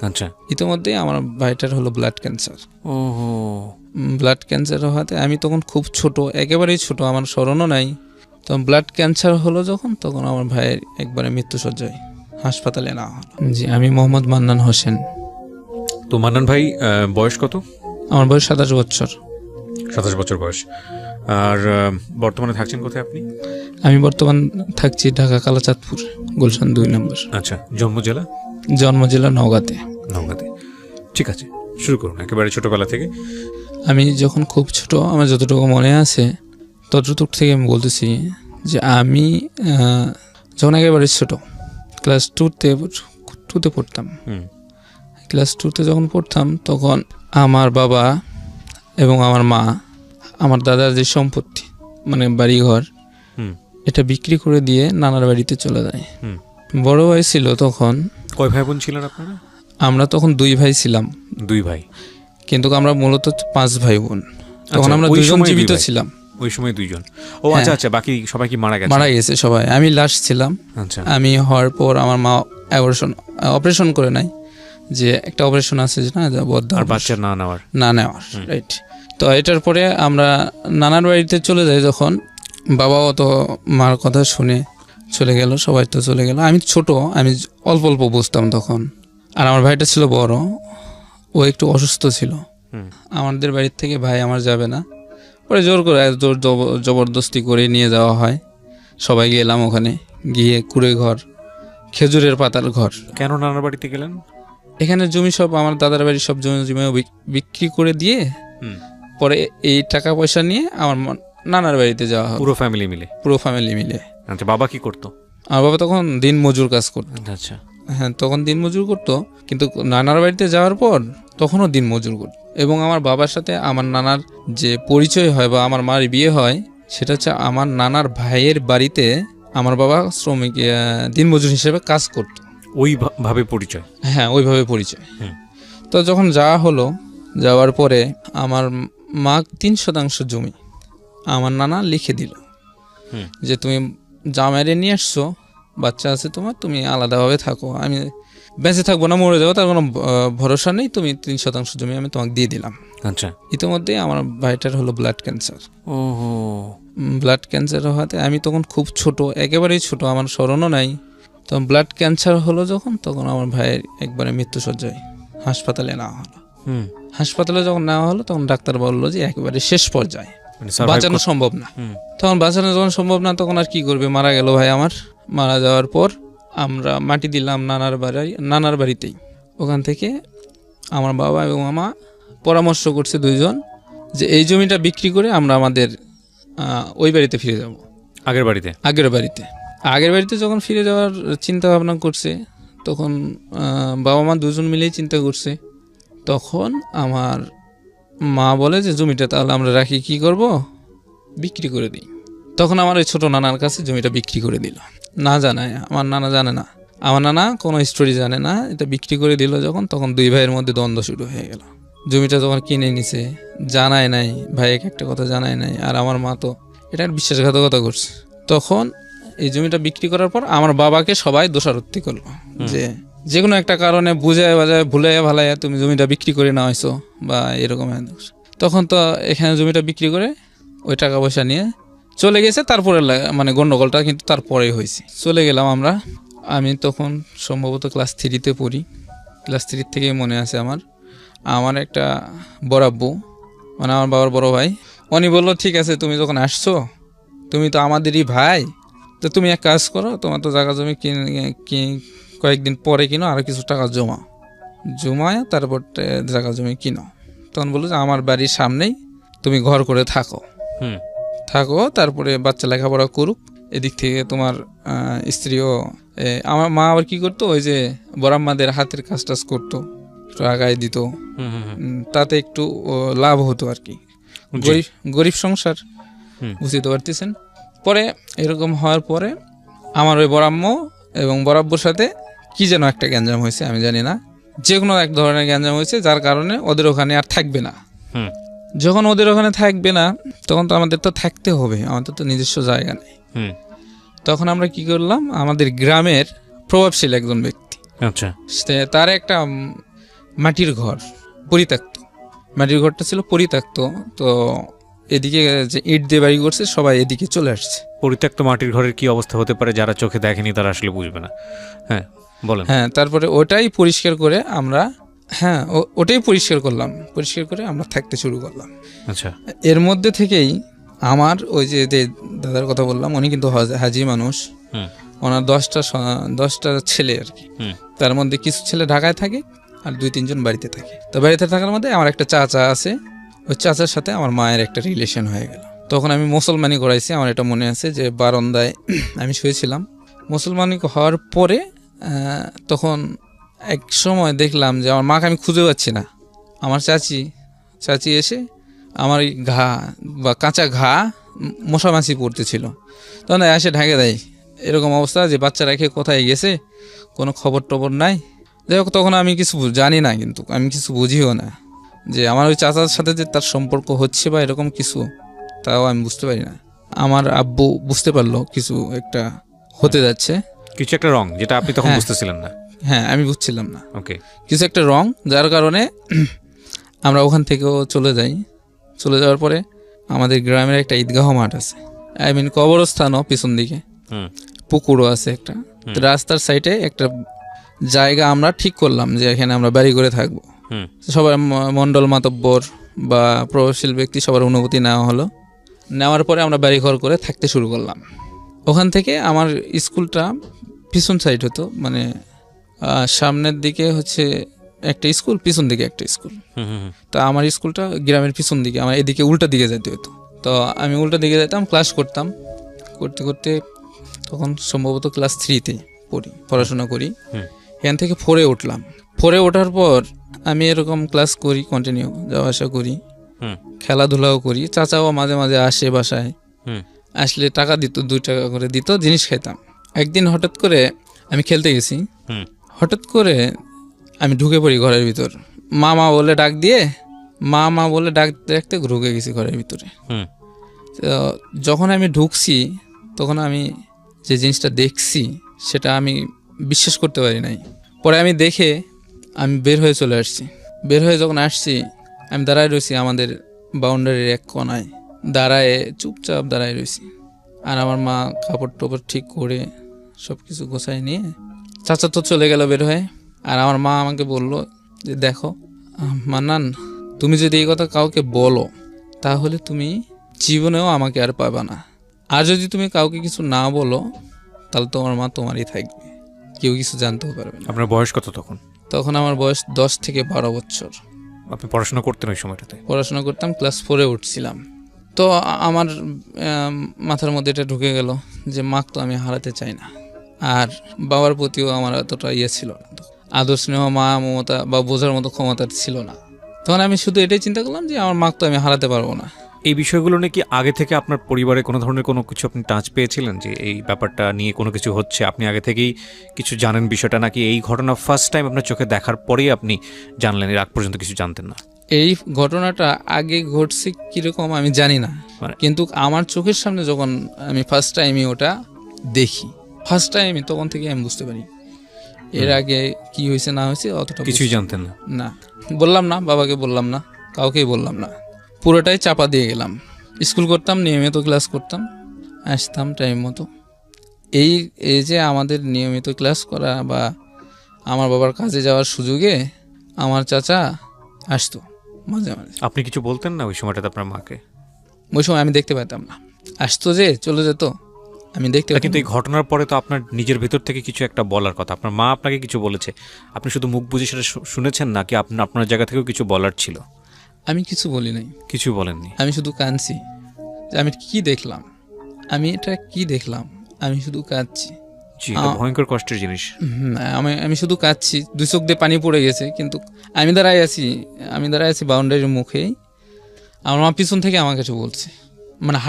আচ্ছা। ইতিমধ্যেই আমার ভাইটার হলো ব্লাড ক্যান্সার। ওহো। ব্লাড ক্যান্সার হওয়াতে আমি তখন খুব ছোট, একেবারেই ছোট, আমার স্মরণও নাই। তখন ব্লাড ক্যান্সার হলো যখন, তখন আমার ভাইয়ের একবারে মৃত্যুসজ্জায় হাসপাতালে নেওয়া হলো। জি, আমি মোহাম্মদ মান্নান হোসেন। তো মান্নান ভাই বয়স কত? আমার বয়স 27 বছর। 27 বছর বয়স। আর বর্তমানে থাকছেন কোথায় আপনি? আমি বর্তমান থাকছি ঢাকা কালাচাঁদপুর, গুলশান 2 নম্বর। আচ্ছা, জন্ম জেলা? জন্ম জেলা নওগাঁতে। নওগাঁতে। ঠিক আছে, শুরু করুন একেবারে ছোটবেলা থেকে। আমি যখন খুব ছোট, আমার যতটুকু মনে আছে ততটুকু থেকে আমি বলতেছি যে আমি যখন একেবারে ছোট, ক্লাস 2তে পড়তাম। ক্লাস 2তে যখন পড়তাম তখন আমার বাবা এবং আমার মা আমার দাদার যে সম্পত্তি, মানে বাড়িঘর, এটা বিক্রি করে দিয়ে নানার বাড়িতে চলে যায়। বড় ভাই ছিল তখন। কয় ভাই বোন ছিলেন আপনারা? আমরা তখন 2 ভাই ছিলাম। 2 ভাই, কিন্তু আমরা মূলত 5 ভাই বোন। তখন আমরা 2 জন জীবিত ছিলাম। ওই সময় 2 জন। ও আচ্ছা আচ্ছা, বাকি সবাই কি মারা গেছে? মারা গেছে সবাই, আমি লাস্ট ছিলাম। আচ্ছা। আমি হওয়ার পর আমার মা অপারেশন করে নাই, যে একটা অপারেশন আছে যে না, আর বাচ্চা না নেওয়ার, রাইট। তো এটার পরে আমরা নানার বাড়িতে চলে যাই। যখন বাবাও তো মার কথা শুনে চলে গেল, সবাই তো চলে গেল। আমি ছোট, আমি অল্প অল্প বুঝতাম তখন। আর আমার ভাইটা ছিল বড়, ও একটু অসুস্থ ছিল। আমাদের বাড়ির থেকে ভাই আমার যাবে না, পরে জোর জবরদস্তি করে নিয়ে যাওয়া হয়। সবাই গেলাম, ওখানে গিয়ে কুড়ে ঘর, খেজুরের পাতার ঘর। কেন নানার বাড়িতে গেলেন? এখানে জমি সব আমার দাদার বাড়ির সব জমি বিক্রি করে দিয়ে পরে এই টাকা পয়সা নিয়ে আমার নানার বাড়িতে যাওয়া হয়। পুরো ফ্যামিলি মিলে? আচ্ছা, বাবা কি করতো? আমার বাবা তখন দিন মজুর কাজ করতো। আচ্ছা। হ্যাঁ, তখন দিন মজুর করতো, কিন্তু নানার বাড়িতে যাওয়ার পর তখনও দিন মজুর করতো। এবং আমার বাবার সাথে আমার নানার যে পরিচয় হয় বা আমার মার বিয়ে হয়, সেটা হচ্ছে আমার নানার ভাইয়ের বাড়িতে আমার বাবা শ্রমিক দিনমজুর হিসেবে কাজ করত। ওইভাবে পরিচয়? হ্যাঁ, ওইভাবে পরিচয়। তো যখন যাওয়ার পরে আমার মা 3% জমি আমার নানা লিখে দিল যে তুমি জামাইরে নিয়ে আসছো, বাচ্চা আছে তোমার, তুমি আলাদাভাবে থাকো, আমি বেঁচে থাকবো না মরে যাবো, তার কোনো ভরসা নেই, তুমি 3% জমি আমি তোমাকে দিয়ে দিলাম। আচ্ছা। ইতিমধ্যেই আমার ভাইটার হলো ব্লাড ক্যান্সার। ওহো। ব্লাড ক্যান্সার হওয়াতে আমি তখন খুব ছোট, একেবারেই ছোট, আমার স্মরণও নাই। তখন ব্লাড ক্যান্সার হলো যখন, তখন আমার ভাইয়ের একবারে মৃত্যুসজ্জায় হাসপাতালে নেওয়া হলো। হাসপাতালে যখন নেওয়া হলো তখন ডাক্তার বললো যে একেবারে শেষ পর্যায়ে, বাঁচানো সম্ভব না। তখন বাঁচানো যখন সম্ভব না, তখন আর কি করবে, মারা গেল ভাই আমার। মারা যাওয়ার পর আমরা মাটি দিলাম নানার বাড়িতেই। ওখান থেকে আমার বাবা এবং মামা পরামর্শ করছে 2 জন যে এই জমিটা বিক্রি করে আমরা আমাদের ওই বাড়িতে ফিরে যাব। আগের বাড়িতে যখন ফিরে যাওয়ার চিন্তা ভাবনা করছে, তখন বাবা মা 2 জন মিলেই চিন্তা করছে। তখন আমার মা বলে যে জমিটা তাহলে আমরা রাখি, কি করব, বিক্রি করে দিই। তখন আমার ওই ছোট নানার কাছে জমিটা বিক্রি করে দিল, না জানায়। আমার নানা জানে না, আমার নানা কোনো স্টোরি জানে না। এটা বিক্রি করে দিল যখন, তখন 2 ভাইয়ের মধ্যে দ্বন্দ্ব শুরু হয়ে গেল। জমিটা যখন কিনে নিছে, জানায় নাই, ভাইকে একটা কথা জানায় নাই, আর আমার মা তো এটা বিশ্বাসঘাতকতা করছে। তখন এই জমিটা বিক্রি করার পর আমার বাবাকে সবাই দোষারোপ করলো যে কোনো একটা কারণে বুঝায় বাজায় ভুলাইয়া ভালাইয়া তুমি জমিটা বিক্রি করে না হয়েছো বা এরকম। তখন তো এখানে জমিটা বিক্রি করে ওই টাকা পয়সা নিয়ে চলে গেছে। তারপরে মানে গন্ডগোলটা কিন্তু তারপরেই হয়েছে। চলে গেলাম আমরা। আমি তখন সম্ভবত ক্লাস 3তে পড়ি। ক্লাস 3 থেকেই মনে আছে আমার একটা বড়াব্বু, মানে আমার বাবার বড় ভাই, উনি বললো ঠিক আছে তুমি যখন আসছো, তুমি তো আমাদেরই ভাই, তো তুমি এক কাজ করো, তোমার তো জায়গা জমি কয়েকদিন পরে কিনো, আর কিছু টাকা জমায় তারপর জায়গা জমি কিনো। তখন বললো যে আমার বাড়ির সামনেই তুমি ঘর করে থাকো, তারপরে বাচ্চা লেখাপড়া করুক, এদিক থেকে তোমার স্ত্রীও। আমার মা আবার কি করতো, ওই যে বড়াম্মাদের হাতের কাজ টাজ করতো, একটু আগায় দিত, তাতে একটু লাভ হতো আর কি। গরিব সংসার, বুঝতে পারতেছেন। পরে এরকম হওয়ার পরে আমার ওই বড়াম্মু এবং বড়াব্বুর সাথে কি যেন একটা গ্যাঞ্জাম হয়েছে, আমি জানি না, যে কোনো এক ধরনের গ্যাঞ্জাম হয়েছে, যার কারণে ওদের ওখানে আর থাকবে না। যখন ওদের ওখানে থাকবে না, তখন তো আমাদের তো থাকতে হবে, আমাদের তো নিজস্ব জায়গা নেই। তখন আমরা কি করলাম, আমাদের গ্রামের প্রভাবশীল একজন ব্যক্তি, আচ্ছা। তার একটা মাটির ঘর, পরিত্যক্ত মাটির ঘরটা ছিল পরিত্যক্ত। তো এদিকে যে ইট দিয়ে বাড়ি করছে সবাই এদিকে চলে আসছে। পরিত্যক্ত মাটির ঘরের কি অবস্থা হতে পারে যারা চোখে দেখেনি তারা আসলে বুঝবে না। হ্যাঁ বলেন। হ্যাঁ, তারপরে ওটাই পরিষ্কার করে আমরা, হ্যাঁ ওটাই পরিষ্কার করলাম, পরিষ্কার করে আমরা থাকতে শুরু করলাম। আচ্ছা। এর মধ্যে থেকেই আমার ওই যে দাদার কথা বললাম, উনি কিন্তু হাজি মানুষ। হুম ওনার 10টা ছেলে আর কি। হুম তার মধ্যে কিছু ছেলে ঢাকায় থাকে আর 2-3 জন বাড়িতে থাকে। তো বাড়িতে থাকার মধ্যে আমার একটা চাচা আছে, ওই চাচার সাথে আমার মায়ের একটা রিলেশন হয়ে গেল। তখন আমি মুসলমানি করাইছি, আমার এটা মনে আছে যে বারান্দায় আমি শুয়েছিলাম। মুসলমানি হওয়ার পরে তখন এক সময় দেখলাম যে আমার মাকে আমি খুঁজে পাচ্ছি না। আমার চাচি এসে আমার এই ঘা বা কাঁচা ঘা মশামাছি পড়তেছিল, তখন এসে ঢাকে দেয়। এরকম অবস্থা যে বাচ্চা রেখে কোথায় গেছে, কোনো খবর টবর নাই। যাই হোক, তখন আমি কিছু জানি না, কিন্তু আমি কিছু বুঝিও না যে আমার ওই চাচার সাথে যে তার সম্পর্ক হচ্ছে বা এরকম কিছু, তাও আমি বুঝতে পারি না। আমার আব্বু বুঝতে পারলো কিছু একটা হতে যাচ্ছে, কিছু একটা রং, যেটা আপনি তখন হ্যাঁ। বুঝতেছিলেন না। হ্যাঁ, আমি বুঝছিলাম না, ওকে। কিছু একটা রং, যার কারণে আমরা ওখান থেকেও চলে যাই। চলে যাওয়ার পরে আমাদের গ্রামের একটা ঈদগাহ মাঠ আছে, আই মিন কবরস্থানও পিছন দিকে, হুম পুকুরও আছে একটা। তো রাস্তার সাইডে একটা জায়গা আমরা ঠিক করলাম যে এখানে আমরা বাড়ি করে থাকবো। হুম সবার মণ্ডল মাতব্বর বা প্রভাবশীল ব্যক্তি সবার অনুমতি নেওয়া হলো। নেওয়ার পরে আমরা বাড়ি ঘর করে থাকতে শুরু করলাম। ওখান থেকে আমার স্কুলটা পিছন সাইড হতো, মানে সামনের দিকে হচ্ছে একটা স্কুল, পিছন দিকে একটা স্কুল। হুম হুম তো আমার স্কুলটা গ্রামের পিছন দিকে, আমার এদিকে উল্টা দিকে যেতে হতো। তো আমি উল্টা দিকে যেতাম, ক্লাস করতাম, করতে করতে তখন সম্ভবত ক্লাস 3-তে পড়াশোনা করি। হুম এখান থেকে 4-এ উঠলাম। 4-এ ওঠার পর আমি এরকম ক্লাস করি, কন্টিনিউ যাওয়া আসা করি, হুম খেলাধুলাও করি। চাচাও মাঝে মাঝে আসে বাসায়, হুম আসলে টাকা দিত, 2 টাকা করে দিত, জিনিস খাইতাম। একদিন হঠাৎ করে আমি খেলতে গেছি, হুম হঠাৎ করে আমি ঢুকে পড়ি ঘরের ভিতর। মা বলে ডাক দিয়ে, মা বলে ডাকতে ডাকতে ঢুকে গেছি ঘরের ভিতরে। হুম তো যখন আমি ঢুকছি, তখন আমি যে জিনিসটা দেখছি সেটা আমি বিশ্বাস করতে পারি নাই। পরে আমি দেখে আমি বের হয়ে চলে আসছি। বের হয়ে যখন আসছি, আমি দাঁড়ায় রয়েছি আমাদের বাউন্ডারির এক কোনায়, চুপচাপ দাঁড়ায় রয়েছি। আর আমার মা কাপড় টাপড় ঠিক করে সব কিছু গোছায় নিয়ে, চাচা তো চলে গেল বের হয়ে। আর আমার মা আমাকে বলল যে দেখো মান্নান, তুমি যদি এই কথা কাউকে বলো তাহলে তুমি জীবনেও আমাকে আর পাবা না। আর যদি তুমি কাউকে কিছু না বলো তাহলে তোমার মা তোমারই থাকবে, কেউ কিছু জানতেও পারবে না। আপনার বয়স কত তখন? তখন আমার বয়স 10 থেকে 12 বছর। আপনি পড়াশোনা করতেন ওই সময়টাতে? পড়াশোনা করতাম, ক্লাস 4-এ উঠছিলাম। তো আমার মাথার মধ্যে এটা ঢুকে গেল যে মা তো আমি হারাতে চাই না, আর বাবার প্রতিও আমার এতটা ছিল না, আদর স্নেহ মা মমতা বা বোঝার মতো ক্ষমতা ছিল না। তখন আমি শুধু এটাই চিন্তা করলাম যে আমার মা তো আমি হারাতে পারবো না। এই বিষয়গুলো নিয়ে কি আগে থেকে আপনার পরিবারে কোনো ধরনের কোনো কিছু আপনি টাচ পেয়েছিলেন যে এই ব্যাপারটা নিয়ে কোনো কিছু হচ্ছে, আপনি আগে থেকেই কিছু জানেন বিষয়টা, নাকি এই ঘটনা ফার্স্ট টাইম আপনার চোখে দেখার পরেই আপনি জানলেন, এর আগ পর্যন্ত কিছু জানতেন না? এই ঘটনাটা আগে ঘটছে কিরকম আমি জানি না, কিন্তু আমার চোখের সামনে যখন আমি ফার্স্ট টাইমই ওটা দেখি, ফার্স্ট টাইমই, তখন থেকে আমি বুঝতে পারি। এর আগে কি হয়েছে না হয়েছে অতটা কিছুই জানতেন না? না, বললাম না, বাবাকে বললাম না, কাউকেই বললাম না, পুরোটাই চাপা দিয়ে গেলাম। স্কুল করতাম, নিয়মিত ক্লাস করতাম, আসতাম টাইম মতো। এই যে আমাদের নিয়মিত ক্লাস করা বা আমার বাবার কাজে যাওয়ার সুযোগে আমার চাচা আসতো মাঝে মাঝে। আপনি কিছু বলতেন না ওই সময়টাতে আপনার মাকে? ওই সময় আমি দেখতে পেতাম না, আসতো যে চলে যেত, আমি দেখতে পেতাম। কিন্তু এই ঘটনার পরে তো আপনার নিজের ভেতর থেকে কিছু একটা বলার কথা, আপনার মা আপনাকে কিছু বলেছে, আপনি শুধু মুখ বুঝে সেটা শুনেছেন, নাকি আপনার জায়গা থেকেও কিছু বলার ছিল? আমি কিছু বলি নাই। কিছু বলেননি? আমি শুধু কাঁদছি যে আমি কি দেখলাম, আমি এটা কি দেখলাম, আমি শুধু কাঁদছি। ভয়ঙ্কর কষ্টের জিনিস। আমি শুধু কাঁদছি, 2 চোখ দিয়ে পানি পড়ে গেছে, কিন্তু আমি দাঁড়ায় আছি বাউন্ডারির মুখেই। আমার মা পিছন থেকে আমার কাছে বলছে, মানে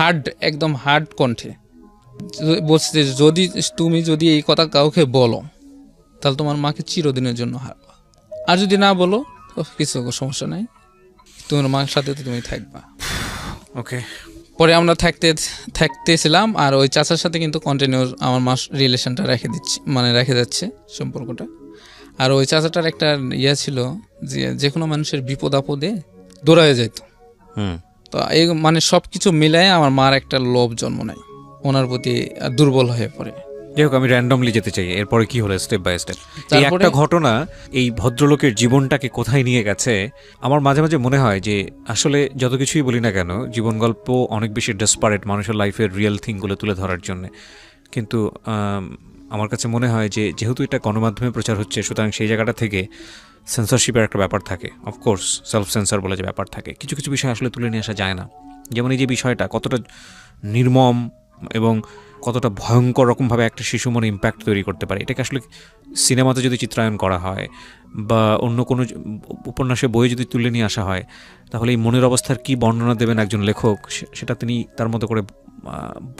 একদম হার্ড কণ্ঠে বলছে, তুমি যদি এই কথা কাউকে বলো তাহলে তোমার মাকে চিরদিনের জন্য হারবা, আর যদি না বলো কিছু সমস্যা নাই, তোমার মার সাথে তো তুমি থাকবা। ওকে। পরে আমরা থাকতেছিলাম, আর ওই চাচার সাথে কিন্তু কন্টিনিউ আমার মাস রিলেশনটা রেখে যাচ্ছে সম্পর্কটা। আর ওই চাচাটার একটা ইয়া ছিল যে যে কোনো মানুষের বিপদ আপদে দৌড়ায় যেত। হুম। তো এই মানে সব কিছু মিলায় আমার মার একটা লোভ জন্ম নেয়, ওনার প্রতি দুর্বল হয়ে পড়ে। যাই হোক, আমি র্যান্ডমলি যেতে চাই, এরপরে কি হলো স্টেপ বাই স্টেপ? এই তারপরে একটা ঘটনা এই ভদ্রলোকের জীবনটাকে কোথায় নিয়ে গেছে আমার মাঝে মাঝে মনে হয় যে আসলে যত কিছুই বলি না কেন, জীবন গল্প অনেক বেশি ডেসপারেট মানুষের লাইফের রিয়েল থিংগুলো তুলে ধরার জন্য। কিন্তু আমার কাছে মনে হয় যে যেহেতু এটা গণমাধ্যমে প্রচার হচ্ছে, সুতরাং সেই জায়গাটা থেকে সেন্সরশিপের একটা ব্যাপার থাকে, অফকোর্স সেলফ সেন্সর বলে যে ব্যাপার থাকে, কিছু কিছু বিষয় আসলে তুলে নিয়ে আসা যায় না। যেমন এই যে বিষয়টা কতটা নির্মম এবং কতটা ভয়ঙ্কর রকমভাবে একটা শিশু মনে ইম্প্যাক্ট তৈরি করতে পারে, এটাকে আসলে সিনেমাতে যদি চিত্রায়ন করা হয় বা অন্য কোনো উপন্যাসে বইয়ে যদি তুলে নিয়ে আসা হয়, তাহলে এই মনের অবস্থার কি বর্ণনা দেবেন একজন লেখক, সেটা তিনি তার মতো করে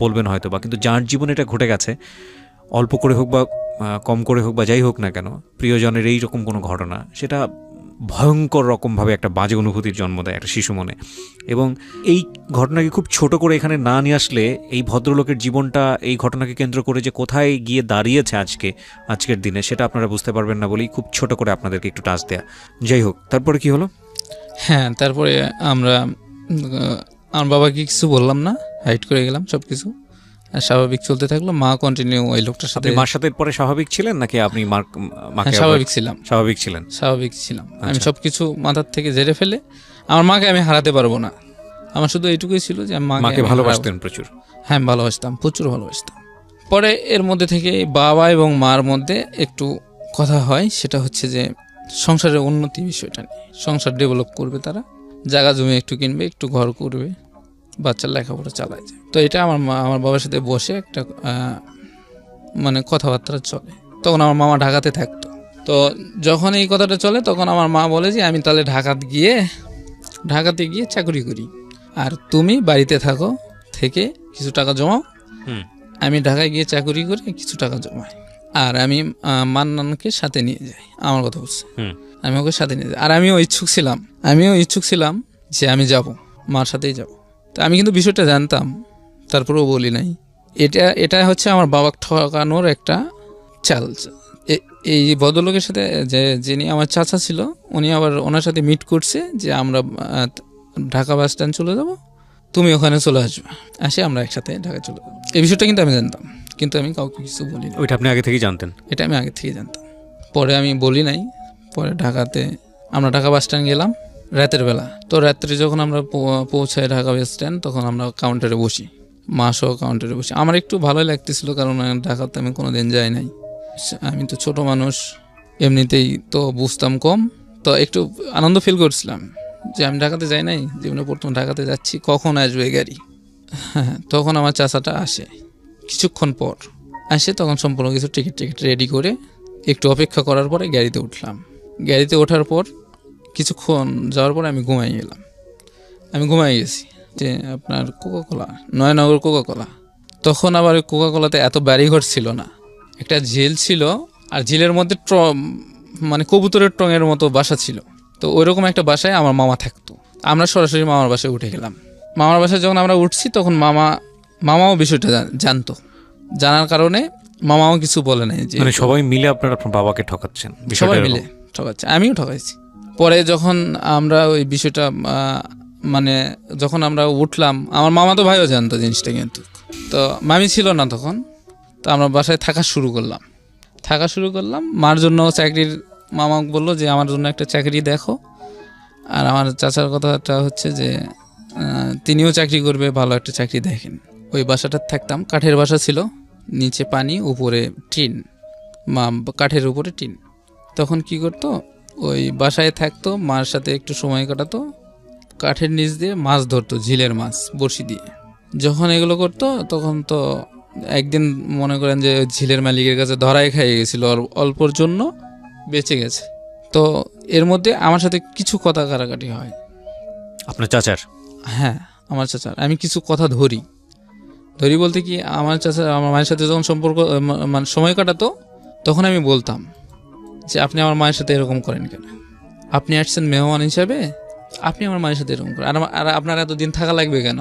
বলবেন হয়তো বা। কিন্তু যার জীবনে এটা ঘটে গেছে, অল্প করে হোক বা কম করে হোক বা যাই হোক না কেন, প্রিয়জনের এই রকম কোনো ঘটনা, সেটা ভয়ঙ্কর রকমভাবে একটা বাজে অনুভূতির জন্ম দেয় একটা শিশু মনে। এবং এই ঘটনাকে খুব ছোট করে এখানে না নিয়ে আসলে এই ভদ্রলোকের জীবনটা এই ঘটনাকে কেন্দ্র করে যে কোথায় গিয়ে দাঁড়িয়েছে আজকের দিনে, সেটা আপনারা বুঝতে পারবেন না বলেই খুব ছোট করে আপনাদেরকে একটু টাচ দেয়া। যাই হোক, তারপরে কি হলো? হ্যাঁ, তারপরে আমরা আমার বাবাকে কিছু বললাম না, হাইড করে গেলাম সব কিছু, স্বাভাবিক চলতে থাকলো। মা কন্টিনিউ ওই লোকটার সাথে। আপনি মার সাথে পরে স্বাভাবিক ছিলেন নাকি আপনি মাকে স্বাভাবিক ছিলাম, স্বাভাবিক ছিলেন? স্বাভাবিক ছিলাম। আমি সব কিছু মাথার থেকে ঝেড়ে ফেলে, আমার মাকে আমি হারাতে পারবো না, আমার শুধু এইটুকুই ছিল যে মাকে ভালোবাসতেন প্রচুর? হ্যাঁ, ভালোবাসতাম, প্রচুর ভালোবাসতাম। পরে এর মধ্যে থেকে বাবা এবং মার মধ্যে একটু কথা হয়, সেটা হচ্ছে যে সংসারের উন্নতি বিষয়টা নিয়ে। সংসার ডেভেলপ করবে, তারা জায়গা জমি একটু কিনবে, একটু ঘর করবে, বাচ্চার লেখাপড়া চালায় যায়। তো এটা আমার বাবার সাথে বসে একটা মানে কথাবার্তা চলে। তখন আমার মামা ঢাকাতে থাকতো। তো যখন এই কথাটা চলে, তখন আমার মা বলে যে আমি তাহলে ঢাকাতে গিয়ে চাকরি করি, আর তুমি বাড়িতে থাকো, থেকে কিছু টাকা জমাও। আমি ঢাকায় গিয়ে চাকরি করে কিছু টাকা জমাই, আর আমি মান্নানকে সাথে নিয়ে যাই। আমার কথা বলছে, আমি ওকে সাথে নিয়ে যাই। আর আমিও ইচ্ছুক ছিলাম যে আমি যাব, মার সাথেই যাব। তো আমি কিন্তু বিষয়টা জানতাম, তারপরেও বলি নাই। এটা হচ্ছে আমার বাবা ঠকানোর একটা চাল। এই ভদ্রলোকের সাথে যিনি আমার চাচা ছিল, উনি আবার ওনার সাথে মিট করছে যে আমরা ঢাকা বাস স্ট্যান্ড চলে যাব, তুমি ওখানে চলে আসবে, আসে আমরা একসাথে ঢাকা চলে যাবো। এই বিষয়টা কিন্তু আমি জানতাম, কিন্তু আমি কাউকে কিছু বলি না। ওইটা আপনি আগে থেকেই জানতেন? এটা আমি আগে থেকে জানতাম, পরে আমি বলি নাই। পরে আমরা ঢাকা বাস স্ট্যান্ড গেলাম রাতের বেলা। তো রাত্রে যখন আমরা পৌঁছাই ঢাকা বাস স্ট্যান্ড, তখন আমরা কাউন্টারে বসি, মা সহ কাউন্টারে বসি। আমার একটু ভালোই লাগতেছিল, কারণ ঢাকাতে আমি কোনোদিন যাই নাই। আমি তো ছোট মানুষ, এমনিতেই তো বুঝতাম কম, তো একটু আনন্দ ফিল করছিলাম যে আমি ঢাকাতে যাই নাই, জীবনে প্রথম ঢাকাতে যাচ্ছি, কখন আসবে গাড়ি। হ্যাঁ, তখন আমার চাচাটা আসে, কিছুক্ষণ পর আসে। তখন সম্পূর্ণ কিছু টিকিট রেডি করে একটু অপেক্ষা করার পরে গাড়িতে উঠলাম। গাড়িতে ওঠার পর কিছুক্ষণ যাওয়ার পরে আমি ঘুমাই গেছি। যে আপনার কোকাকোলা, নয়নগর কোকাকোলা। তখন আবার কোকাকোলাতে এত বাড়িঘর ছিল না, একটা ঝিল ছিল, আর ঝিলের মধ্যে মানে কবুতরের টঙের মতো বাসা ছিল। তো ওইরকম একটা বাসায় আমার মামা থাকতো। আমরা সরাসরি মামার বাসায় উঠে গেলাম। মামার বাসায় যখন আমরা উঠছি, তখন মামাও বিষয়টা জানতো। জানার কারণে মামাও কিছু বলে নাই। যে মানে সবাই মিলে আপনার বাবাকে ঠকাচ্ছেন? সবাই মিলে ঠকাচ্ছে, আমিও ঠকাইছি। পরে যখন আমরা ওই বিষয়টা মানে যখন আমরা উঠলাম, আমার মামা তো ভাইও জানতো জিনিসটা, কিন্তু তো মামি ছিল না তখন। তো আমরা বাসায় থাকা শুরু করলাম। মার জন্য চাকরির, মামা বললো যে আমার জন্য একটা চাকরি দেখো। আর আমার চাচার কথাটা হচ্ছে যে তিনিও চাকরি করবে, ভালো একটা চাকরি দেখেন। ওই বাসাটা থাকতাম, কাঠের বাসা ছিল, নিচে পানি, উপরে টিন, কাঠের উপরে টিন। তখন কি করতো, ওই বাসায় থাকতো, মার সাথে একটু সময় কাটাতো, কাঠের নিচ দিয়ে মাছ ধরতো, ঝিলের মাছ বড়শি দিয়ে। যখন এগুলো করতো, তখন তো একদিন মনে করেন যে ঝিলের মালিকের কাছে ধরাই খাইয়ে গেছিল, অল্পর জন্য বেঁচে গেছে। তো এর মধ্যে আমার সাথে কিছু কথা কাটাকাটি হয়। আপনার চাচার? হ্যাঁ, আমার চাচার। আমি কিছু কথা ধরি বলতে কি, আমার চাচা আমার মায়ের সাথে যখন সম্পর্ক মানে সময় কাটাতো, তখন আমি বলতাম যে আপনি আমার মায়ের সাথে এরকম করেন কেন? আপনি আসছেন মেহমান হিসাবে, আপনি আমার মায়ের সাথে এরকম করেন, আর আপনার এতদিন থাকা লাগবে কেন?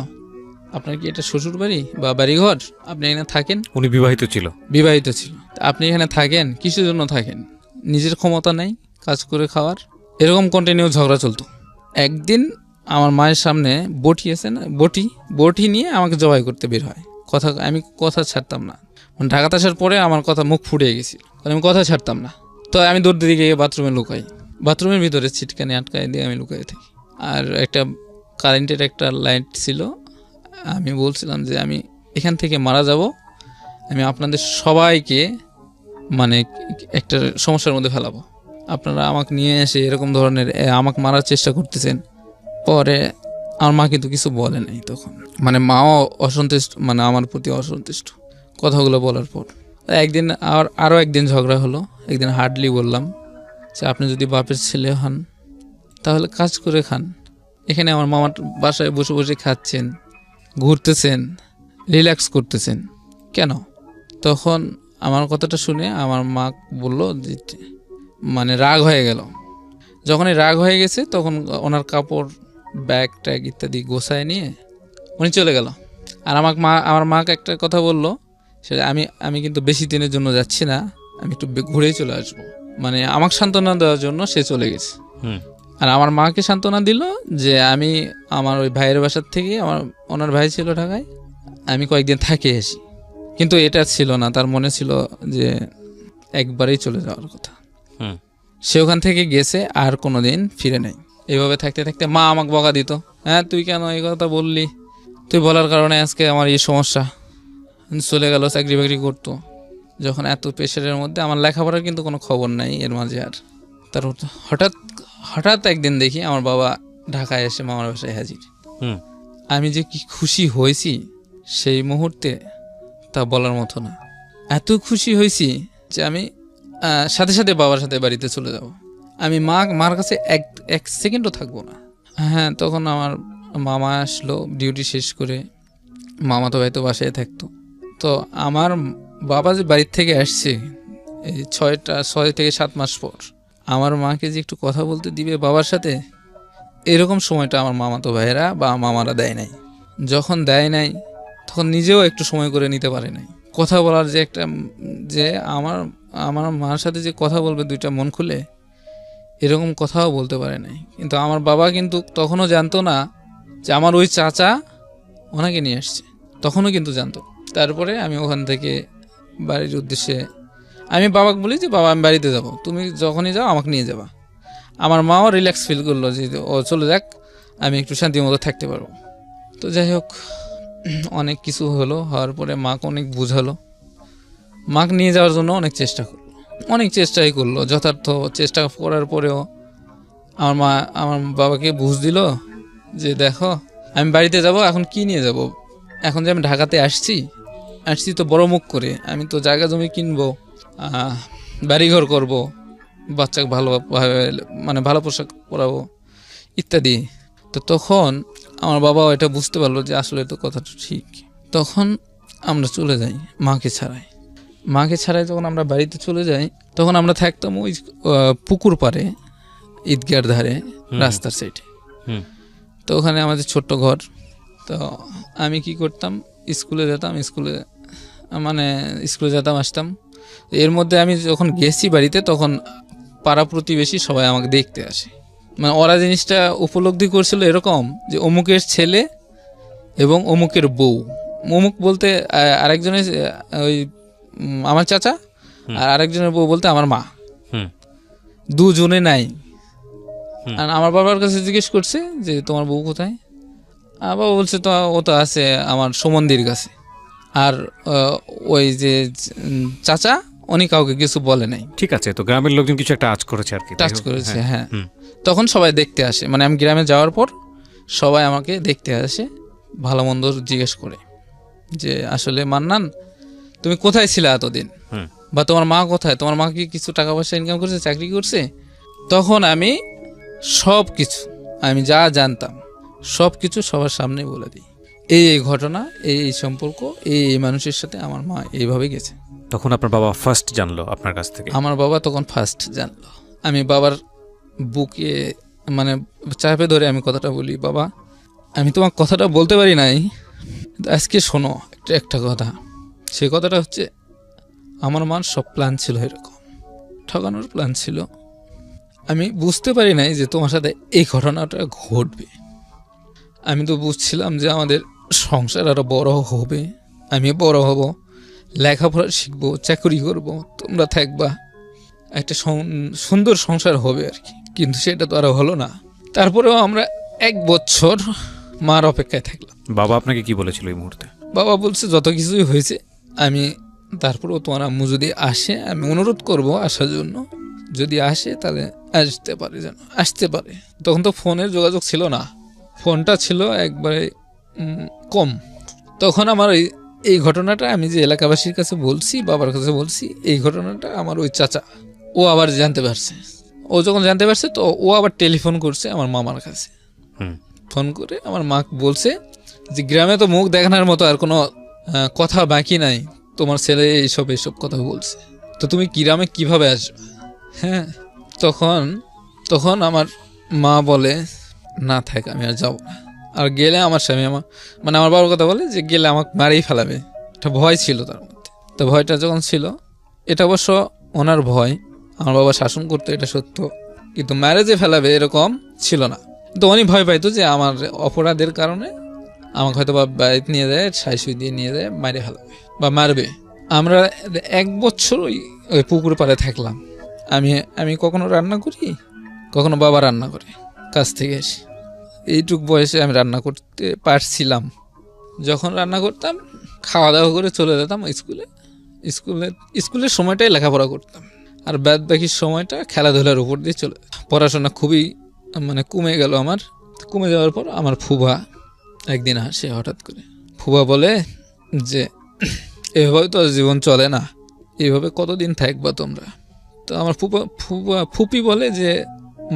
আপনার কি এটা শ্বশুর বাড়ি বা বাড়িঘর? আপনি এখানে থাকেন। উনি বিবাহিত ছিল? বিবাহিত ছিল। আপনি এখানে থাকেন, কিসের জন্য থাকেন? নিজের ক্ষমতা নেই কাজ করে খাওয়ার, এরকম কন্টিনিউ ঝগড়া চলতো। একদিন আমার মায়ের সামনে বটি আছে না, বটি নিয়ে আমাকে জবাই করতে বের হয়। আমি কথা ছাড়তাম না, মানে ঢাকাতে আসার পরে আমার কথা মুখ ফুটে গেছিল, আমি কথা ছাড়তাম না। তো আমি দৌড় দিকে গিয়ে বাথরুমে লুকাই, বাথরুমের ভিতরে ছিটকানি আটকায় দিয়ে আমি লুকাই থাকি। আর একটা কারেন্টের একটা লাইট ছিল, আমি বলছিলাম যে আমি এখান থেকে মারা যাব, আমি আপনাদের সবাইকে মানে একটা সমস্যার মধ্যে ফেলাবো, আপনারা আমাকে নিয়ে এসে এরকম ধরনের আমাকে মারার চেষ্টা করতেছেন। পরে আমার মা কিন্তু কিছু বলে নাই তখন, মানে মাও অসন্তুষ্ট, মানে আমার প্রতি অসন্তুষ্ট কথাগুলো বলার পর। একদিন আরও একদিন ঝগড়া হলো। একদিন হার্ডলি বললাম যে আপনি যদি বাপের ছেলে হন তাহলে কাজ করে খান, এখানে আমার মামার বাসায় বসে বসে খাচ্ছেন, ঘুরতেছেন, রিল্যাক্স করতেছেন কেন? তখন আমার কথাটা শুনে আমার মা বলল যে, মানে রাগ হয়ে গেল। যখনই রাগ হয়ে গেছে তখন ওনার কাপড়, ব্যাগ ট্যাগ ইত্যাদি গোছায় নিয়ে উনি চলে গেল। আর আমার মাকে একটা কথা বললো, সেটা আমি কিন্তু বেশি দিনের জন্য যাচ্ছি না, আমি একটু ঘুরেই চলে আসবো, মানে আমাকে সান্ত্বনা দেওয়ার জন্য সে চলে গেছে। আর আমার মাকে সান্ত্বনা দিল যে আমি আমার ওই ভাইয়ের বাসার থেকে, ওনার ভাই ছিল ঢাকায়, আমি কয়েকদিন থাকে আসি। কিন্তু এটা ছিল না, তার মনে ছিল যে একবারেই চলে যাওয়ার কথা। সে ওখান থেকে গেছে, আর কোনো দিন ফিরে নেই। এইভাবে থাকতে থাকতে মা আমাকে বকা দিত, হ্যাঁ তুই কেন এই কথা বললি, তুই বলার কারণে আজকে আমার এই সমস্যা। চলে গেল, চাকরি বাকরি করতো। যখন এত প্রেশারের মধ্যে, আমার লেখাপড়ার কিন্তু কোনো খবর নাই এর মাঝে। আর তার হঠাৎ একদিন দেখি আমার বাবা ঢাকায় এসে মামার বাসায় হাজির। আমি যে কি খুশি হয়েছি সেই মুহূর্তে তা বলার মতো না। এত খুশি হয়েছি যে আমি সাথে সাথে বাবার সাথে বাড়িতে চলে যাব, আমি মার কাছে এক সেকেন্ডও থাকবো না। হ্যাঁ, তখন আমার মামা আসলো ডিউটি শেষ করে, মামা তো হয়তো বাসায় থাকতো। তো আমার বাবা যে বাড়ির থেকে আসছে এই 6 থেকে 7 মাস পর, আমার মাকে যে একটু কথা বলতে দিবে বাবার সাথে, এরকম সময়টা আমার মামাতো ভাইয়েরা বা মামারা দেয় নাই। যখন দেয় নাই তখন নিজেও একটু সময় করে নিতে পারে নাই। কথা বলার যে একটা, যে আমার মার সাথে যে কথা বলবে দুইটা মন খুলে, এরকম কথাও বলতে পারে নাই। কিন্তু আমার বাবা কিন্তু তখনও জানতো না যে আমার ওই চাচা ওনাকে নিয়ে আসছে, তখনও কিন্তু জানতো। তারপরে আমি ওখান থেকে বাড়ির উদ্দেশ্যে আমি বাবাকে বলি যে বাবা আমি বাড়িতে যাব, তুমি যখনই যাও আমাকে নিয়ে যাবা। আমার মাও রিল্যাক্স ফিল করলো যে ও চলে যাক, আমি একটু শান্তি মতো থাকতে পারবো। তো যাই হোক, অনেক কিছু হওয়ার পরে মাকে অনেক বুঝালো, মাকে নিয়ে যাওয়ার জন্য অনেক চেষ্টাই করলো। যথার্থ চেষ্টা করার পরেও আমার বাবাকে বুঝ দিল যে দেখো আমি বাড়িতে যাব, এখন কি নিয়ে যাব, এখন যে আমি ঢাকাতে আসছি তো বড় মুখ করে, আমি তো জায়গা জমি কিনবো, বাড়িঘর করব, বাচ্চাকে ভালোভাবে মানে ভালো পোশাক পরাবো ইত্যাদি। তো তখন আমার বাবা এটা বুঝতে পারলো যে আসলে তো কথাটা ঠিক। তখন আমরা চলে যাই মাকে ছাড়াই যখন আমরা বাড়িতে চলে যাই, তখন আমরা থাকতাম ওই পুকুর পাড়ে, ঈদগার ধারে, রাস্তার সাইডে। তো ওখানে আমাদের ছোট্ট ঘর। তো আমি কি করতাম, স্কুলে যেতাম আসতাম। এর মধ্যে আমি যখন গেছি বাড়িতে, তখন পাড়া প্রতিবেশী সবাই আমাকে দেখতে আসে। মানে ওরা জিনিসটা উপলব্ধি করছিল এরকম যে অমুকের ছেলে এবং অমুকের বউ, অমুক বলতে আরেকজনের ওই আমার চাচা, আর আরেকজনের বউ বলতে আমার মা, দুজনে নাই। আর আমার বাবার কাছে জিজ্ঞেস করছে যে তোমার বউ কোথায়, বাবা বলছে তো ও তো আছে আমার সমন্দির কাছে। আর ওই যে চাচা উনি কাউকে কিছু বলে নাই। ঠিক আছে, তো গ্রামের লোকজন কিছু একটা টাচ করেছে। হ্যাঁ। তখন সবাই দেখতে আসে, মানে আমি গ্রামে যাওয়ার পর সবাই আমাকে দেখতে আসে, ভালো মন্দ জিজ্ঞেস করে যে আসলে মান্নান তুমি কোথায় ছিলে এতদিন, বা তোমার মা কোথায়, তোমার মা কি কিছু টাকা পয়সা ইনকাম করছে, চাকরি করছে। তখন আমি সব কিছু, আমি যা জানতাম সব কিছু সবার সামনে বলে দিই, এই ঘটনা, এই সম্পর্ক, এই মানুষের সাথে আমার মা এইভাবে গেছে। তখন আপনার বাবা ফার্স্ট জানলো আপনার কাছ থেকে? আমার বাবা তখন ফার্স্ট জানলো। আমি বাবার বুকে মানে চাপে ধরে আমি কথাটা বলি, বাবা আমি তোমার কথাটা বলতে পারি নাই, আজকে শোনো একটা কথা। সেই কথাটা হচ্ছে আমার মার সব প্ল্যান ছিল এরকম, ঠকানোর প্ল্যান ছিল। আমি বুঝতে পারি নাই যে তোমার সাথে এই ঘটনাটা ঘটবে। আমি তো বুঝছিলাম যে আমাদের সংসার আরও বড় হবে, আমি বড় হব, লেখাপড়া শিখবো, চাকরি করব, তোমরা থাকবা, একটা সুন্দর সংসার হবে আর কি। কিন্তু সেটা তো আর হলো না। তারপরেও আমরা 1 বছর মার অপেক্ষায় থাকলাম। বাবা আপনাকে কি বলেছিল এই মুহূর্তে? বাবা বলছে যত কিছুই হয়েছে, আমি তারপরেও তোমার আম্মু যদি আসে আমি অনুরোধ করব আসার জন্য, যদি আসে তাহলে আসতে পারে, যেন আসতে পারে। তখন তো ফোনের যোগাযোগ ছিল না, ফোনটা ছিল একবারে কম। তখন আমার এই ঘটনাটা আমি যে এলাকাবাসীর কাছে বলছি, বাবার কাছে বলছি, এই ঘটনাটা আমার ওই চাচা ও আবার জানতে পারছে। ও যখন জানতে পারছে তো ও আবার টেলিফোন করছে আমার মামার কাছে। ফোন করে আমার মা বলছে যে গ্রামে তো মুখ দেখানোর মতো আর কোনো কথা বাকি নাই, তোমার ছেলে এইসব কথা বলছে, তো তুমি গ্রামে কিভাবে আসবে? হ্যাঁ, তখন আমার মা বলে না থাক, আমি আর যাবো না, আর গেলে আমার স্বামী মানে আমার বাবার কথা বলে যে গেলে আমাকে মারেই ফেলাবে। একটা ভয় ছিল তার মধ্যে। তো ভয়টা যখন ছিল, এটা অবশ্য ওনার ভয়, আমার বাবা শাসন করতো এটা সত্য, কিন্তু ম্যারেজে ফেলাবে এরকম ছিল না। তো উনি ভয় পাইতো যে আমার অপরাধের কারণে আমাকে হয়তো বা বাড়িতে নিয়ে যায়, সাইসুই দিয়ে নিয়ে যায়, মারে ফেলাবে বা মারবে। আমরা 1 বছর ওই পুকুর পাড়ে থাকলাম। আমি কখনো রান্না করি, কখনো বাবা রান্না করে কাছ থেকে এসে। এইটুক বয়সে আমি রান্না করতে পারছিলাম। যখন রান্না করতাম, খাওয়া দাওয়া করে চলে যেতাম স্কুলের সময়টাই লেখাপড়া করতাম, আর বাদ বাকি সময়টা খেলাধুলার উপর দিয়ে চলে যেতাম। পড়াশোনা খুবই মানে কমে গেল আমার। কমে যাওয়ার পর আমার ফুফা একদিন আসে হঠাৎ করে। ফুফা বলে যে এভাবে তো জীবন চলে না, এইভাবে কতদিন থাকবা তোমরা? তো আমার ফুপি বলে যে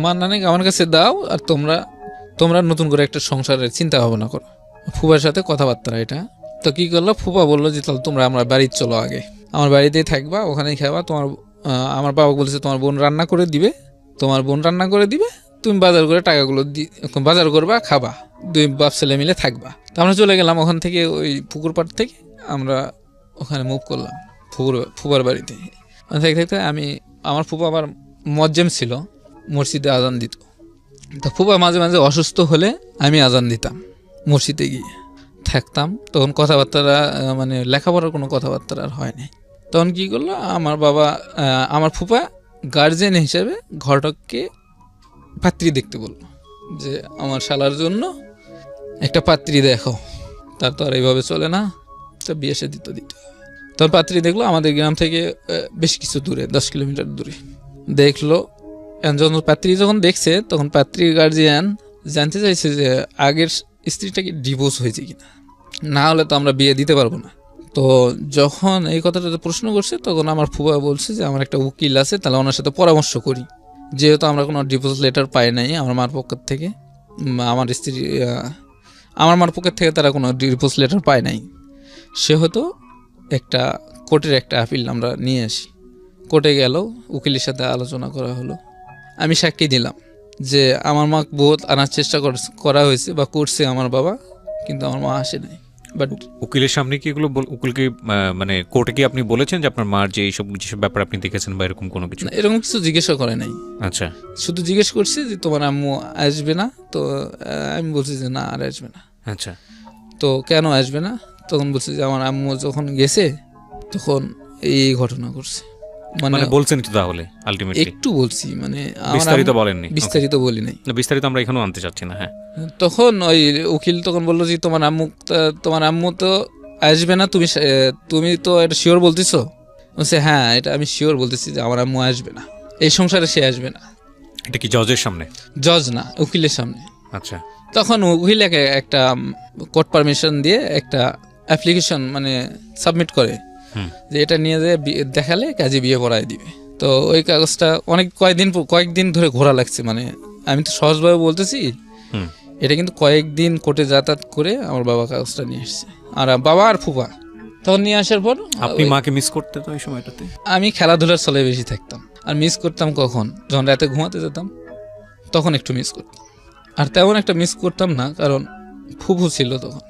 মান্নানিকে আমার কাছে দাও, আর তোমরা নতুন করে একটা সংসারের চিন্তা ভাবনা করো। ফুপার সাথে কথাবার্তা এটা। তো কী করলো, ফুপা বললো যে তাহলে তোমরা আমার বাড়িতে চলো, আগে আমার বাড়িতেই থাকবা, ওখানেই খাবা। আমার বাবা বলেছে তোমার বোন রান্না করে দিবে, তুমি বাজার করে টাকাগুলো বাজার করবা, খাবা, 2 বাপ ছেলে মিলে থাকবা। তো আমরা চলে গেলাম ওখান থেকে, ওই পুকুর পাড় থেকে আমরা ওখানে মুভ করলাম ফুপার বাড়িতে। থাকতে আমার ফুপা আবার মজ্জেম ছিল, মসজিদে আজান দিত। তো ফুপা মাঝে মাঝে অসুস্থ হলে আমি আজান দিতাম, মসজিদে গিয়ে থাকতাম। তখন কথাবার্তা মানে লেখাপড়ার কোনো কথাবার্তা আর হয়নি। তখন কী করলো আমার ফুপা গার্জেন হিসেবে ঘটককে পাত্রী দেখতে বললো যে আমার শালার জন্য একটা পাত্রী দেখো, তার তো আর এইভাবে চলে না, তো বিয়ে সে দিতে তখন পাত্রী দেখলো আমাদের গ্রাম থেকে বেশ কিছু দূরে, 10 কিলোমিটার দূরে দেখলো। পাত্রী যখন দেখছে, তখন পাত্রীর গার্জিয়ান জানতে চাইছে যে আগের স্ত্রীটা কি ডিভোর্স হয়েছে কিনা, না হলে তো আমরা বিয়ে দিতে পারবো না। তো যখন এই কথাটা প্রশ্ন করছে, তখন আমার ফুফা বলছে যে আমার একটা উকিল আছে, তাহলে ওনার সাথে পরামর্শ করি, যেহেতু আমরা কোনো ডিভোর্স লেটার পাই নাই আমার মার পক্ষের থেকে, আমার মার পক্ষের থেকে তারা কোনো ডিভোর্স লেটার পায় নাই, সেহেতু একটা কোর্টের একটা আপিল আমরা নিয়ে আসি। কোর্টে গেল, উকিলের সাথে আলোচনা করা হলো, আমি সাক্ষী দিলাম যে আমার মা বহুত আনার চেষ্টা করা হয়েছে বা করছে আমার বাবা, কিন্তু আমার মা আসে নাই। বাট উকিলের সামনে কি এগুলো উকিলকে মানে কোর্টে কি আপনি বলেছেন যে আপনার মার যে যেসব ব্যাপার আপনি দেখেছেন বা এরকম কোনো কিছু? এরকম কিছু জিজ্ঞাসা করে নাই। আচ্ছা, শুধু জিজ্ঞেস করছি যে তোমার আম্মু আসবে না? তো আমি বলছি যে না, আর আসবে না। আচ্ছা, তো কেন আসবে না? তখন বলছি যে আমার আম্মু যখন গেছে তখন এই ঘটনা করছে। মানে বলছেন তো তাহলে আলটিমেটলি? একটু বলছি, মানে বিস্তারিত বলেননি? বিস্তারিত বলি নাই। বিস্তারিত আমরা এখানেও আনতে চাচ্ছি না। হ্যাঁ, তখন ওই উকিল তখন বললো যে তোমার আম্মু তো আসবে না, তুমি তো এটা শিওর বলতেছো? বলছে হ্যাঁ, এটা আমি শিওর বলতেছি যে আমার আম্মু আসবে না, এই সংসারে সে আসবে না। এটা কি জজের সামনে? জজ না, উকিলের সামনে। আচ্ছা, তখন উকিলকে একটা কোর্ট পারমিশন দিয়ে একটা অ্যাপ্লিকেশন মানে সাবমিট করে যে এটা নিয়ে যেয়ে দেখালে কাজে বিয়ে পড়ায় দিবে। তো ওই কাগজটা কয়েকদিন ধরে ঘোরা লাগছে, মানে আমি তো সহজভাবে বলতেছি, এটা কিন্তু কয়েকদিন কোর্টে যাতায়াত করে আমার বাবা কাগজটা নিয়ে আসছে, আর বাবা আর ফুফা। তখন নিয়ে আসার পর আপনি মাকে মিস করতে তো ওই সময়টাতে? আমি খেলাধুলার চলে বেশি থাকতাম, আর মিস করতাম কখন, যখন রাতে ঘুমাতে যেতাম তখন একটু মিস করতাম, আর তেমন একটা মিস করতাম না, কারণ ফুফু ছিল তখন।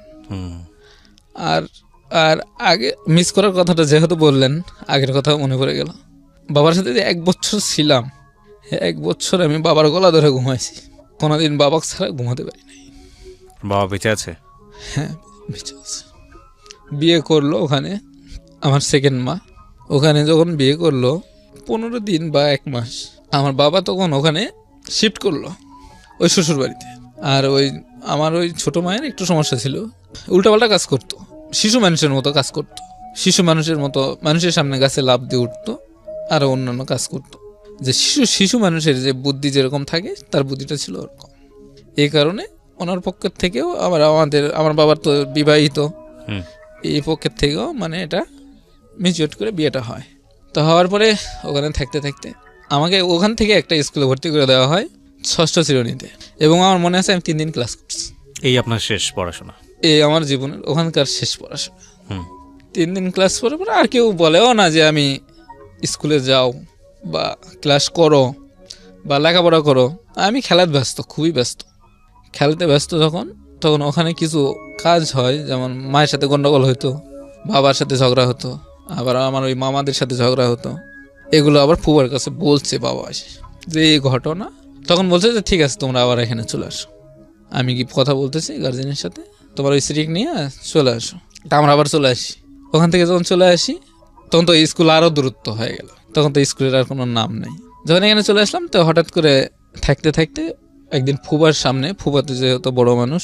আর আগে মিস করার কথাটা যেহেতু বললেন, আগের কথা মনে পড়ে গেল। বাবার সাথে যে 1 বছর ছিলাম, 1 বছর আমি বাবার গলা ধরে ঘুমাইছি, কোনোদিন বাবা ছাড়া ঘুমাতে পারি নাই। বাবা বেঁচে আছে? হ্যাঁ, বেঁচে আছে। বিয়ে করলো ওখানে আমার সেকেন্ড মা। ওখানে যখন বিয়ে করলো 15 দিন বা 1 মাস আমার বাবা তখন ওখানে শিফট করলো ওই শ্বশুর বাড়িতে। আর আমার ওই ছোট মায়ের একটু সমস্যা ছিল, উল্টাপাল্টা কাজ করতো, শিশু মানুষের মতো কাজ করতো, শিশু মানুষের মতো মানুষের সামনে গাছে লাফ দিয়ে উঠতো, আরও অন্যান্য কাজ করতো। যে শিশু মানুষের যে বুদ্ধি যেরকম থাকে তার বুদ্ধিটা ছিল ওরকম। এই কারণে ওনার পক্ষের থেকেও আমার বাবার তো বিবাহিত, এই পক্ষের থেকেও মানে এটা মিউচুয়েট করে বিয়েটা হয়। তো হওয়ার পরে ওখানে থাকতে থাকতে আমাকে ওখান থেকে একটা স্কুলে ভর্তি করে দেওয়া হয় 6ষ্ঠ শ্রেণীতে, এবং আমার মনে আছে আমি 3 দিন ক্লাস করছি। এই আপনার শেষ পড়াশোনা? এই আমার জীবনের ওখানকার শেষ পড়াশোনা। 3 দিন ক্লাস করার পরে আর কেউ বলেও না যে আমি স্কুলে যাও বা ক্লাস করো বা লেখাপড়া করো। আমি খেলাতে ব্যস্ত, খুবই ব্যস্ত, খেলতে ব্যস্ত। তখন ওখানে কিছু কাজ হয়, যেমন মায়ের সাথে গন্ডগোল হতো, বাবার সাথে ঝগড়া হতো, আবার আমার ওই মামাদের সাথে ঝগড়া হতো। এগুলো আবার ফুবার কাছে বলছে বাবা এসে যে এই ঘটনা। তখন বলছে যে ঠিক আছে তোমরা আবার এখানে চলে আসো। আমি কি কথা বলতেছি গার্জেনের সাথে, তোমার ওই স্ত্রীক নিয়ে চলে আসো। তা আমরা আবার চলে আসি। ওখান থেকে যখন চলে আসি তখন তো স্কুল আরও দূরত্ব হয়ে গেল, তখন তো স্কুলের আর কোনো নাম নেই। যখন এখানে চলে আসলাম তো হঠাৎ করে থাকতে থাকতে একদিন ফুবার সামনে, ফুবাতে যেহেতু বড় মানুষ,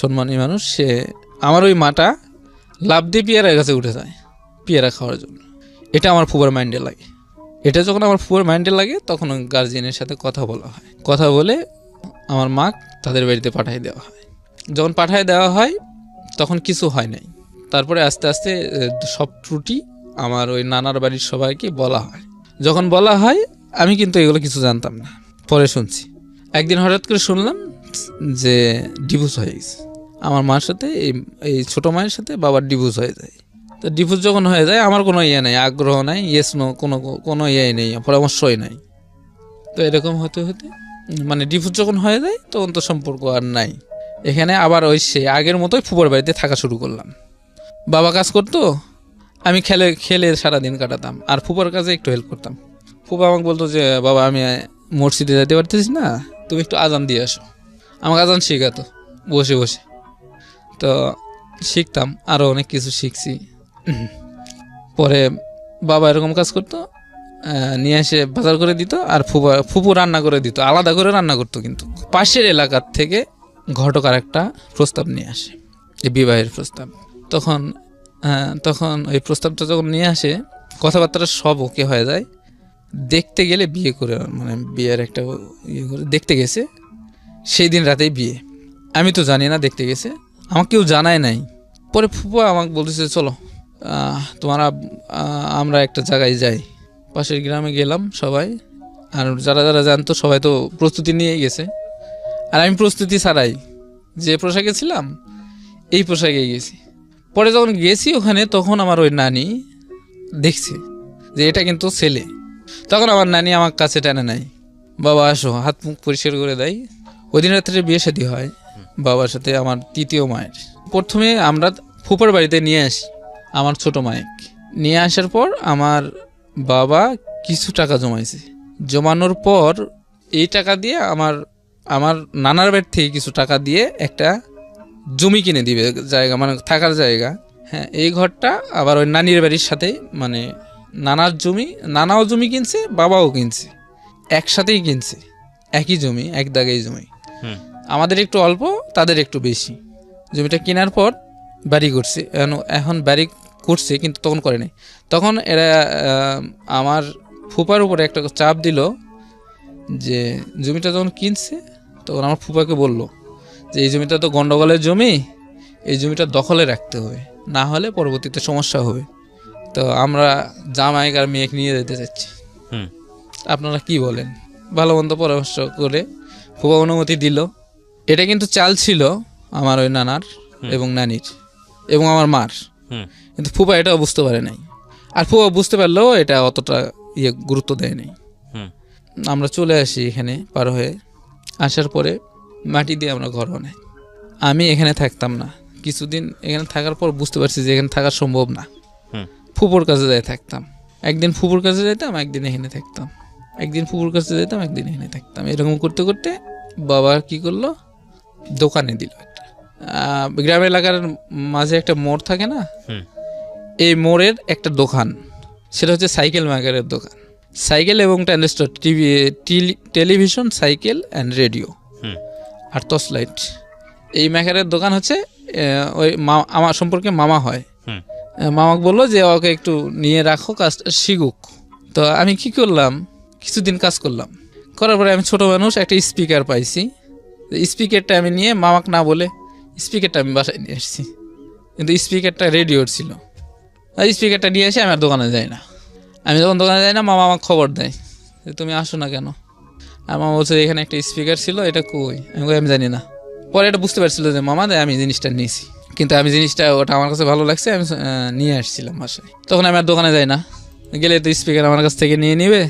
সম্মানী মানুষ, সে আমার ওই মাটা লাফ দিয়ে পেয়ারার কাছে উঠে যায় পেয়ারা খাওয়ার জন্য। এটা আমার ফুবার মাইন্ডে লাগে। এটা যখন আমার ফুবার মাইন্ডে লাগে তখন গার্জিয়ানের সাথে কথা বলা হয়। কথা বলে আমার মা তাদের বাড়িতে পাঠিয়ে দেওয়া হয়। যখন পাঠিয়ে দেওয়া হয় তখন কিছু হয় নাই। তারপরে আস্তে আস্তে সব ত্রুটি আমার ওই নানার বাড়ির সবাইকে বলা হয়। যখন বলা হয় আমি কিন্তু এগুলো কিছু জানতাম না, পরে শুনছি। একদিন হঠাৎ করে শুনলাম যে ডিভোর্স হয়ে গেছে আমার মার সাথে, এই ছোটো মায়ের সাথে বাবার ডিভোর্স হয়ে যায়। তো ডিভোর্স যখন হয়ে যায় আমার কোনো ইয়ে নেই, আগ্রহ নাই, ইয়েস নো কোনো ইয়ে নেই, পরামর্শই নাই। তো এরকম হতে হতে মানে ডিভোর্স যখন হয়ে যায় তখন তো সম্পর্ক আর নাই। এখানে আবার ওই সে আগের মতোই ফুপার বাড়িতে থাকা শুরু করলাম। বাবা কাজ করতো, আমি খেলে সারাদিন কাটাতাম, আর ফুপার কাজে একটু হেল্প করতাম। ফুপা আমাকে বলতো যে বাবা আমি মসজিদে যেতে পারতেছি না, তুমি একটু আজান দিয়ে আসো। আমাকে আজান শেখাতো বসে বসে। তো শিখতাম, আরও অনেক কিছু শিখছি। পরে বাবা এরকম কাজ করতো, নিয়ে এসে বাজার করে দিত, আর ফুপু রান্না করে দিত, আলাদা করে রান্না করতো। কিন্তু পাশের এলাকার থেকে ঘটকার একটা প্রস্তাব নিয়ে আসে, এই বিবাহের প্রস্তাব। তখন ওই প্রস্তাবটা যখন নিয়ে আসে কথাবার্তা সব ওকে হয়ে যায়। দেখতে গেলে বিয়ে করে, মানে বিয়ের একটা ইয়ে করে দেখতে গেছে, সেই দিন রাতেই বিয়ে। আমি তো জানি না দেখতে গেছে, আমাকে কেউ জানায় নাই। পরে ফুপা আমাকে বলতেছে চলো আমরা একটা জায়গায় যাই। পাশের গ্রামে গেলাম সবাই, আর যারা যারা জানতো সবাই তো প্রস্তুতি নিয়ে গেছে, আর আমি প্রস্তুতি ছাড়াই যে পোশাকে ছিলাম এই পোশাকেই গেছি। পরে যখন গেছি ওখানে তখন আমার ওই নানি দেখছে যে এটা কিন্তু ছেলে। তখন আমার নানি আমার কাছে টেনে নেয়, বাবা আসো, হাত মুখ পরিষ্কার করে দেয়। ওই দিন রাত্রে বিয়ে শাদী হয় বাবার সাথে আমার তৃতীয় মায়ের। প্রথমে আমরা ফুপার বাড়িতে নিয়ে আসি আমার ছোট মায়ের। নিয়ে আসার পর আমার বাবা কিছু টাকা জমাইছে, জমানোর পর এই টাকা দিয়ে আমার নানার বাড়ি থেকে কিছু টাকা দিয়ে একটা জমি কিনে দিবে, জায়গা মানে থাকার জায়গা। হ্যাঁ, এই ঘরটা আবার ওই নানির বাড়ির সাথে, মানে নানাও জমি কিনছে, বাবাও কিনছে, একসাথেই কিনছে, একই জমি, এক দাগেই জমি। আমাদের একটু অল্প, তাদের একটু বেশি। জমিটা কেনার পর বাড়ি করছে, এখন বাড়ি করছে কিন্তু তখন করে নাই। তখন এরা আমার ফুপার উপরে একটা চাপ দিল যে জমিটা যখন কিনছে তখন আমার ফুপাকে বলল যে এই জমিটা তো গন্ডগোলের জমি, এই জমিটা দখলে রাখতে হবে, না হলে পরবর্তীতে সমস্যা হবে। তো আমরা জামাইক আর মেয়েকে নিয়ে যেতে চাচ্ছি, আপনারা কি বলেন? ভালো মন্দ পরামর্শ করে ফুপা অনুমতি দিল। এটা কিন্তু চাল ছিল আমার ওই নানার এবং নানির এবং আমার মার, কিন্তু ফুপা এটাও বুঝতে পারে নাই। আর ফুপা বুঝতে পারলেও এটা অতটা গুরুত্ব দেয় নাই। আমরা চলে আসি এখানে পার হয়ে। আসার পরে মাটি দিয়ে আমরা ঘর বানাই। আমি এখানে থাকতাম না, কিছুদিন এখানে থাকার পর বুঝতে পারছি যে এখানে থাকা সম্ভব না, ফুপুর কাছে যাই থাকতাম। একদিন ফুপুর কাছে যেতাম, একদিন এখানে থাকতাম, একদিন ফুপুর কাছে যেতাম, একদিন এখানে থাকতাম। এরকম করতে করতে বাবা কি করলো, দোকানে দিল একটা। গ্রামের এলাকার মাঝে একটা মোড় থাকে না, হুম। এই মোড়ের একটা দোকান, সেটা হচ্ছে সাইকেল মেকারের দোকান। সাইকেল এবং transistor, TV, television, cycle and radio হুম। আর টর্চ লাইট, এই মেকারের দোকান হচ্ছে। ওই আমার সম্পর্কে মামা হয়, হুম। মামাকে বললো যে ওকে একটু নিয়ে রাখো, কাজটা শিখুক। তো আমি কি করলাম, কিছুদিন কাজ করলাম, করার পরে আমি ছোট মানুষ, একটা স্পিকার পাইছি। স্পিকারটা আমি নিয়ে মামাকে না বলে স্পিকারটা আমি বাসায় নিয়ে এসেছি, কিন্তু স্পিকারটা রেডিওর ছিল। আর স্পিকারটা নিয়ে এসে আমি আর দোকানে যাই না। আমি যখন দোকানে যাই না, মামা আমাকে খবর দেয় যে তুমি আসো না কেন। আর মামা বলছে এখানে একটা স্পিকার ছিল, এটা কই? আমি কই আমি জানি না। পরে এটা বুঝতে পারছিল যে মামা দেয়, আমি জিনিসটা নিয়েছি, কিন্তু আমি জিনিসটা ওটা আমার কাছে ভালো লাগছে, আমি নিয়ে আসছিলাম বাসায়। তখন আমি আর দোকানে যাই না, গেলে তো স্পিকার আমার কাছ থেকে নিয়ে নিবে,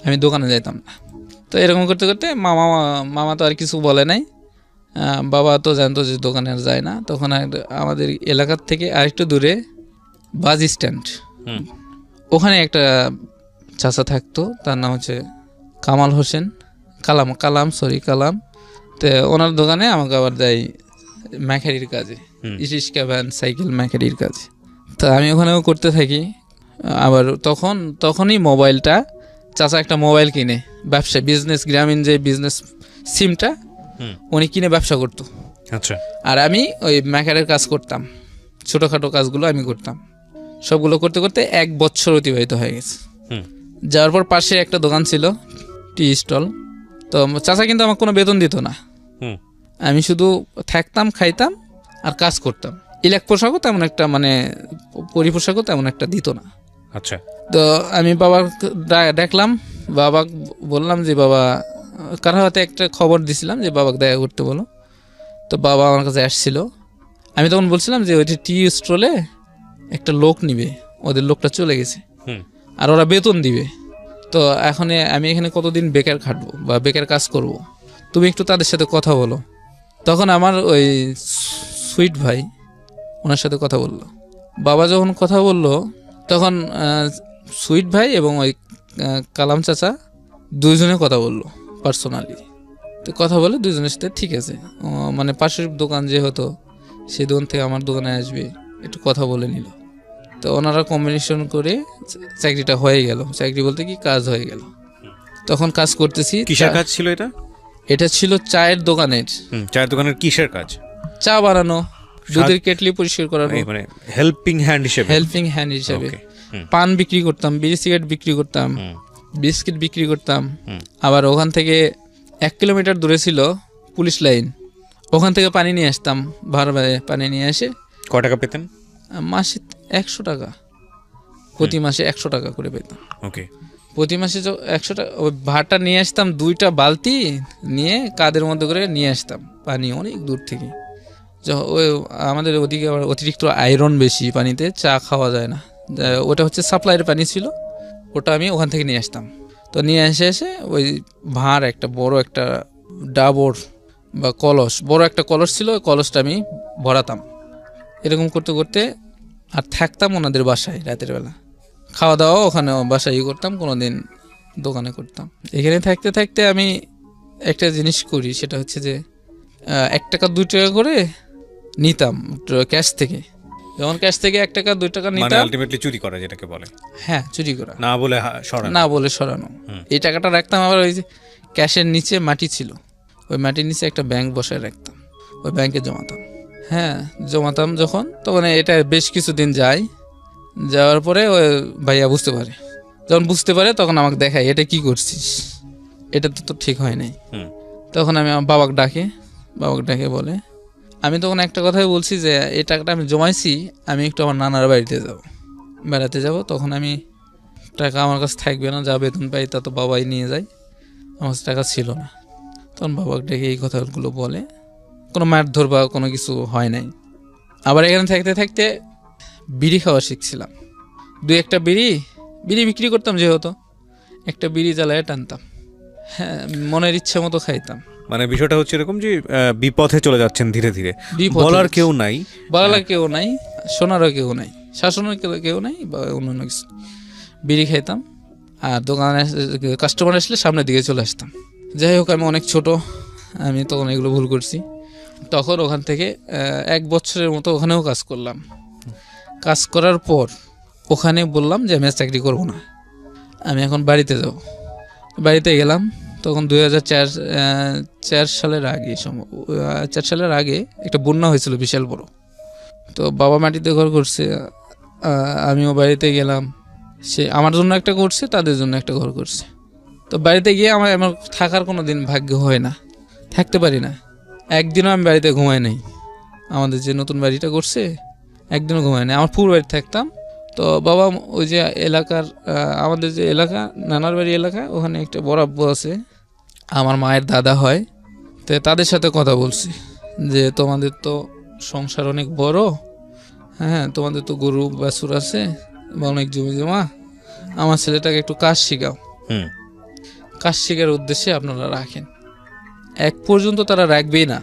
আমি দোকানে যাইতাম না। তো এরকম করতে করতে মামা তো আর কিছু বলে নাই। বাবা তো জানতো যে দোকানে আর যায় না। তখন আমাদের এলাকার থেকে আরেকটু দূরে বাস স্ট্যান্ড, হুম। ওখানে একটা চাচা থাকতো, তার নাম হচ্ছে কামাল হোসেন, কালাম। তো ওনার দোকানে আমাকে আবার দেয় ম্যাকারির কাজে, হুম। রিক্সা ভ্যান সাইকেল ম্যাকারির কাজে। তো আমি ওখানেও করতে থাকি। আবার তখনই মোবাইলটা, চাচা একটা মোবাইল কিনে, ব্যবসা, বিজনেস, গ্রামীণ যে বিজনেস সিমটা হুম। উনি কিনে ব্যবসা করতো। আচ্ছা। আর আমি ওই ম্যাকারের কাজ করতাম, ছোটোখাটো কাজগুলো আমি করতাম। সবগুলো করতে করতে 1 বছর অতিবাহিত হয়ে গেছে। হুম। যাওয়ার পর পাশে একটা দোকান ছিল, টি স্টল। তো চাচা কিন্তু আমাকে কোনো বেতন দিত না, হুম। আমি শুধু থাকতাম, খাইতাম আর কাজ করতাম। ইলেক পোশাকও তেমন একটা, মানে পরিপোশাকও তেমন একটা দিত না। আচ্ছা। তো আমি বাবার দেখলাম, বাবা বললাম যে বাবা, কারো হাতে একটা খবর দিছিলাম যে বাবাকে দেখা করতে বলো। তো বাবা আমার কাছে আসছিল। আমি তখন বলছিলাম যে ওইটি টি স্টলে একটা লোক নিবে, ওদের লোকটা চলে গেছে, হুম। আর ওরা বেতন দিবে। তো এখন আমি এখানে কতদিন বেকার খাটবো বা বেকার কাজ করব, তুমি একটু তাদের সাথে কথা বলো। তখন আমার ওই সুইট ভাই ওনার সাথে কথা বললো। বাবা যখন কথা বললো, তখন সুইট ভাই এবং ওই কালাম চাচা দুইজনে কথা বললো পার্সোনালি। তো কথা বলে দুজনের সাথে ঠিক আছে, মানে পাশের দোকান যে হতো, সেই দোকান থেকে আমার দোকানে আসবে, একটু কথা বলে নিল। তো ওনারা কম্বিনেশন করে চাকরিটা হয়ে গেল, চাকরি বলতে কি কাজ হয়ে গেল। তখন কাজ করতেছি। কিসের কাজ ছিল এটা? এটা ছিল চায়ের দোকানের। চায়ের দোকানের কিসের কাজ? চা বানানো, দুধের কেটলি পরিষ্কার করানো, মানে হেল্পিং হ্যান্ড হিসেবে। হেল্পিং হ্যান্ড হিসেবে। Okay, হুম। পান বিক্রি করতাম, বিড়ি সিগারেট বিক্রি করতাম, হুম। বিস্কিট বিক্রি করতাম। হুম। আবার ওখান থেকে 1 কিলোমিটার দূরে ছিল পুলিশ লাইন, ওখান থেকে পানি নিয়ে আসতাম, ভাড়া পানি নিয়ে এসে। কয় টাকা পেতেন? মাসে 100 টাকা, প্রতি মাসে 100 টাকা করে পেতাম। ওকে। প্রতি মাসে 100 টাকা। ওই ভাড়াটা নিয়ে আসতাম, 2টা বালতি নিয়ে কাদের মধ্যে করে নিয়ে আসতাম পানি অনেক দূর থেকে। ওই আমাদের ওদিকে আবার অতিরিক্ত আয়রন বেশি পানিতে, চা খাওয়া যায় না। ওটা হচ্ছে সাপ্লাইয়ের পানি ছিল, ওটা আমি ওখান থেকে নিয়ে আসতাম। তো নিয়ে এসে ওই ভাঁড়, একটা বড় একটা ডাবর বা কলস, বড় একটা কলস ছিল, ওই কলসটা আমি ভরাতাম। এরকম করতে করতে আর থাকতাম ওনাদের বাসায় রাতের বেলা, খাওয়া দাওয়া ওখানে বাসায় করতাম, কোনো দিন দোকানে করতাম। এখানে থাকতে থাকতে আমি একটা জিনিস করি, সেটা হচ্ছে যে 1 টাকা 2 টাকা করে নিতাম ক্যাশ থেকে। যখন ক্যাশ থেকে 1 টাকা 2 টাকা মানে নিতাম, আলটিমেটলি চুরি করা যেটাকে বলে। হ্যাঁ চুরি করা, না বলে সরানো। না বলে সরানো। এই টাকাটা রাখতাম, আবার ওই যে ক্যাশের নিচে মাটি ছিল, ওই মাটির নিচে একটা ব্যাংক বসায় রাখতাম, ওই ব্যাংকে জমাতাম। হ্যাঁ জমাতাম যখন, তখন এটা বেশ কিছুদিন যায়। যাওয়ার পরে ওই ভাইয়া বুঝতে পারে, যখন বুঝতে পারে তখন আমাকে দেখায়, এটা কি করছিস, এটা তো ঠিক হয় নাই। হুম। তখন আমি আমার বাবাকে ডাকে বলে, আমি তখন একটা কথাই বলছি যে এই টাকাটা আমি জমাইছি, আমি একটু আমার নানার বাড়িতে বেড়াতে যাব, তখন আমি টাকা আমার কাছে থাকবে না, যা বেতন পাই তা তো বাবাই নিয়ে যায়, আমার কাছে টাকা ছিল না। তখন বাবাকে ডেকে এই কথাগুলো বলে, কোনো মারধর বা কোনো কিছু হয় নাই। আবার এখানে থাকতে থাকতে বিড়ি খাওয়া শিখছিলাম। 2-1টা বিড়ি বিক্রি করতাম, যেহেতু একটা বিড়ি জ্বালায় টানতাম, হ্যাঁ মনের ইচ্ছে মতো খাইতাম। মানে বিষয়টা হচ্ছে এরকম যে বিপথে চলে যাচ্ছেন ধীরে ধীরে, বিপথে বলার যাচ্ছি। কেউ নাই, বলার কেউ নাই, শোনারও কেউ নাই, শাসনের কেউ নাই বা অন্যান্য কিছু। বিড়ি খাইতাম, আর দোকানে কাস্টমার আসলে সামনের দিকে চলে আসতাম। যাই হোক, আমি অনেক ছোট, আমি তখন এগুলো ভুল করছি। তখন ওখান থেকে 1 বছরের মতো ওখানেও কাজ করলাম। কাজ করার পর ওখানে বললাম যে আমি আর চাকরি করবো না, আমি এখন বাড়িতে যাব। বাড়িতে গেলাম, তখন 2004 সালের আগে 4 সালের আগে একটা বন্যা হয়েছিল বিশাল বড়। তো বাবা মাটিতে ঘর করছে, আমিও বাড়িতে গেলাম। সে আমার জন্য একটা করছে, তাদের জন্য একটা ঘর করছে। তো বাড়িতে গিয়ে আমার থাকার কোনো দিন ভাগ্য হয় না, থাকতে পারি না। একদিনও আমি বাড়িতে ঘুমাই নাই। আমাদের যে নতুন বাড়িটা করছে, একদিনও ঘুমাই নাই। আমার পুরো বাড়িতে থাকতাম। তো বাবা ওই যে এলাকার, আমাদের যে এলাকা নানার বাড়ি এলাকা, ওখানে একটা বড় আব্বু আছে, আমার মায়ের দাদা হয়। তো তাদের সাথে কথা বলছি যে তোমাদের তো সংসার অনেক বড়, হ্যাঁ, তোমাদের তো গরু বাছুর আছে বা অনেক জমি জমা, আমার ছেলেটাকে একটু কাজ শেখাও। কাজ শেখার উদ্দেশ্যে আপনারা রাখেন। এক পর্যন্ত তারা রাখবেই না,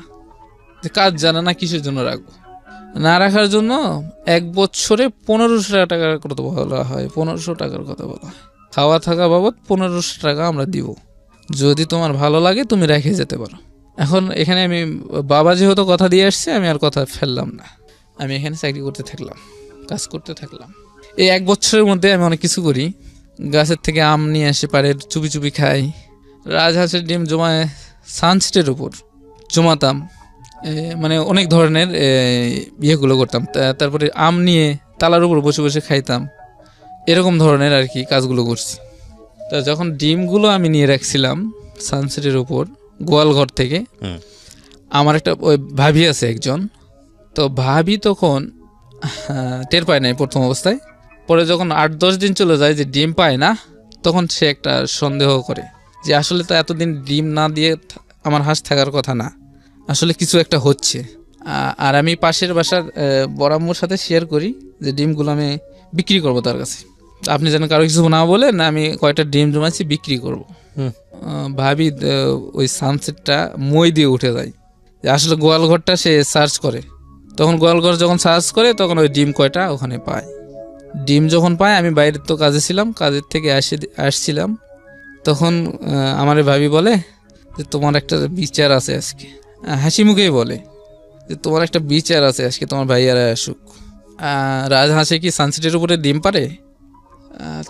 যে কাজ জানে না কিসের জন্য রাখবো। না রাখার জন্য 1 বছরে 1500 টাকার কথা বলা হয়, 1500 টাকার কথা বলা হয়। খাওয়া থাকা বাবদ 1500 টাকা আমরা দিব, যদি তোমার ভালো লাগে তুমি রেখে যেতে পারো। এখন এখানে আমি, বাবা যেহেতু কথা দিয়ে আসছে, আমি আর কথা ফেললাম না। আমি এখানে চাকরি করতে থাকলাম, কাজ করতে থাকলাম। এই 1 বছরের মধ্যে আমি অনেক কিছু করি। গাছের থেকে আম নিয়ে এসে পারে চুপি চুপি খাই। রাজহাঁসের ডিম জমায় সানসেটের উপর জমাতাম, মানে অনেক ধরনের ইয়েগুলো করতাম। তারপরে আম নিয়ে তালার উপর বসে বসে খাইতাম, এরকম ধরনের আর কি কাজগুলো করছি। তা যখন ডিমগুলো আমি নিয়ে রাখছিলাম সানসেটের উপর গোয়াল ঘর থেকে, আমার একটা ওই ভাবি আছে একজন। তো ভাবি তখন টের পায় নাই প্রথম অবস্থায়। পরে যখন 8-10 দিন চলে যায় যে ডিম পায় না, তখন সে একটা সন্দেহ করে যে আসলে তো এতদিন ডিম না দিয়ে আমার হাঁস থাকার কথা না, আসলে কিছু একটা হচ্ছে। আর আমি পাশের বাসার বড়াম্মুর সাথে শেয়ার করি যে ডিমগুলো আমি বিক্রি করব তার কাছে। আপনি যেন কারো কিছু না বলেন, আমি কয়টা ডিম জমাচ্ছি বিক্রি করব। ভাবি ওই সানসেটটা মই দিয়ে উঠে যায়, যে আসলে গোয়ালঘরটা সে সার্চ করে। তখন গোয়ালঘর যখন সার্চ করে, তখন ওই ডিম কয়টা ওখানে পায়। ডিম যখন পায়, আমি বাইরের তো কাজে ছিলাম, কাজের থেকে আসছিলাম, তখন আমার ভাবি বলে যে তোমার একটা বিচার আছে আজকে। হাসি মুখেই বলে যে তোমার একটা বিচার আছে আজকে, তোমার ভাইয়ারা আসুক। রাজহাঁসে কি সানসেটের উপরে ডিম পারে?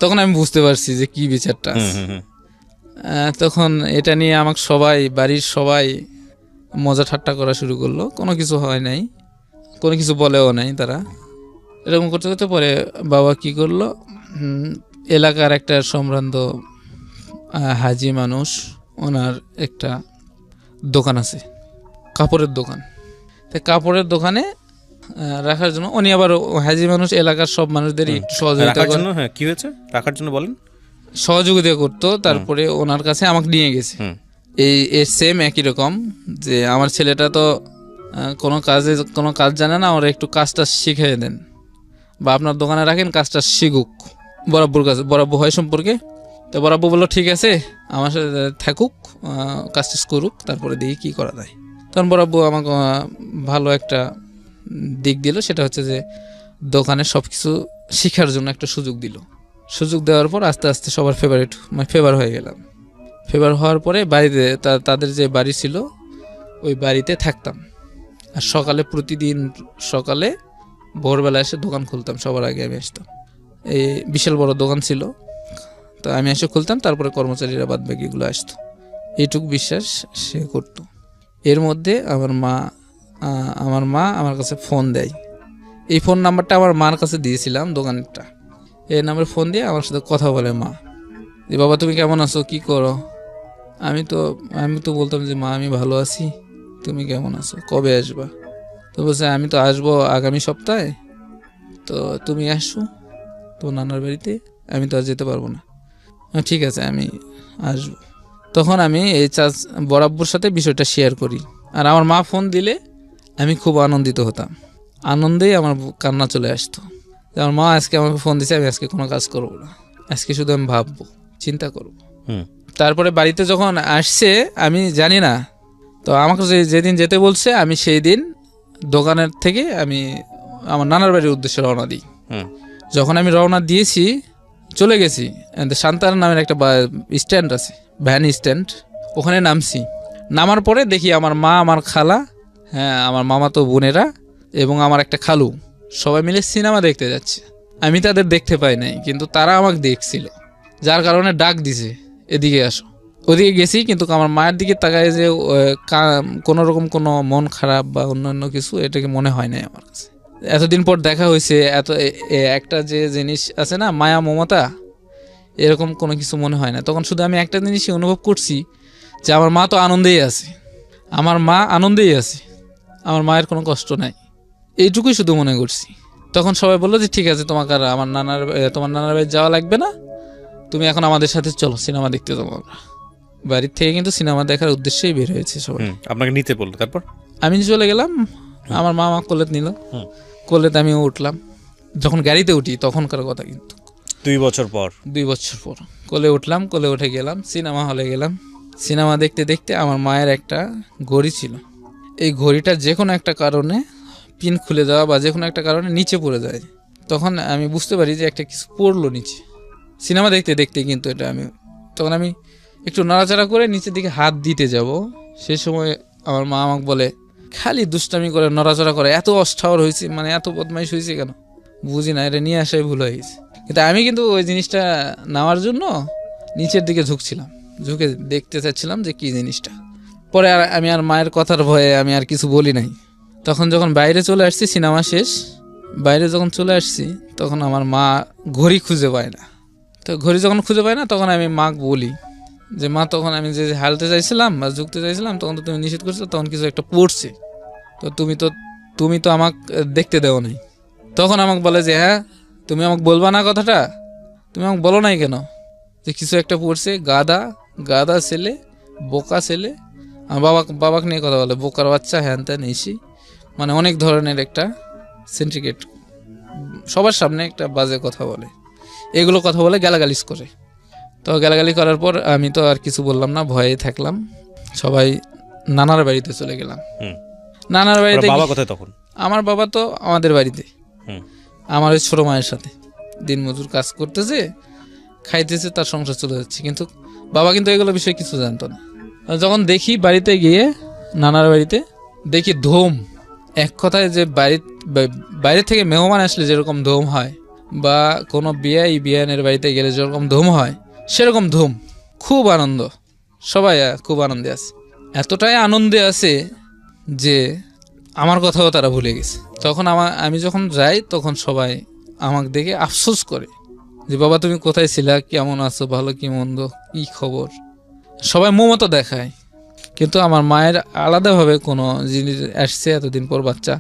তখন আমি বুঝতে পারছি যে কি বিচারটা আছে। তখন এটা নিয়ে আমাকে সবাই, বাড়ির সবাই মজা ঠাট্টা করা শুরু করলো। কোনো কিছু হয় নাই, কোনো কিছু বলেও নাই তারা। এরকম করতে করতে পরে বাবা কি করলো, এলাকার একটা সম্ভ্রান্ত হাজি মানুষ, ওনার একটা দোকান আছে, কাপড়ের দোকান। তো কাপড়ের দোকানে রাখার জন্য উনি আবার হাজি মানুষ, এলাকার সব মানুষদের একটু সহযোগিতা রাখার জন্য, হ্যাঁ কি হয়েছে রাখার জন্য বলেন, সহযোগিতা করতো। তারপরে ওনার কাছে আমাকে নিয়ে গেছে। এই সেম একই রকম, যে আমার ছেলেটা তো কোনো কাজ জানে না, ওরা একটু কাজটা শিখিয়ে দেন, বা আপনার দোকানে রাখেন, কাজটা শিখুক বরাব্বুর কাছে। বরাব্বু হয় সম্পর্কে। তো বরাব্বু বললো ঠিক আছে, আমার সাথে থাকুক, কাজটা করুক, তারপরে দেখি কী করা যায়। তখন বরাব্বু আমাকে ভালো একটা দিক দিল, সেটা হচ্ছে যে দোকানে সব কিছু শেখার জন্য একটা সুযোগ দিল। সুযোগ দেওয়ার পর আস্তে আস্তে সবার ফেভার হয়ে গেলাম। ফেভার হওয়ার পরে বাড়িতে, তাদের যে বাড়ি ছিল ওই বাড়িতে থাকতাম। আর সকালে, প্রতিদিন সকালে ভোরবেলা এসে দোকান খুলতাম, সবার আগে আমি আসতাম। এই বিশাল বড় দোকান ছিল, তো আমি এসে খুলতাম, তারপরে কর্মচারীরা বাদ বাকিগুলো আসতো। এইটুকু বিশ্বাস সে করতো। এর মধ্যে আমার মা আমার কাছে ফোন দেয়। এই ফোন নাম্বারটা আমার মার কাছে দিয়েছিলাম দোকানটা। এই নাম্বারে ফোন দিয়ে আমার সাথে কথা বলে মা, যে বাবা তুমি কেমন আছো, কি করো? আমি তো বলতাম যে মা আমি ভালো আছি, তুমি কেমন আছো, কবে আসবা? তো বলছে আমি তো আসবো আগামী সপ্তাহে, তো তুমি আসো তো নানার বাড়িতে, আমি তো আর যেতে পারবো না। ঠিক আছে আমি আসবো। তখন আমি এই বরাব্বুর সাথে বিষয়টা শেয়ার করি। আর আমার মা ফোন দিলে আমি খুব আনন্দিত হতাম, আনন্দেই আমার কান্না চলে আসতো। আমার মা আজকে আমাকে ফোন দিছে, আমি আজকে কোনো কাজ করবো না, আজকে শুধু আমি ভাববো, চিন্তা করবো। তারপরে বাড়িতে যখন আসছে আমি জানি না, তো আমাকে যেদিন যেতে বলছে আমি সেই দিন দোকানের থেকে আমি আমার নানার বাড়ির উদ্দেশ্যে রওনা দিই। যখন আমি রওনা দিয়েছি চলে গেছি। শান্তার নামের একটা স্ট্যান্ড আছে, ভ্যান স্ট্যান্ড, ওখানে নামছি। নামার পরে দেখি আমার মা, আমার খালা, হ্যাঁ আমার মামাতো বোনেরা এবং আমার একটা খালু সবাই মিলে সিনেমা দেখতে যাচ্ছে। আমি তাদের দেখতে পাই নাই, কিন্তু তারা আমাকে দেখছিল, যার কারণে ডাক দিছে এদিকে আসো। ওদিকে গেছি, কিন্তু আমার মায়ের দিকে তাকায় যে কোনো রকম কোনো মন খারাপ বা অন্যান্য কিছু এটাকে মনে হয় নাই আমার কাছে। এতদিন পর দেখা হয়েছে, একটা যে জিনিস আছে না মায়া মমতা, এরকম কোনো কিছু মনে হয় না। তখন শুধু আমি একটা জিনিসই অনুভব করছি যে আমার মা তো আনন্দেই আছে, আমার মা আনন্দেই আছে, আমার মায়ের কোনো কষ্ট নাই, এইটুকুই শুধু মনে করছি। তখন সবাই বললো যে ঠিক আছে, তোমাকে আর তোমার নানার বাড়ি যাওয়া লাগবে না, তুমি এখন আমাদের সাথে চলো, সিনেমা দেখতে যাবো আমরা। বাড়ির থেকে কিন্তু সিনেমা দেখার উদ্দেশ্যেই বের হয়েছে সবাই। আপনাকে নিতে বললো, তারপর আমি চলে গেলাম, আমার মা আমাকে কোলে নিল, কোলেতে আমিও উঠলাম। যখন গাড়িতে উঠি তখনকার কথা, কিন্তু 2 বছর পর কোলে উঠলাম, কোলে উঠে গেলাম, সিনেমা হলে গেলাম। সিনেমা দেখতে দেখতে আমার মায়ের একটা ঘড়ি ছিল, এই ঘড়িটা যে কোনো একটা কারণে পিন খুলে দেওয়া বা যে কোনো একটা কারণে নিচে পড়ে যায়। তখন আমি বুঝতে পারি যে একটা কিছু পড়লো নিচে, সিনেমা দেখতে দেখতে। কিন্তু এটা তখন আমি একটু নাড়াচাড়া করে নিচের দিকে হাত দিতে যাব, সে সময় আমার মা আমাকে বলে, খালি দুষ্টামি করে নড়াচড়া করে, এত অস্থাবর হয়েছে, মানে এত বদমাইশ হয়েছে কেন, বুঝি না, এটা নিয়ে আসাই ভুল হয়ে গেছে। কিন্তু আমি কিন্তু ওই জিনিসটা নেওয়ার জন্য নিচের দিকে ঝুঁকছিলাম, ঝুঁকে দেখতে চাচ্ছিলাম যে কী জিনিসটা। পরে আমি আর মায়ের কথার ভয়ে আমি আর কিছু বলি নাই। তখন যখন বাইরে চলে আসছি, সিনেমা শেষ, বাইরে যখন চলে আসছি, তখন আমার মা ঘড়ি খুঁজে পায় না। তো ঘড়ি যখন খুঁজে পায় না, তখন আমি মাকে বলি যে মা, তখন আমি যে হালতে চাইছিলাম বা ঝুঁকতে চাইছিলাম, তখন তো তুমি নিষেধ করছো, তখন কিছু একটা পড়ছে, তো তুমি তো আমাকে দেখতে দেও নাই। তখন আমাকে বলে যে হ্যাঁ, তুমি আমাকে বলবা না কথাটা, তুমি আমাকে বলো নাই কেন যে কিছু একটা পড়ছে, গাদা ছেলে, বোকা ছেলে। আমার বাবাকে নিয়ে কথা বলে, বোকার বাচ্চা, হ্যান ত্যান এসি, মানে অনেক ধরনের একটা সিন্ডিকেট, সবার সামনে একটা বাজে কথা বলে, এগুলো কথা বলে গালাগালিজ করে। তো গালাগালি করার পর আমি তো আর কিছু বললাম না, ভয়ে থাকলাম। সবাই নানার বাড়িতে চলে গেলাম। নানার বাড়িতে বাবা কোথায় তখন? আমার বাবা তো আমাদের বাড়িতে, আমার ওই ছোটো মায়ের সাথে দিনমজুর কাজ করতেছে, খাইতেছে, তার সংসার চলে যাচ্ছে। কিন্তু বাবা কিন্তু এগুলো বিষয়ে কিছু জানতো না। যখন বাড়িতে গিয়ে নানার বাড়িতে দেখি ধুম, এক কথায় যে বাইরে থেকে মেহমান আসলে যেরকম ধুম হয়, বা কোনো বিয়ানের বাড়িতে গেলে যেরকম ধুম হয়, সেরকম ধুম, খুব আনন্দ, সবাই খুব আনন্দে আছে। এতটাই আনন্দে আছে যে আমার কথাও তারা ভুলে গেছে। তখন আমি যখন যাই, তখন সবাই আমাকে দেখে আফসোস করে যে বাবা তুমি কোথায় ছিলা, কেমন আছো, ভালো কি মন্দ, কি খবর, সবাই মমতা দেখায়। কিন্তু আমার মায়ের আলাদাভাবে কোনো জিনিস আসছে, এতদিন পর বাচ্চা,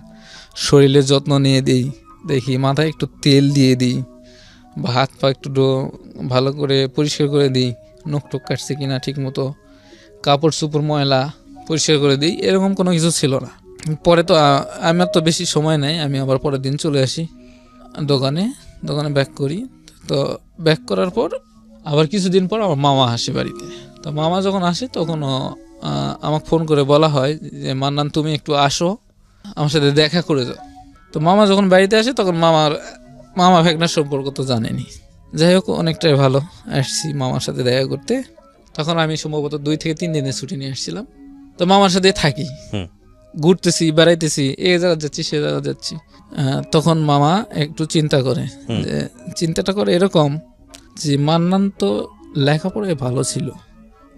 শরীরের যত্ন নিয়ে দিই, দেখি মাথায় একটু তেল দিয়ে দিই, বা হাত পা একটু ভালো করে পরিষ্কার করে দিই, নখ টুক কাটছে কিনা ঠিক মতো, কাপড় চোপড় ময়লা পরিষ্কার করে দিই, এরকম কোনো কিছু ছিল না। পরে তো আমার তো বেশি সময় নেই, আমি আবার পরের দিন চলে আসি দোকানে ব্যাক করি। তো ব্যাক করার পর আবার কিছুদিন পর আমার মামা আসে বাড়িতে। তো মামা যখন আসে, তখন আমাকে ফোন করে বলা হয় যে মান্নান তুমি একটু আসো, আমার সাথে দেখা করে যাও। তো মামা যখন বাড়িতে আসে, তখন মামা ভেগনার সম্পর্ক তো জানেনি, যাই হোক অনেকটাই ভালো, আসছি মামার সাথে দেখা করতে। তখন আমি সম্ভবত 2 থেকে 3 দিনের ছুটি নিয়ে আসছিলাম। তো মামার সাথে থাকি, ঘুরতেছি, বেড়াইতেছি, এই জায়গা যাচ্ছি, সে জায়গা যাচ্ছি। তখন মামা একটু চিন্তা করে, যে চিন্তাটা করে এরকম যে মান্নান তো লেখাপড়ায় ভালো ছিল,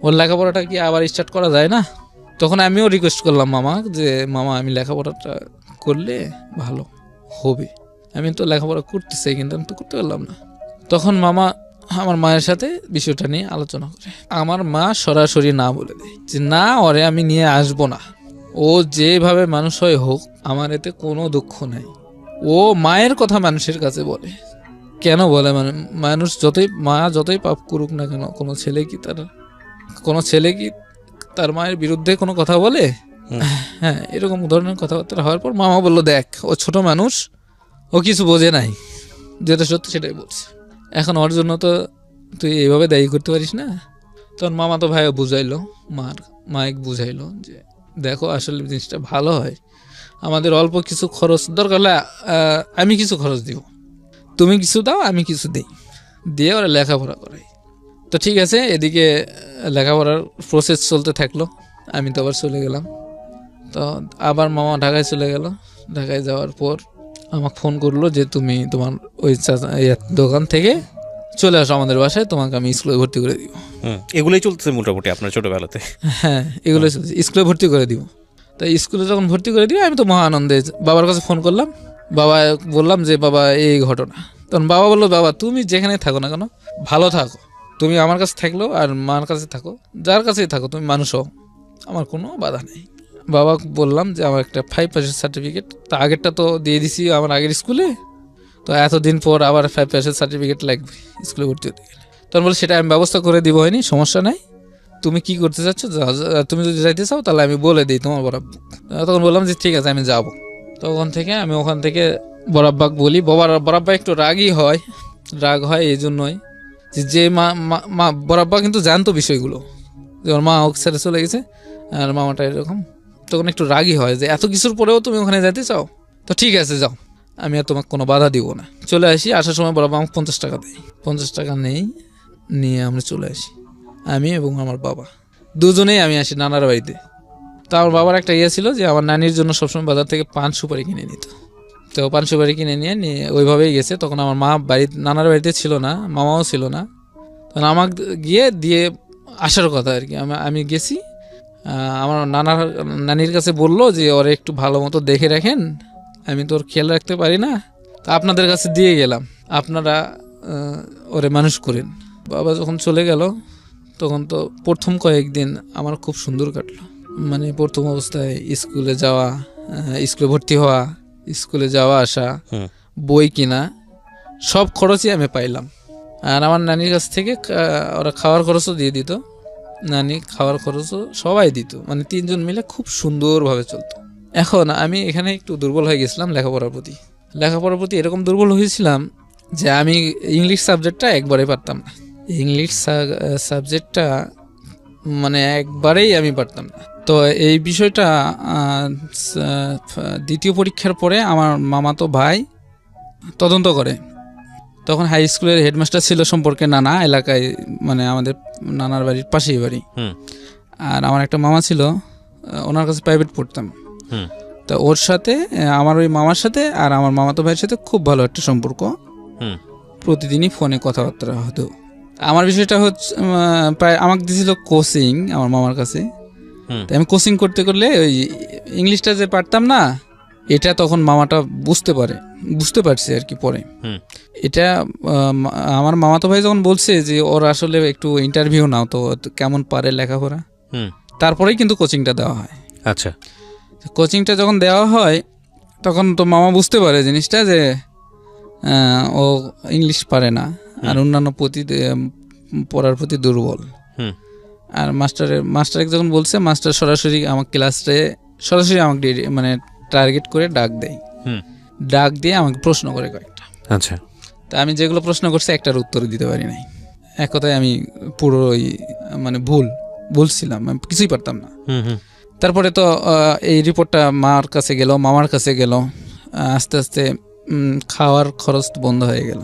ওর লেখাপড়াটা কি আবার স্টার্ট করা যায় না? তখন আমিও রিকোয়েস্ট করলাম মামা, যে মামা আমি লেখাপড়াটা করলে ভালো হবে, আমি তো লেখাপড়া করতে চাই, কিন্তু আমি তো করতে পারলাম না। তখন মামা আমার মায়ের সাথে বিষয়টা নিয়ে আলোচনা করে। আমার মা সরাসরি না বলে দেয় যে না, ওরে আমি নিয়ে আসবো না, ও যেভাবে মানুষ হয় হোক, আমার এতে কোনো দুঃখ নাই। ও মায়ের কথা মানুষের কাছে বলে, কেন বলে? মানে মানুষ যতই পাপ করুক না কেন, কোনো ছেলে কি তার মায়ের বিরুদ্ধে কোনো কথা বলে? হ্যাঁ, এরকম ধরনের কথাবার্তা হওয়ার পর মামা বললো, দেখ ও ছোট মানুষ, ও কিছু বোঝে নাই, যেটা সত্যি সেটাই বলছে, এখন ওর জন্য তো তুই এইভাবে দায়ী করতে পারিস না। তখন মামা তো ভাইও বুঝাইলো, মাইক বুঝাইলো যে দেখো আসলে জিনিসটা ভালো হয়, আমাদের অল্প কিছু খরচ দরকার হলে আমি কিছু খরচ দিব, তুমি কিছু দাও, আমি কিছু দিই, দিয়ে ওরা লেখাপড়া করাই। তো ঠিক আছে, এদিকে লেখাপড়ার প্রসেস চলতে থাকলো, আমি তো আবার চলে গেলাম। তো আবার মামা ঢাকায় চলে গেল। ঢাকায় যাওয়ার পর আমাকে ফোন করলো যে তুমি তোমার ওই দোকান থেকে চলে আসো আমাদের বাসায়, তোমাকে আমি স্কুলে ভর্তি করে দিব। এগুলোই চলতেছে মোটামুটি আপনার ছোটবেলাতে? হ্যাঁ, এগুলো স্কুলে ভর্তি করে দিব। তো স্কুলে যখন ভর্তি করে দিবে আমি তো মহা আনন্দে বাবার কাছে ফোন করলাম। বাবা বললাম যে বাবা এই ঘটনা। তখন বাবা বললো, বাবা তুমি যেখানে থাকো না কেন ভালো থাকো, তুমি আমার কাছে থাকলো আর মার কাছে থাকো, যার কাছেই থাকো, তুমি মানুষ হও, আমার কোনো বাধা নেই। বাবা বললাম যে আমার একটা 5 পাসের সার্টিফিকেট, তা আগেরটা তো দিয়ে দিছি আমার আগের স্কুলে, তো এতদিন পর আবার 5 পাসের সার্টিফিকেট লাগবে স্কুলে ভর্তি হতে গেলে। তখন বলে সেটা আমি ব্যবস্থা করে দিব, হয়নি সমস্যা নাই, তুমি কি করতে চাচ্ছ, তুমি যদি যাইতে চাও তাহলে আমি বলে দিই তোমার বরাব্বা। তখন বললাম যে ঠিক আছে আমি যাব। তখন থেকে আমি ওখান থেকে বরাব্বাক বলি। বরাব্বা একটু রাগই হয়, রাগ হয় এই জন্যই যে মা বরাব্বা কিন্তু জানতো বিষয়গুলো, যে ওর মা ওকে ছেড়ে চলে গেছে আর মামাটা এরকম, তখন একটু রাগই হয় যে এত কিছুর পরেও তুমি ওখানে যেতে চাও, তো ঠিক আছে যাও, আমি আর তোমাকে কোনো বাধা দিব না। চলে আসি, আসার সময় বরাব্বা আমাকে 50 টাকা দেয়। 50 টাকা নিয়ে আমরা চলে আসি, আমি এবং আমার বাবা দুজনেই আমি আসি নানার বাড়িতে। তো আমার বাবার একটা ইয়ে ছিল যে আমার নানির জন্য সবসময় বাজার থেকে পান সুপারি কিনে নিত। তো পান সুপারি কিনে নিয়ে ওইভাবেই গেছে। তখন আমার মা নানার বাড়িতে ছিল না, মামাও ছিল না। তখন আমাকে গিয়ে দিয়ে আসার কথা আর কি। আমি গেছি, আমার নানির কাছে বললো যে ওরা একটু ভালো মতো দেখে রাখেন, আমি তো ওর খেয়াল রাখতে পারি না, তো আপনাদের কাছে দিয়ে গেলাম, আপনারা ওরে মানুষ করেন। বাবা যখন চলে গেল তখন তো প্রথম কয়েকদিন আমার খুব সুন্দর কাটলো। মানে প্রথম অবস্থায় স্কুলে যাওয়া, স্কুলে ভর্তি হওয়া, স্কুলে যাওয়া আসা, বই কিনা, সব খরচই আমি পাইলাম। আর আমার নানির কাছ থেকে ওরা খাওয়ার খরচও দিয়ে দিত, নানি খাওয়ার খরচও সবাই দিত, মানে 3 জন মিলে খুব সুন্দরভাবে চলতো। এখন আমি এখানে একটু দুর্বল হয়ে গেছিলাম লেখাপড়ার প্রতি এরকম দুর্বল হয়েছিলাম যে আমি ইংলিশ সাবজেক্টটা একবারে পারতাম না। ইংলিশ সাবজেক্টটা মানে একবারেই আমি পারতাম না। তো এই বিষয়টা দ্বিতীয় পরীক্ষার পরে আমার মামাতো ভাই তদন্ত করে। তখন হাই স্কুলের হেডমাস্টার ছিল সম্পর্কে নানা এলাকায়, মানে আমাদের নানার বাড়ির পাশেই বাড়ি। আর আমার একটা মামা ছিল, ওনার কাছে প্রাইভেট পড়তাম। তো ওর সাথে আমার ওই মামার সাথে আর আমার মামাতো ভাইয়ের সাথে খুব ভালো একটা সম্পর্ক, প্রতিদিনই ফোনে কথাবার্তা হতো। আমার বিষয়টা হচ্ছে প্রায় আমাকে দিয়েছিল কোচিং আমার মামার কাছে। তাই আমি কোচিং করলে ওই ইংলিশটা যে পারতাম না, এটা তখন মামাটা বুঝতে পারছে আর কি পরে। এটা আমার মামাতো ভাই যখন বলছে যে ওর আসলে একটু ইন্টারভিউ নাও তো কেমন পারে লেখাপড়া, তারপরেই কিন্তু কোচিংটা দেওয়া হয়। আচ্ছা, কোচিংটা যখন দেওয়া হয় তখন তো মামা বুঝতে পারে জিনিসটা যে ও ইংলিশ পারে না আর অন্যান্য পড়ার প্রতি দুর্বল। আর মাস্টার যখন বলছে, মাস্টার সরাসরি আমার ক্লাসে সরাসরি আমাকে মানে টার্গেট করে ডাক দিয়ে আমাকে প্রশ্ন করে কয়েকটা। আচ্ছা, তা আমি যেগুলো প্রশ্ন করছি একটার উত্তর দিতে পারি নাই। এক কথায় আমি পুরোই মানে বলছিলাম, আমি কিছুই পারতাম না। তারপরে তো এই রিপোর্টটা মামার কাছে গেল। আস্তে আস্তে খাওয়ার খরচ বন্ধ হয়ে গেল।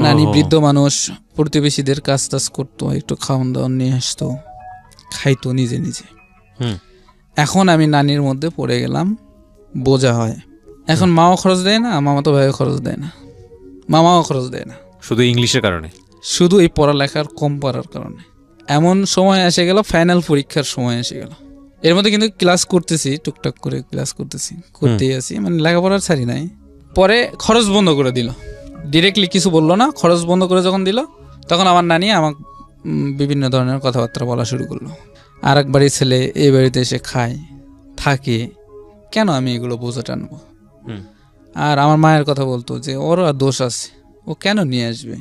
নানি বৃদ্ধ মানুষ, প্রতিবেশীদের কাজ করতো, একটু খাওয়ান দাওয়ান নিয়ে আসতো, খাইতো নিজে। এখন আমি নানির মধ্যে পড়ে গেলাম, বোঝা হয়। এখন মাও খরচ দেয় না, মামাতো ভাইও খরচ দেয় না, মামাও খরচ দেয় না, শুধু ইংলিশের কারণে, শুধু এই পড়ালেখার কম পারার কারণে। এমন সময় এসে গেল, ফাইনাল পরীক্ষার সময় এসে গেল। এর মধ্যে কিন্তু ক্লাস করতেছি, টুকটাক করে ক্লাস করতেই আছি, মানে লেখাপড়ার ছাড়ি নাই। পরে খরচ বন্ধ করে দিল, ডিরেক্টলি কিছু বললো না, খরচ বন্ধ করে যখন দিল তখন আমার নানি আমাকে বিভিন্ন ধরনের কথাবার্তা বলা শুরু করলো। আর এক বাড়ির ছেলে এই বাড়িতে এসে খায় থাকে, কেন আমি এগুলো বোঝা টানবো? আর আমার মায়ের কথা বলতো যে ওর দোষ আছে, ও কেন নিয়ে আসবে।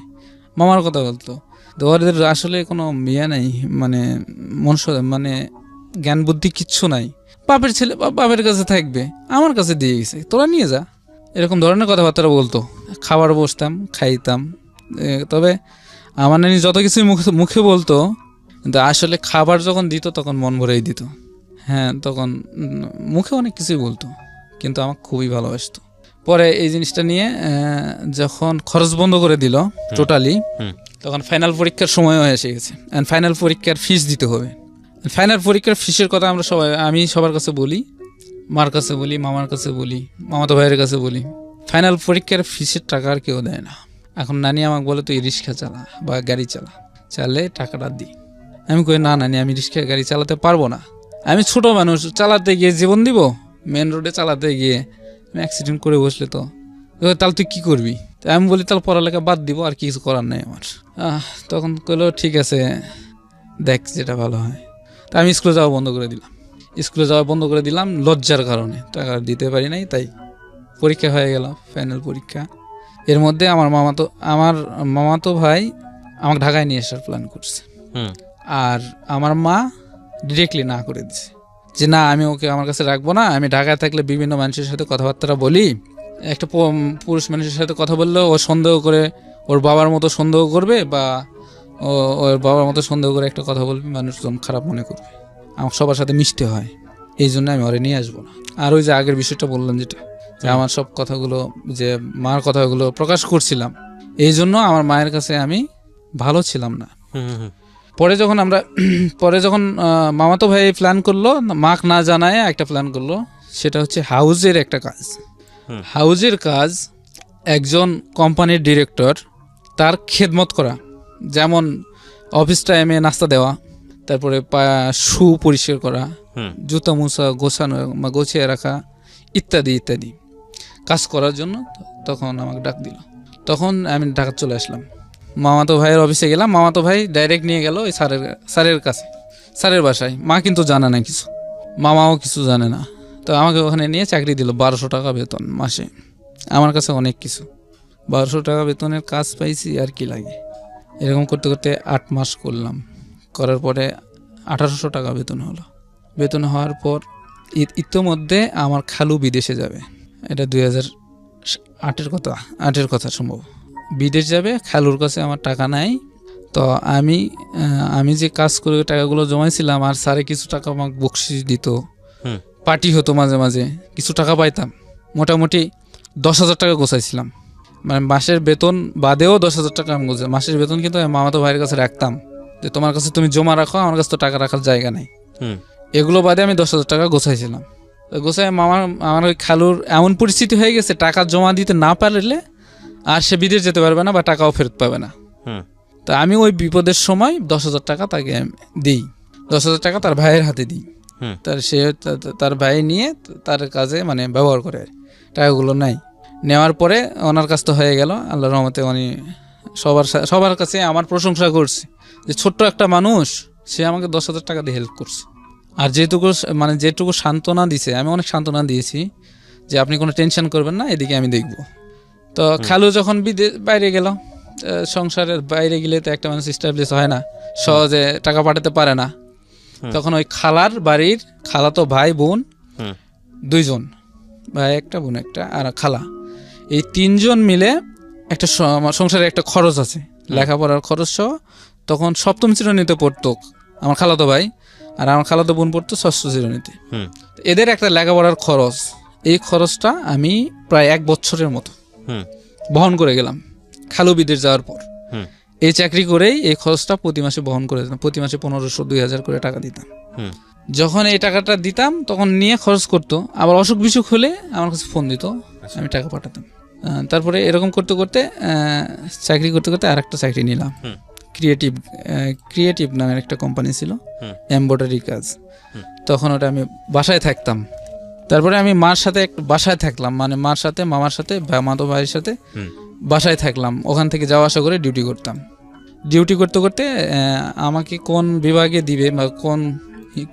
মামার কথা বলতো ওদের আসলে কোনো নাই, মানে মানে জ্ঞান বুদ্ধি কিচ্ছু নাই, বাপের ছেলে বাপের কাছে থাকবে, আমার কাছে দিয়ে গেছে, তোরা নিয়ে যা, এরকম ধরনের কথাবার্তা বলতো। খাবার বসতাম, খাইতাম। তবে আমার নানি যত কিছুই মুখে বলতো, কিন্তু আসলে খাবার যখন দিত তখন মন ভরেই দিত। হ্যাঁ, তখন মুখে অনেক কিছুই বলতো, কিন্তু আমাকে খুবই ভালোবাসতো। পরে এই জিনিসটা নিয়ে যখন খরচ বন্ধ করে দিল টোটালি, হুম। তখন ফাইনাল পরীক্ষার সময়ও এসে গেছে। অ্যান্ড ফাইনাল পরীক্ষার ফিস দিতে হবে। ফাইনাল পরীক্ষার ফিসের কথা আমি সবার কাছে বলি, মার কাছে বলি, মামার কাছে বলি, মামাতো ভাইয়ের কাছে বলি। ফাইনাল পরীক্ষার ফিসের টাকা আর কেউ দেয় না। এখন নানি আমাকে বলে তুই রিক্সা চালা বা গাড়ি চালে টাকাটা দিই। আমি কই না নানি, আমি রিক্সা গাড়ি চালাতে পারবো না, আমি ছোট মানুষ, চালাতে গিয়ে জীবন দিব, মেন রোডে চালাতে গিয়ে আমি অ্যাক্সিডেন্ট করে বসলে তো তাহলে তুই কী করবি? আমি বলি তাহলে পড়ালেখা বাদ দিব, আর কিছু করার নেই আমার। তখন কইলো ঠিক আছে দেখ যেটা ভালো হয়। তা আমি স্কুলে যাওয়া বন্ধ করে দিলাম লজ্জার কারণে, টাকা দিতে পারি নাই। তাই পরীক্ষা হয়ে গেল, ফাইনাল পরীক্ষা। এর মধ্যে আমার মামাতো ভাই আমাকে ঢাকায় নিয়ে আসার প্ল্যান করছে, আর আমার মা ডিরেক্টলি না করে দিছে যে না, আমি ওকে আমার কাছে রাখবো না। আমি ঢাকায় থাকলে বিভিন্ন মানুষের সাথে কথাবার্তা বলি, একটা পুরুষ মানুষের সাথে কথা বললেও ও সন্দেহ করে, ওর বাবার মতো সন্দেহ করবে, বা ওর বাবার মতো সন্দেহ করে একটা কথা বলবে, মানুষজন খারাপ মনে করবে। আমার সবার সাথে মিশতে হয়, এই জন্য আমি ওরে নিয়ে আসবো না। আর ওই যে আগের বিষয়টা বললাম, যেটা যে আমার সব কথাগুলো, যে মার কথাগুলো প্রকাশ করছিলাম, এই জন্য আমার মায়ের কাছে আমি ভালো ছিলাম না। পরে যখন মামাতো ভাই প্ল্যান করলো, মাক না জানায় একটা প্ল্যান করলো, সেটা হচ্ছে হাউজের একটা কাজ। হাউজের কাজ, একজন কোম্পানির ডিরেক্টর, তার খেদমত করা, যেমন অফিস টাইমে নাস্তা দেওয়া, তারপরে শু পরিষ্কার করা, জুতা মুছা গোছানো বা গোছিয়ে রাখা, ইত্যাদি ইত্যাদি কাজ করার জন্য তখন আমাকে ডাক দিল। তখন আমি ঢাকা চলে আসলাম, মামাতো ভাইয়ের অফিসে গেলাম। মামাতো ভাই ডাইরেক্ট নিয়ে গেল ওই স্যারের কাছে, স্যারের বাসায়। মা কিন্তু জানে না কিছু, মামাও কিছু জানে না। তো আমাকে ওখানে নিয়ে চাকরি দিল, 1200 টাকা বেতন মাসে। আমার কাছে অনেক কিছু, 1200 টাকা বেতনের কাজ পাইছি, আর কি লাগে। এরকম করতে করতে 8 মাস করলাম, করার পরে 1800 টাকা বেতন হলো। বেতন হওয়ার পর ইতোমধ্যে আমার খালু বিদেশে যাবে, এটা 2008-এর কথা সম্ভব। বিদেশ যাবে, খালুর কাছে আমার টাকা নাই। তো আমি যে কাজ করে টাকাগুলো জমাইছিলাম, আর স্যারে কিছু টাকা আমাকে বকশিশ দিত, পার্টি হতো মাঝে মাঝে, কিছু টাকা পাইতাম। মোটামুটি 10,000 টাকা গোছাইছিলাম, মানে মাসের বেতন বাদেও 10,000 টাকা আমি গোছাই। মাসের বেতন কিন্তু আমি মামাতো ভাইয়ের কাছে রাখতাম, যে তোমার কাছে তুমি জমা রাখো, আমার কাছে তো টাকা রাখার জায়গা নেই। এগুলো বাদে আমি 10,000 টাকা গোছাইছিলাম। গোছাই আমার ওই খালুর এমন পরিস্থিতি হয়ে গেছে, টাকা জমা দিতে না পারলে আর সে বিদেশ যেতে পারবে না, বা টাকাও ফেরত পাবে না। তা আমি ওই বিপদের সময় 10,000 টাকা তাকে দিই, 10,000 টাকা তার ভাইয়ের হাতে দিই। তার ভাই নিয়ে তার কাজে মানে ব্যবহার করে, টাকাগুলো নাই। নেওয়ার পরে ওনার কাজ তো হয়ে গেল, আল্লাহর রহমতে উনি সবার কাছে আমার প্রশংসা করছে, যে ছোট্ট একটা মানুষ, সে আমাকে 10,000 টাকা দিয়ে হেল্প করছে। আর যেটুকু সান্ত্বনা দিছে, আমি অনেক সান্ত্বনা দিয়েছি, যে আপনি কোনো টেনশন করবেন না, এদিকে আমি দেখব। তো খালু যখন বাইরে গেল, সংসারের বাইরে গেলে তো একটা মানুষ এস্টাবলিশ হয় না, সহজে টাকা পাঠাতে পারে না। তখন ওই খালার বাড়ির খালাতো ভাই বোন 2 জন, ভাই একটা বোন একটা, আর খালা, এই 3 জন মিলে একটা সংসারে একটা খরচ আছে, লেখাপড়ার খরচ সহ। তখন 7ম শ্রেণীতে পড়তো আমার খালাতো ভাই, আর আমার খালাতো বোন পড়তো 6ষ্ঠ শ্রেণীতে। এদের একটা লেখাপড়ার খরচ, এই খরচটা আমি প্রায় 1 বছরের মতো বহন করে গেলাম খালু বিদেশ যাওয়ার পর। এই চাকরি করেই এই খরচটা প্রতি মাসে বহন করে দিতাম, প্রতি মাসে 1500 2000 করে টাকা দিতাম। যখন এই টাকাটা দিতাম, তখন নিয়ে খরচ করতো, আবার অসুখ বিসুখ হলে আমার কাছে ফোন দিত, আমি টাকা পাঠাতাম। তারপরে এরকম করতে করতে চাকরি করতে করতে আর একটা চাকরি নিলাম, ক্রিয়েটিভ নামের একটা কোম্পানি ছিল, এমব্রয়ডারি কাজ। তখন ওটা আমি বাসায় থাকতাম। তারপরে আমি মার সাথে বাসায় থাকলাম, মানে মার সাথে, মামার সাথে, মামাতো ভাইয়ের সাথে বাসায় থাকলাম। ওখান থেকে যাওয়া আসা করে ডিউটি করতাম। ডিউটি করতে করতে আমাকে কোন বিভাগে দিবে, বা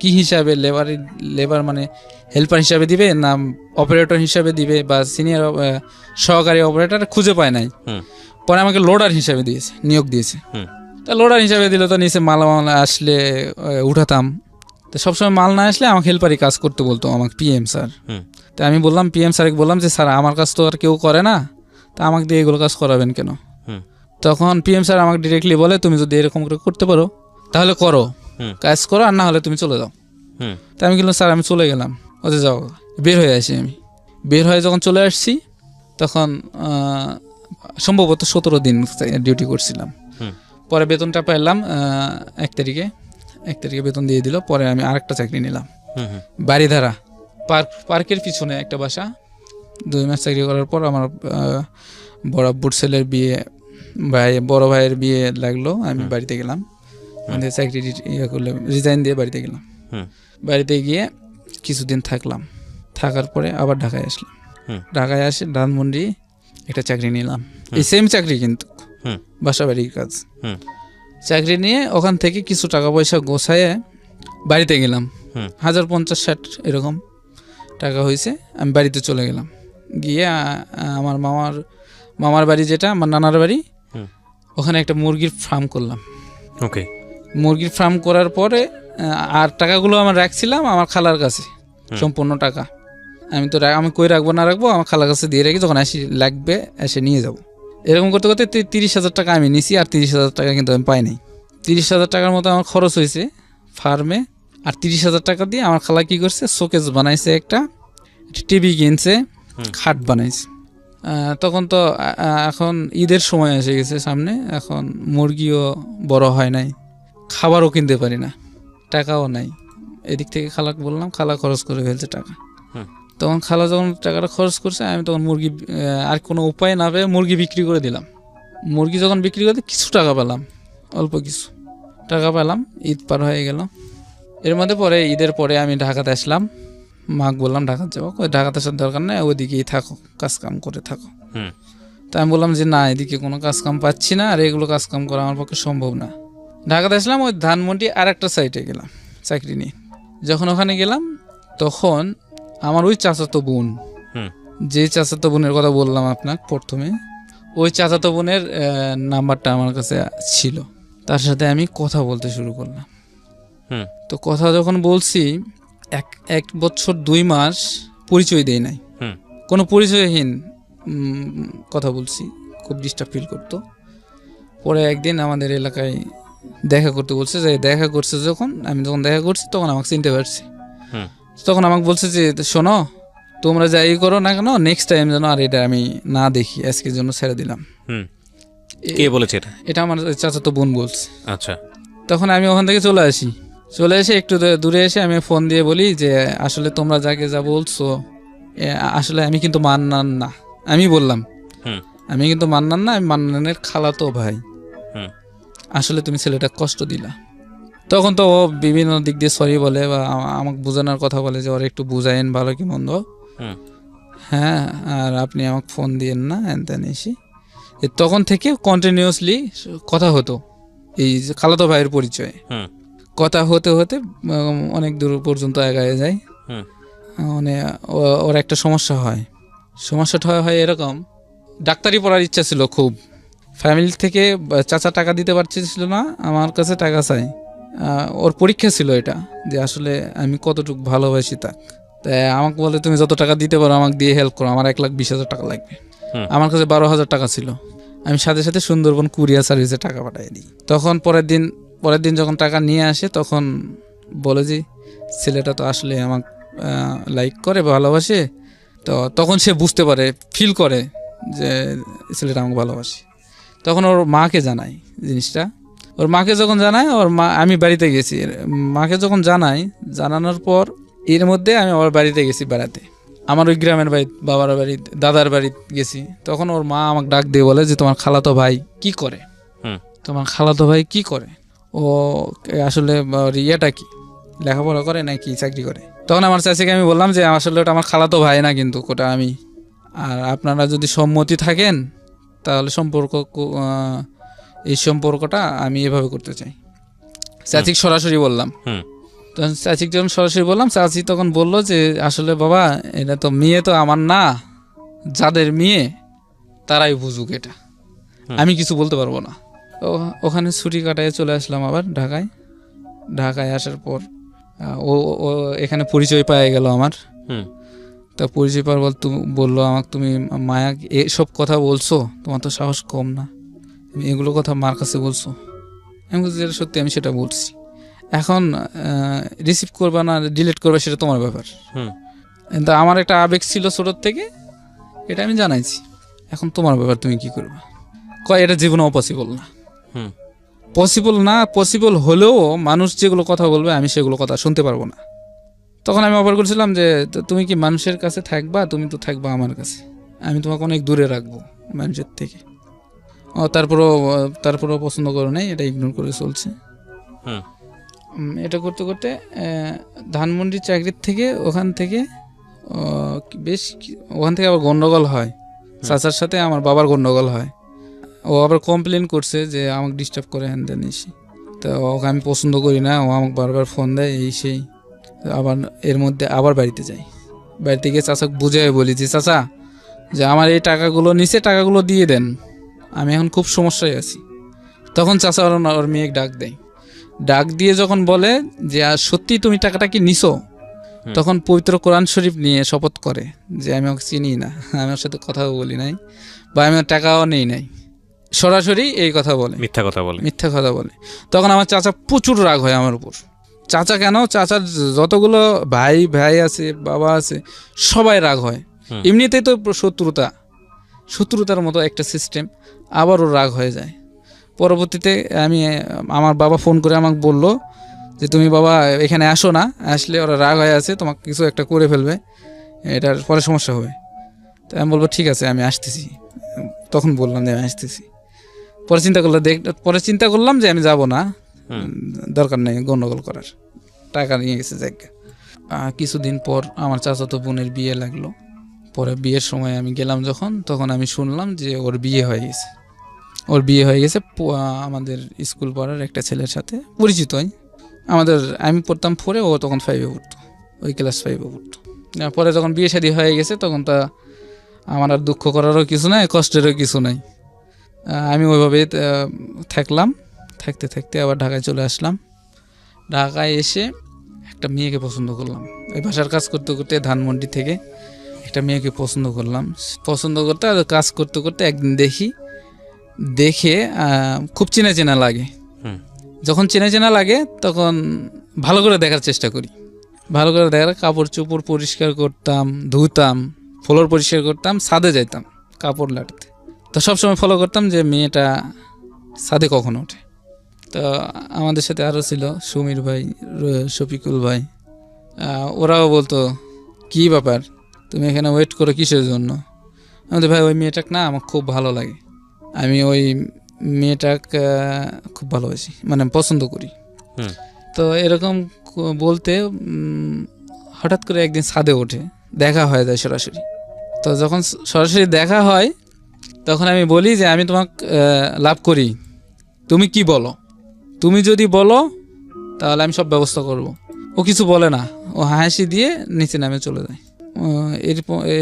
কি হিসাবে, লেবার মানে হেল্পার হিসাবে দিবে, না অপারেটর হিসাবে দিবে, বা সিনিয়র সহকারী অপারেটর খুঁজে পায় নাই। পরে আমাকে লোডার হিসাবে নিয়োগ দিয়েছে। তা লোডার হিসাবে দিলে তো নিচে মাল আসলে উঠাতাম। তো সবসময় মাল না আসলে আমাকে হেল্পারি কাজ করতে বলতো আমাকে PM স্যার। তা আমি বললাম, PM স্যারকে বললাম যে স্যার আমার কাজ তো আর কেউ করে না, তা আমাকে দিয়ে এগুলো কাজ করাবেন কেন? তখন PM স্যার আমাকে ডিরেক্টলি বলে, তুমি যদি এরকম করে করতে পারো তাহলে করো, কাজ করো, আর না হলে তুমি চলে যাও। তা আমি বললাম স্যার আমি চলে গেলাম, ওতে যাও, বের হয়ে আসি। আমি বের হয়ে যখন চলে আসছি, তখন সম্ভবত 17 দিন ডিউটি করছিলাম। হুম। পরে বেতনটা পেলাম 1 তারিখে বেতন দিয়ে দিল। পরে আমি আরেকটা চাকরি নিলাম হুম হুম বাড়িধারা পার্কের পিছনে একটা বাসা। 2 মাস চাকরি করার পর আমার বড় আব্বুর ছেলের বিয়ে, বড় ভাইয়ের বিয়ে লাগলো, আমি বাড়িতে গেলাম। আমাদের চাকরি করলে রিজাইন দিয়ে বাড়িতে গেলাম। হুম বাড়িতে গিয়ে কিছুদিন থাকার পরে আবার ঢাকায় আসলাম। হুম। ঢাকায় আসে ধানমন্ডি একটা চাকরি নিলাম, এই সেম চাকরি কিন্তু হুম বাসা বাড়ির কাজ। হুম চাকরি নিয়ে ওখান থেকে কিছু টাকা পয়সা গোছায় বাড়িতে গেলাম। হুম 1050-60 এরকম টাকা হয়েছে। আমি বাড়িতে চলে গেলাম, গিয়ে আমার মামার বাড়ি, যেটা আমার নানার বাড়ি, হুম। ওখানে একটা মুরগির ফার্ম করলাম। ওকে। মুরগির ফার্ম করার পরে আর টাকাগুলো আমার রাখছিলাম আমার খালার কাছে, সম্পূর্ণ টাকা। আমি কই রাখবো না রাখবো, আমার খালার কাছে দিয়ে রাখি, যখন লাগবে এসে নিয়ে যাব। এরকম করতে করতে 30,000 টাকা আমি নিছি, আর 30,000 টাকা কিন্তু আমি পাই নাই। 30,000 টাকার মতো আমার খরচ হয়েছে ফার্মে। আর 30,000 টাকা দিয়ে আমার খালা কি করছে, শোকেস বানাইছে, একটা টিভি কিনছে, খাট বানাইছে। তখন তো এখন ঈদের সময় এসে গেছে সামনে, এখন মুরগিও বড় হয় নাই, খাবারও কিনতে পারি না, টাকাও নাই। এদিক থেকে খালাকে বললাম, খালা খরচ করে ফেলছে টাকা। তখন খালা যখন টাকাটা খরচ করছে, আমি তখন মুরগি আর কোনো উপায় না পেয়ে মুরগি বিক্রি করে দিলাম। মুরগি যখন বিক্রি করতে কিছু টাকা পেলাম, অল্প কিছু টাকা পেলাম। ঈদ পার হয়ে গেল। এর মধ্যে পরে ঈদের পরে আমি ঢাকাতে আসলাম। মাকে বললাম ঢাকাতে যাবো, ঢাকাতে আসার দরকার নেই, ওইদিকেই থাকো, কাজকাম করে থাকো। তাই আমি বললাম যে না, এদিকে কোনো কাজকাম পাচ্ছি না, আর এগুলো কাজকাম করা আমার পক্ষে সম্ভব না। ঢাকাতে আসলাম, ওই ধানমন্ডি আর একটা সাইটে গেলাম চাকরি নিয়ে। যখন ওখানে গেলাম, তখন আমার ওই চাচাতো বোন, যে চাচাতো বোনের কথা বললাম আপনাকে প্রথমে, ওই চাচাতো বোনের নাম্বারটা আমার কাছে ছিল। তার সাথে আমি কথা বলতে শুরু করলাম। তো কথা যখন বলছি, 1 বছর 2 মাস পরিচয় দেয় নাই, কোনো পরিচয়হীন কথা বলছি, খুব ডিস্টার্ব ফিল করতো। পরে একদিন আমাদের এলাকায় দেখা করতে বলছে, যে দেখা করছে, আমি যখন দেখা করছি তখন আমাকে চিনতে পারছি। তখন আমাকে বলছে যে শোনো, তোমরা যাই করো না কেন, নেক্সট টাইম যেন আর এটা আমি না দেখি, আজকের জন্য ছেড়ে দিলাম। কে বলেছে এটা? আমার চাচাতো বোন বলছে। আচ্ছা। তখন আমি ওখান থেকে চলে এসে একটু দূরে এসে আমি ফোন দিয়ে বলি যে আসলে তোমরা যাকে যা বলছো, আসলে আমি কিন্তু মান্নান না। আমি বললাম আমি কিন্তু মান্নান না, আমি মান্নানের খালাতো ভাই। আসলে তুমি ছেলেটা কষ্ট দিলা। তখন তো ও বিভিন্ন দিক দিয়ে সরি বলে, বা আমাকে বোঝানোর কথা বলে যে ওর একটু বুঝাইন ভালো কি মন্দ। হ্যাঁ, আর আপনি আমাকে ফোন দিয়েন না, এনতেন এসে। তখন থেকে কন্টিনিউয়াসলি কথা হতো, এই যে খালাতো ভাইয়ের পরিচয়ে কথা হতে হতে অনেক দূর পর্যন্ত এগিয়ে যায়। মানে ওর একটা সমস্যাটা হয় এরকম, ডাক্তারি পড়ার ইচ্ছা ছিল খুব। ফ্যামিলি থেকে চাচা টাকা দিতে পারছিল না, আমার কাছে টাকা চাই। ওর পরীক্ষা ছিল এটা, যে আসলে আমি কতটুকু ভালোবাসি তাক। তাই আমাকে বলে তুমি যত টাকা দিতে পারো আমাকে দিয়ে হেল্প করো, আমার 1,20,000 টাকা লাগবে। আমার কাছে 12,000 টাকা ছিল। আমি সাথে সাথে সুন্দরবন কুরিয়ার সার্ভিসে টাকা পাঠিয়ে দিই। তখন পরের দিন যখন টাকা নিয়ে আসে, তখন বলে যে ছেলেটা তো আসলে আমাকে লাইক করে, ভালোবাসে। তো তখন সে বুঝতে পারে, ফিল করে যে ছেলেটা আমাকে ভালোবাসে। তখন ওর মাকে জানায় জিনিসটা। ওর মাকে যখন জানায়, ওর মা, আমি বাড়িতে গেছি, মাকে যখন জানানোর পর এর মধ্যে আমি ওর বাড়িতে গেছি বেড়াতে, আমার ওই গ্রামের বাড়ি, বাবার বাড়ি, দাদার বাড়ি গেছি। তখন ওর মা আমাকে ডাক দিয়ে বলে যে তোমার খালাতো ভাই কি করে, ও আসলে ইয়েটা কি, লেখাপড়া করে নাকি চাকরি করে। তখন আমার চাচিকে আমি বললাম যে আসলে ওটা আমার খালাতো ভাই না, কিন্তু ওটা আমি। আর আপনারা যদি সম্মতি থাকেন তাহলে এই সম্পর্কটা আমি এভাবে করতে চাই। চাচিক সরাসরি বললাম। তখন চাচিক যখন সরাসরি বললাম, চাচি তখন বললো যে আসলে বাবা, এটা তো মেয়ে তো আমার না, যাদের মেয়ে তারাই বুঝুক, এটা আমি কিছু বলতে পারবো না। ওখানে ছুটি কাটায় চলে আসলাম আবার ঢাকায় আসার পর ও এখানে পরিচয় পাওয়া গেল আমার। তা পরিচয় পাওয়ার বললো আমাকে, তুমি মায়া এসব কথা বলছো, তোমার তো সাহস কম না, তুমি এগুলো কথা মার কাছে বলছো। আমি বলছি যেটা সত্যি আমি সেটা বলছি, এখন রিসিভ করবা না ডিলিট করবা সেটা তোমার ব্যাপার। কিন্তু আমার একটা আবেগ ছিল ছোটোর থেকে, এটা আমি জানাইছি, এখন তোমার ব্যাপার, তুমি কি করবে। কয় এটা জীবনে অপসিবল না। হুম। পসিবল না, পসিবল হলেও মানুষ যেগুলো কথা বলবে আমি সেগুলো কথা শুনতে পারবো না। তখন আমি অফার করছিলাম যে তুমি কি মানুষের কাছে থাকবা, তুমি তো থাকবা আমার কাছে, আমি তোমাকে অনেক দূরে রাখবো মানুষের থেকে। ও তারপরও পছন্দ করো নাই, এটা ইগনোর করে চলছে। হুম। এটা করতে করতে ধানমন্ডির চাকরির থেকে ওখান থেকে ওখান থেকে আবার গন্ডগোল হয়, চাচার সাথে আমার বাবার গন্ডগোল হয়। ও আবার কমপ্লেন করছে যে আমাকে ডিস্টার্ব করে হ্যান দেন এসে, তো ওকে আমি পছন্দ করি না, ও আমাকে বারবার ফোন দেয় এই সেই। আবার এর মধ্যে আবার বাড়িতে যাই, বাড়িতে গিয়ে চাচাকে বুঝাই বলি যে চাচা যে আমার এই টাকাগুলো নিচে, টাকাগুলো দিয়ে দেন, আমি এখন খুব সমস্যায় আছি। তখন চাচা ওর মেয়ে ডাক দিয়ে যখন বলে যে আর সত্যি তুমি টাকাটা কি নিছো, তখন পবিত্র কোরআন শরীফ নিয়ে শপথ করে যে আমি ওকে চিনি না, আমি ওর সাথে কথাও বলি নাই, বা আমি ওর টাকাও নেই নাই, সরাসরি এই কথা বলে, মিথ্যা কথা বলে। তখন আমার চাচা প্রচুর রাগ হয় আমার উপর। চাচা কেন, চাচার যতগুলো ভাই আছে, বাবা আছে, সবাই রাগ হয়। এমনিতেই তো শত্রুতার মতো একটা সিস্টেম, আবারও রাগ হয়ে যায়। পরবর্তীতে আমার বাবা ফোন করে আমাকে বললো যে তুমি বাবা এখানে আসো না, আসলে ওরা রাগ হয়ে আছে, তোমাকে কিছু একটা করে ফেলবে, এটার পরে সমস্যা হবে। তো আমি বলবো ঠিক আছে আমি আসতেছি। তখন বললাম যে আমি আসতেছি। পরে চিন্তা করলাম যে আমি যাব না, দরকার নেই গন্ডগোল করার, টাকা নিয়ে গেছে জায়গা। কিছুদিন পর আমার চাচাতো বোনের বিয়ে লাগলো। পরে বিয়ের সময় আমি গেলাম যখন, তখন আমি শুনলাম যে ওর বিয়ে হয়ে গেছে। আমাদের স্কুল পড়ার একটা ছেলের সাথে পরিচিতই। আমি পড়তাম 4-এ, ও তখন 5-এ পড়তো, ওই ক্লাস 5-এ পড়তো। পরে যখন বিয়ে শাদী হয়ে গেছে তখন তা আমার আর দুঃখ করারও কিছু নাই, কষ্টেরও কিছু নাই। আমি ওইভাবে থাকলাম, থাকতে আবার ঢাকায় চলে আসলাম। ঢাকায় এসে একটা মেয়েকে পছন্দ করলাম, ওই বাসার কাজ করতে করতে ধানমন্ডি থেকে একটা মেয়েকে পছন্দ করতে আর কাজ করতে করতে একদিন দেখে খুব চেনা লাগে। যখন চেনা লাগে তখন ভালো করে দেখার চেষ্টা করি, কাপড় চোপড় পরিষ্কার করতাম, ধুতাম, ফ্লোর পরিষ্কার করতাম, ছাদে যাইতাম কাপড় লাটতে। তো সবসময় ফলো করতাম যে মেয়েটা ছাদে কখন ওঠে। তো আমাদের সাথে আরও ছিল সুমির ভাই, শফিকুল ভাই, ওরাও বলতো কি ব্যাপার তুমি এখানে ওয়েট করো কিসের জন্য। আমাদের ভাই ওই মেয়েটাকে না আমার খুব ভালো লাগে, আমি ওই মেয়েটাকে খুব ভালোবাসি, মানে পছন্দ করি। তো এরকম বলতে হঠাৎ করে একদিন ছাদে ওঠে, দেখা হয়ে যায় সরাসরি। তো যখন সরাসরি দেখা হয় তখন আমি বলি যে আমি তোমাকে লাভ করি, তুমি কি বলো, তুমি যদি বলো তাহলে আমি সব ব্যবস্থা করব। ও কিছু বলে না, ও হাসি দিয়ে নিচে নামে চলে যায়।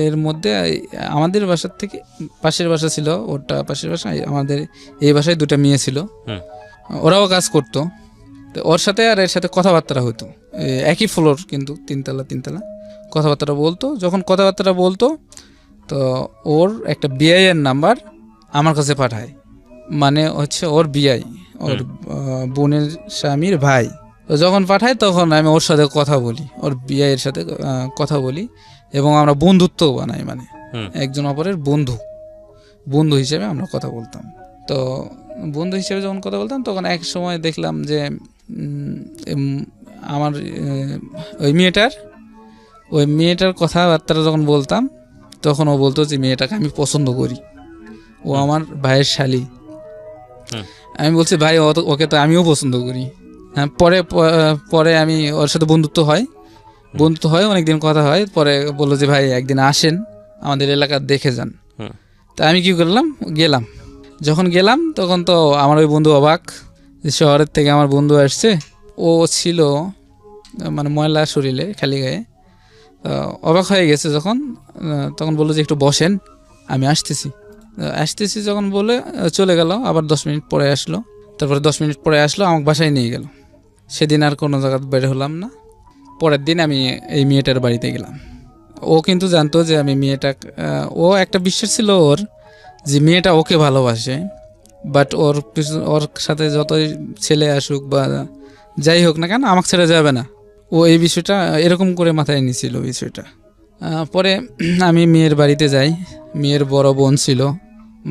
এর মধ্যে আমাদের বাসার থেকে পাশের বাসা ছিল, ওটা পাশের বাসা, আমাদের এই বাসায় 2টা মেয়ে ছিল, ওরাও কাজ করতো। তো ওর সাথে আর এর সাথে কথাবার্তা হতো, একই ফ্লোর কিন্তু 3 তলা কথাবার্তা বলতো। যখন কথাবার্তা বলতো তো ওর একটা বিআইয়ের নাম্বার আমার কাছে পাঠায়, মানে হচ্ছে ওর বিআই, ওর বোনের স্বামীর ভাই। তো যখন পাঠায় তখন আমি ওর সাথে কথা বলি, ওর বিআইয়ের সাথে কথা বলি, এবং আমরা বন্ধুত্ব বানাই, মানে একজন অপরের বন্ধু হিসেবে আমরা কথা বলতাম। তো বন্ধু হিসেবে যখন কথা বলতাম তখন এক সময় দেখলাম যে আমার ওই মেয়েটার কথাবার্তা যখন বলতাম তখন ও বলতো যে মেয়েটাকে আমি পছন্দ করি, ও আমার ভাইয়ের শালি। আমি বলছি ভাই ওকে তো আমিও পছন্দ করি। হ্যাঁ, পরে আমি ওর সাথে বন্ধুত্ব হয়, অনেকদিন কথা হয়। পরে বললো যে ভাই একদিন আসেন আমাদের এলাকা দেখে যান। তা আমি কি করলাম, যখন গেলাম তখন তো আমার ওই বন্ধু অবাক যে শহরের থেকে আমার বন্ধু আসছে। ও ছিল মানে ময়লা শরীরে, খালি গায়ে, অবাক হয়ে গেছে। তখন বললো যে একটু বসেন, আমি আসতেছি যখন বলে চলে গেল। আবার 10 মিনিট পরে আসলো, তারপরে 10 মিনিট পরে আসলো, আমাকে বাসায় নিয়ে গেল। সেদিন আর কোনো জায়গা বের হলাম না। পরের দিন আমি এই মেয়েটার বাড়িতে গেলাম। ও কিন্তু জানতো যে আমি ও একটা বিশ্বাস ছিল ওর যে মেয়েটা ওকে ভালোবাসে, বাট ওর সাথে যতই ছেলে আসুক বা যাই হোক না কেন আমাকে ছেড়ে যাবে না। ও এই বিষয়টা এরকম করে মাথায় নিয়েছিল বিষয়টা। পরে আমি মেয়ের বাড়িতে যাই। মেয়ের বড় বোন ছিল,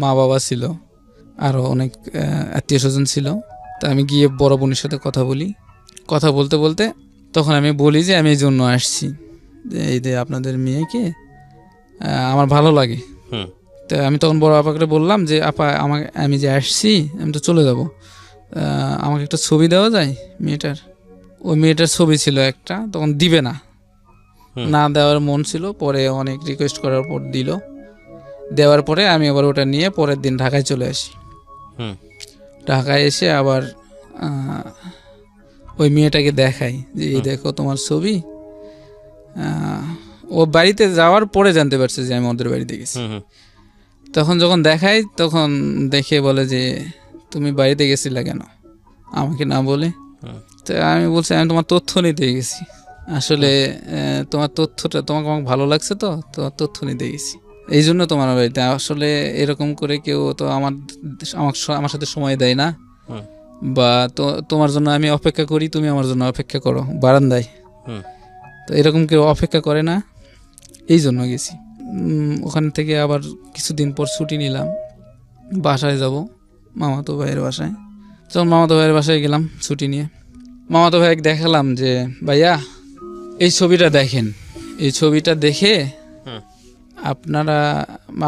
মা বাবা ছিল, আরও অনেক আত্মীয় স্বজন ছিল। তা আমি গিয়ে বড় বোনের সাথে কথা বলি। কথা বলতে বলতে তখন আমি বলি যে আমি এই জন্য আসছি, যে এই যে আপনাদের মেয়েকে আমার ভালো লাগে। হুম তো আমি তখন বড় আপাকে বললাম যে আপা, আমি যে আসছি, আমি তো চলে যাব, আমাকে একটা ছবি দেওয়া যায় মেয়েটার। ওই মেয়েটার ছবি ছিল একটা, তখন দিবে না, হুম। না দেওয়ার মন ছিল। পরে অনেক রিকোয়েস্ট করার পর দিল। দেওয়ার পরে আমি আবার ওটা নিয়ে পরের দিন ঢাকায় চলে আসি। হুম ঢাকায় এসে আবার ওই মেয়েটাকে দেখাই যে এই দেখো তোমার ছবি। ও বাড়িতে যাওয়ার পরে জানতে পারছে যে আমি ওদের বাড়িতে গেছি। হুম হুম। তখন যখন দেখাই, তখন দেখে বলে যে তুমি বাড়িতে গেছিলা কেন, আমাকে না বলে। হুম। তো আমি বলছি আমি তোমার তথ্য নিতে গেছি, আসলে তোমার তথ্যটা তোমাকে আমাকে ভালো লাগছে, তো তোমার তথ্য নিতে গেছি, এই জন্য তোমার বাড়িতে। আসলে এরকম করে কেউ তো আমার সাথে সময় দেয় না, হুম বা তো তোমার জন্য আমি অপেক্ষা করি, তুমি আমার জন্য অপেক্ষা করো বারান্দায়, হুম তো এরকম কেউ অপেক্ষা করে না, এই জন্য গেছি। ওখান থেকে আবার কিছুদিন পর ছুটি নিলাম, বাসায় যাব, মামাতো ভাইয়ের বাসায়। যখন মামাতো ভাইয়ের বাসায় গেলাম ছুটি নিয়ে, মামাতো ভাইকে দেখালাম যে ভাইয়া এই ছবিটা দেখেন, এই ছবিটা দেখে হুম।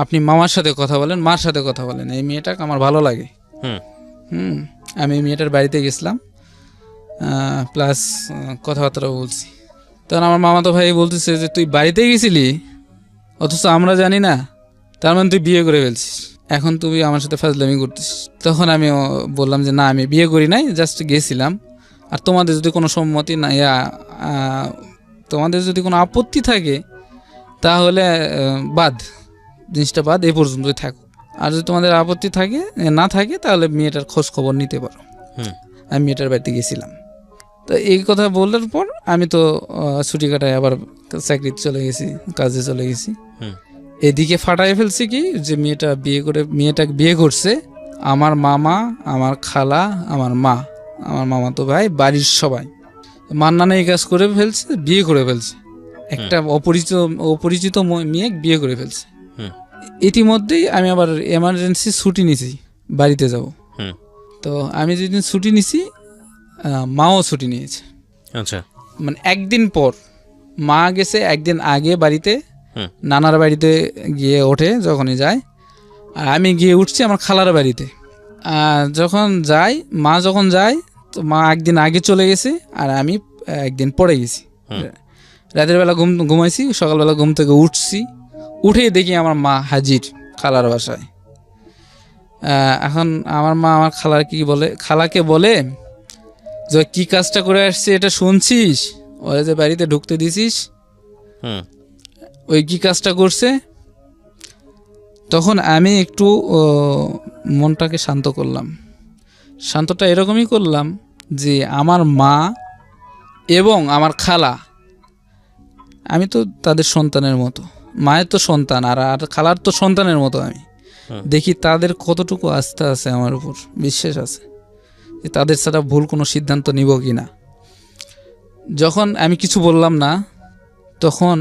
আপনি মামার সাথে কথা বলেন, মার সাথে কথা বলেন, এই মেয়েটাকে আমার ভালো লাগে। হুম আমি এই মেয়েটার বাড়িতে গেছিলাম, প্লাস কথাবার্তাও বলছি। তখন আমার মামাতো ভাই বলতেছে যে তুই বাড়িতে গেছিলি অথচ আমরা জানি না, তার মানে তুই বিয়ে করে ফেলছিস, এখন তুই আমার সাথে ফাজলামি করতেছিস। তখন আমি বললাম যে না, আমি বিয়ে করি নাই, জাস্ট গেছিলাম। আর তোমাদের যদি কোনো সম্মতি না, তোমাদের যদি কোনো আপত্তি থাকে তাহলে বাদ, জিনিসটা বাদ, এই পর্যন্তই থাকো। আর যদি তোমাদের আপত্তি থাকে না থাকে তাহলে মেয়েটার খোঁজ খবর নিতে পারো। হুম। আমি মেয়েটার বাড়িতে গেছিলাম। তো এই কথা বলার পর আমি তো ছুটি কাটায় আবার চাকরিতে চলে গেছি, কাজে চলে গেছি। হুম। এদিকে ফাটাই ফেলছি কি যে মেয়েটা বিয়ে করছে আমার মামা, আমার খালা, আমার মা, আমার মামাতো ভাই, বাড়ির সবাই মান্নানে এই কাজ করে ফেলছে, বিয়ে করে ফেলছে, একটা অপরিচিত মেয়ে বিয়ে করে ফেলছে। হুম। ইতিমধ্যেই আমি আবার এমার্জেন্সি ছুটি নিছি, বাড়িতে যাব। হুম। তো আমি যেদিন ছুটি নিছি, মাও ছুটি নিয়েছে। আচ্ছা। মানে একদিন পর, মা গেছে একদিন আগে বাড়িতে, হুম। নানার বাড়িতে গিয়ে ওঠে যখনই যায়, আর আমি গিয়ে উঠছি আমার খালার বাড়িতে। যখন যায় তো মা একদিন আগে চলে গেছে আর আমি একদিন পরে গেছি। রাতের বেলা ঘুমাইছি, সকালবেলা ঘুম থেকে উঠছি, উঠেই দেখি আমার মা হাজির খালার বাসায়। এখন আমার মা আমার খালাকে বলে যে কি কাজটা করে আসছে এটা শুনছিস, ওরা যে বাড়িতে ঢুকতে দিছিস, ওই কি কাজটা করছে। তখন আমি একটু মনটাকে শান্ত করলাম। শান্তটা এরকমই করলাম যে আমার মা এবং আমার খালা, আমি তো তাদের সন্তানের মতো, মায়ের তো সন্তান আর খালার তো সন্তানের মতো। আমি দেখি তাদের কতটুকু আস্থা আছে আমার উপর, বিশ্বাস আছে যে তাদের ছাড়া ভুল কোনো সিদ্ধান্ত নিব কি না। যখন আমি কিছু বললাম না, তখন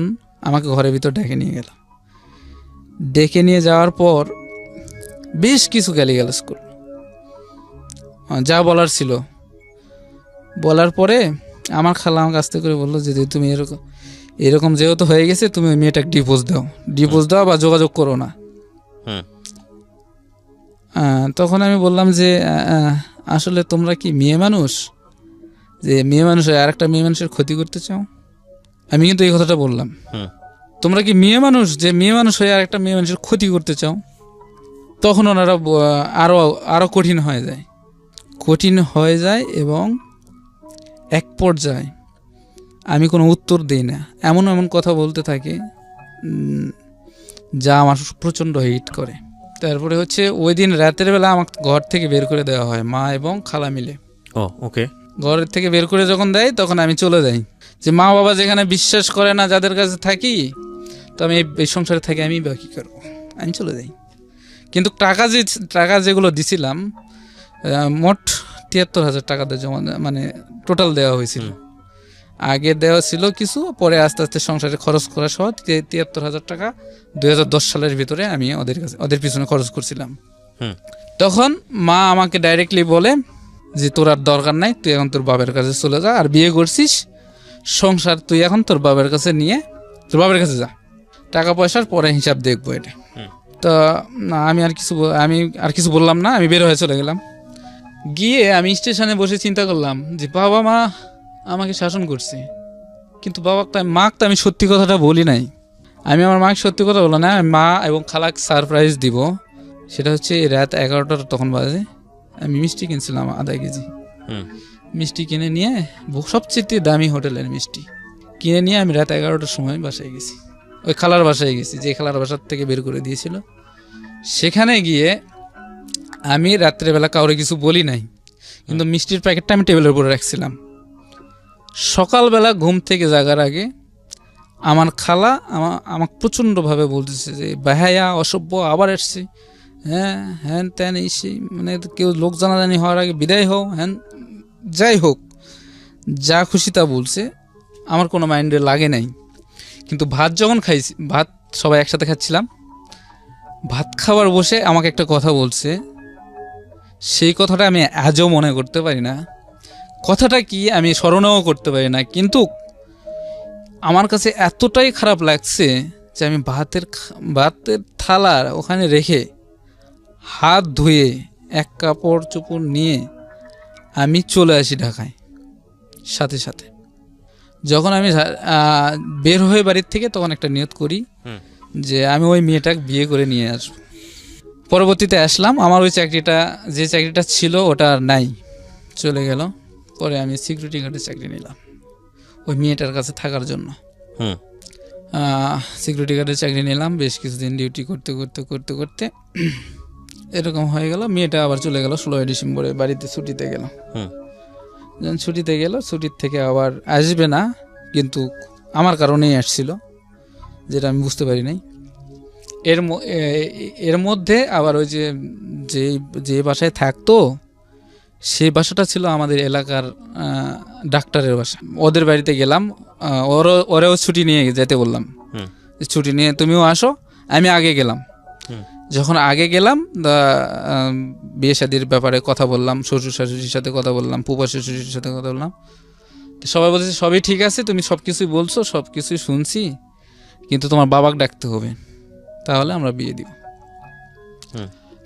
আমাকে ঘরের ভিতর ডেকে নিয়ে গেল। ডেকে নিয়ে যাওয়ার পর বেশ কিছু গালিগালাজ করল, যা বলার ছিল। বলার পরে আমার খালা আমাকে আস্তে করে বললো যে তুমি এরকম যেহেতু হয়ে গেছে, তুমি ওই মেয়েটাকে ডিভোর্স দাও বা যোগাযোগ করো না। তখন আমি বললাম যে আসলে তোমরা কি মেয়ে মানুষ, যে মেয়ে মানুষ আর একটা মেয়ে মানুষের ক্ষতি করতে চাও? আমি কিন্তু এই কথাটা বললাম, তোমরা কি মেয়ে মানুষ যে মেয়ে মানুষ হয়ে আর একটা মেয়ে মানুষের ক্ষতি করতে চাও? তখন ওনারা আরো কঠিন হয়ে যায় এবং এক পর্যায়ে আমি কোনো উত্তর দিই না, এমন কথা বলতে থাকে যা আমার প্রচণ্ড হিট করে। তারপরে হচ্ছে ওই দিন রাতের বেলা আমার ঘর থেকে বের করে দেওয়া হয়, মা এবং খালা মিলে। ওকে। ঘরের থেকে বের করে যখন দেয় তখন আমি চলে যাই, যে মা বাবা যেখানে বিশ্বাস করে না যাদের কাছে থাকি, তো আমি এই সংসারে থাকি, আমি বা কী করবো, আমি চলে যাই। কিন্তু টাকা যেগুলো দিছিলাম, মোট ৭৩,০০০ টাকা জমা, মানে টোটাল দেওয়া হয়েছিল। আগে দেওয়া ছিল কিছু, পরে আস্তে আস্তে সংসারে খরচ করা সহ ৭৩,০০০ টাকা ২০১০ সালের ভিতরে আমি ওদের পিছনে খরচ করছিলাম। হুম। তখন মা আমাকে ডাইরেক্টলি বলে যে তোর আর দরকার নাই, তুই এখন তোর বাবার কাছে চলে যা, আর বিয়ে করছিস, সংসার তুই এখন তোর বাবার কাছে নিয়ে তোর বাবার কাছে যা, টাকা পয়সার পরে হিসাব দেখবো এটা। তো না, আমি আর কিছু বললাম না, আমি বের হয়ে চলে গেলাম। গিয়ে আমি স্টেশনে বসে চিন্তা করলাম যে বাবা মা আমাকে শাসন করছে, কিন্তু মাকে তো আমি সত্যি কথাটা বলি নাই। আমি আমার মাকে সত্যি কথা বললাম না, আমি মা এবং খালাকে সারপ্রাইজ দিব। সেটা হচ্ছে রাত 11টার তখন বাজে, আমি মিষ্টি কিনছিলাম আধা কেজি। মিষ্টি কিনে নিয়ে, সবচেয়ে দামি হোটেলের মিষ্টি কিনে নিয়ে আমি রাত 11টার সময় বাসায় গেছি, ওই খালার বাসায় গেছি, যে খালার বাসার থেকে বের করে দিয়েছিল। সেখানে গিয়ে আমি রাত্রেবেলা কাউরে কিছু বলি নাই, কিন্তু মিষ্টির প্যাকেটটা আমি টেবিলের উপরে রাখছিলাম। সকালবেলা ঘুম থেকে জাগার আগে আমার খালা আমাকে প্রচণ্ডভাবে বলতেছে যে ভাইয়া অসভ্য আবার এসছি, হ্যাঁ হ্যান ত্যান এসি, মানে কেউ লোক জানাজানি হওয়ার আগে বিদায় হও, হ্যান যাই হোক যা খুশি তা বলছে, আমার কোনো মাইন্ডে লাগে নাই। কিন্তু ভাত যখন খাইছি, ভাত সবাই একসাথে খাচ্ছিলাম, ভাত খাবার বসে আমাকে একটা কথা বলছে, সেই কথাটা আমি আজও মনে করতে পারি না। কথাটা কি আমি স্মরণও করতে পারি না, কিন্তু আমার কাছে এতটাই খারাপ লাগছে যে আমি ভাতের থালা ওখানে রেখে হাত ধুয়ে এক কাপড় চোপড় নিয়ে আমি চলে আসি ঢাকায়। সাথে সাথে যখন আমি বের হয়ে বাড়ির থেকে, তখন একটা নিয়ত করি যে আমি ওই মেয়েটাকে বিয়ে করে নিয়ে আসবো। পরবর্তীতে আসলাম, আমার ওই যে চাকরিটা ছিল ওটা আর নাই, চলে গেল। পরে আমি সিকিউরিটি গার্ডের চাকরি নিলাম ওই মেয়েটার কাছে থাকার জন্য। সিকিউরিটি গার্ডের চাকরি নিলাম, বেশ কিছুদিন ডিউটি করতে করতে করতে করতে এরকম হয়ে গেল। মেয়েটা আবার চলে গেল 16ই ডিসেম্বরে বাড়িতে ছুটিতে গেল। যখন ছুটিতে গেল, ছুটির থেকে আবার আসবে না, কিন্তু আমার কারণেই আসছিল, যেটা আমি বুঝতে পারি নাই। এর মধ্যে আবার ওই যে বাসায় থাকতো, সেই বাসাটা ছিল আমাদের এলাকার ডাক্তারের বাসা। ওদের বাড়িতে গেলাম, ওরাও ছুটি নিয়ে যেতে বললাম, ছুটি নিয়ে তুমিও আসো। আমি আগে গেলাম। যখন আগে গেলাম, বিয়ে শাদির ব্যাপারে কথা বললাম, শ্বশুর শাশুড়ির সাথে কথা বললাম, ফুপা শ্বশুরের সাথে কথা বললাম। সবাই বলছে সবই ঠিক আছে, তুমি সব কিছুই বলছো, সব কিছুই শুনছি, কিন্তু তোমার বাবাকে ডাকতে হবে, তাহলে আমরা বিয়ে দিব।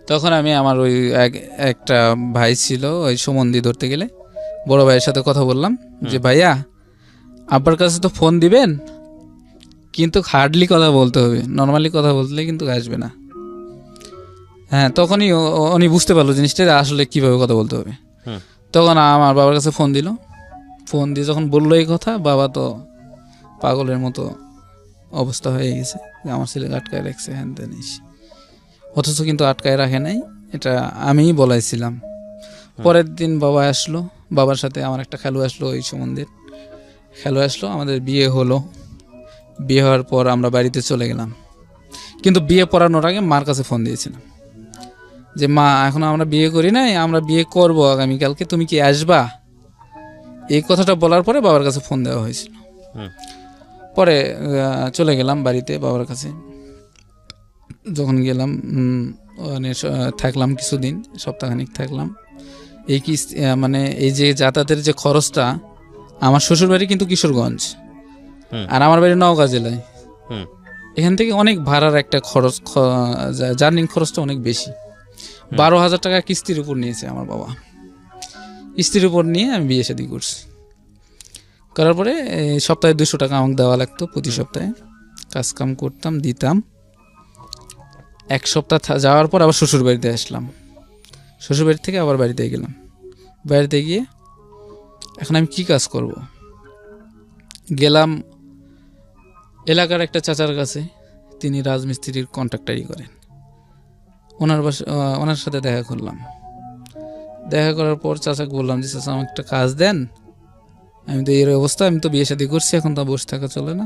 তখন আমি আমার ওই একটা ভাই ছিল, ওই সুমন্দি ধরতে গেলে বড় ভাইয়ের সাথে কথা বললাম যে ভাইয়া আব্বার কাছে তো ফোন দিবেন, কিন্তু হার্ডলি কথা বলতে হবে, নর্মালি কথা বললে কিন্তু আসবে না। হ্যাঁ, তখনই উনি বুঝতে পারলো জিনিসটা আসলে কীভাবে কথা বলতে হবে। তখন আমার বাবার কাছে ফোন দিল, ফোন দিয়ে যখন বললো এই কথা, বাবা তো পাগলের মতো অবস্থা হয়ে গেছে যে আমার ছেলেকে আটকায় রাখছে, হ্যান তেন। অথচ কিন্তু আটকায় রাখে নাই, এটা আমিই বলাইছিলাম। পরের দিন বাবা আসলো, বাবার সাথে আমার একটা খালু আসলো, ওই সম্বন্ধের খালু আসলো, আমাদের বিয়ে হলো। বিয়ে হওয়ার পর আমরা বাড়িতে চলে গেলাম, কিন্তু বিয়ে পড়ানোর আগে মার কাছে ফোন দিয়েছিলাম যে মা, এখন আমরা বিয়ে করি নাই, আমরা বিয়ে করবো আগামীকালকে, তুমি কি আসবা? এই কথাটা বলার পরে বাবার কাছে ফোন দেওয়া হয়েছিল। পরে চলে গেলাম বাড়িতে বাবার কাছে। যখন গেলাম, মানে থাকলাম কিছুদিন, সপ্তাহখানিক থাকলাম। মানে এই যে যাতায়াতের যে খরচটা, আমার শ্বশুর বাড়ি কিন্তু কিশোরগঞ্জ আর আমার বাড়ি নওগাঁ জেলায়। এখান থেকে অনেক ভাড়ার একটা খরচ, জার্নিং খরচটা অনেক বেশি। 12,000 টাকা কিস্তির উপর নিয়েছে আমার বাবা। কিস্তির উপর নিয়ে আমি বিয়ে শাদী করছি। করার পরে সপ্তাহে 200 টাকা আমাকে দেওয়া লাগতো প্রতি সপ্তাহে। কাজকাম করতাম, দিতাম। এক সপ্তাহ যাওয়ার পর আবার শ্বশুর বাড়িতে আসলাম। শ্বশুর বাড়ি থেকে আবার বাড়িতে গেলাম। বাড়িতে গিয়ে এখন আমি কি কাজ করব? গেলাম এলাকার একটা চাচার কাছে, তিনি রাজমিস্ত্রির কন্ট্রাক্টারি করেন। ওনার সাথে দেখা করলাম। দেখা করার পর চাচাকে বললাম যে চাচা আমাকে একটা কাজ দেন, আমি তো এর অবস্থা, আমি তো বিয়ে শাদী করছি, এখন তো বসে থাকা চলে না,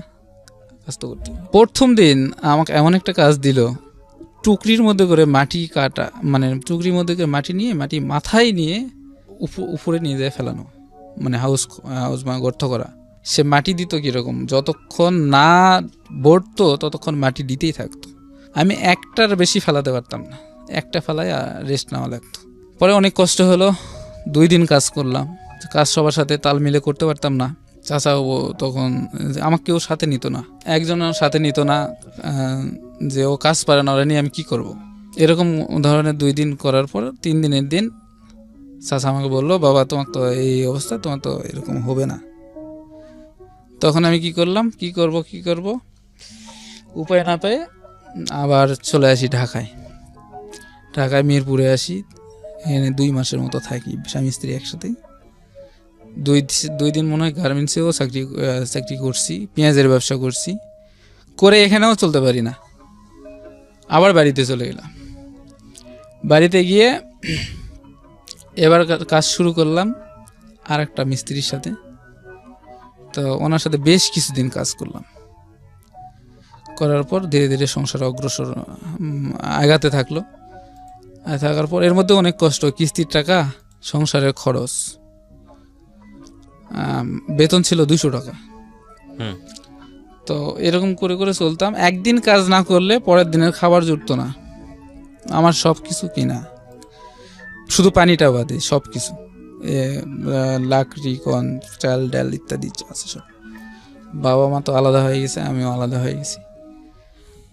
কাজ তো করতে। প্রথম দিন আমাকে এমন একটা কাজ দিল, টুকরির মধ্যে করে মাটি কাটা, মানে টুকরির মধ্যে করে মাটি নিয়ে, মাটি মাথায় নিয়ে উপরে নিয়ে যায় ফেলানো, মানে হাউস গর্ত করা, সে মাটি দিত কীরকম, যতক্ষণ না বড়তো ততক্ষণ মাটি দিতেই থাকতো। আমি একটার বেশি ফেলাতে পারতাম না, একটা ফেলায় রেস্ট নেওয়া লাগতো। পরে অনেক কষ্ট হলো, 2 দিন কাজ করলাম, কাজ সবার সাথে তাল মিলে করতে পারতাম না। চাচাও তখন আমাকে কেউ সাথে নিত না, একজনের সাথে নিত না, যে ও কাজ পারে না, ওরা নিয়ে আমি কী করব। এরকম ধরনের 2 দিন করার পর 3 দিনের দিন চাচা আমাকে বললো, বাবা তোমার তো এই অবস্থা, তোমার তো এরকম হবে না। তখন আমি কি করব উপায় না পেয়ে আবার চলে আসি ঢাকায় মিরপুরে আসি। এখানে 2 মাসের মতো থাকি স্বামী স্ত্রী একসাথেই। 2 দিন মনে হয় গার্মেন্টসেও চাকরি করছি, পেঁয়াজের ব্যবসা করছি, করে এখানেও চলতে পারি না। আবার বাড়িতে চলে গেলাম। বাড়িতে গিয়ে এবার কাজ শুরু করলাম আর একটা মিস্ত্রির সাথে। তো ওনার সাথে বেশ কিছুদিন কাজ করলাম, করার পর ধীরে ধীরে সংসার অগ্রসর আগাতে থাকলো। থাকার পর এর মধ্যে অনেক কষ্ট, কিস্তির টাকা, সংসারের খরচ। বেতন ছিল 200 টাকা। তো এরকম করে করে চলতাম। একদিন কাজ না করলে পরের দিনের খাবার জুটতো না। আমার সব কিছু কিনা, শুধু পানিটা বাদে সব কিছু, লাকড়ি, কন, চাল ডাল ইত্যাদি আছে সব। বাবা মা তো আলাদা হয়ে গেছে, আমিও আলাদা হয়ে গেছি।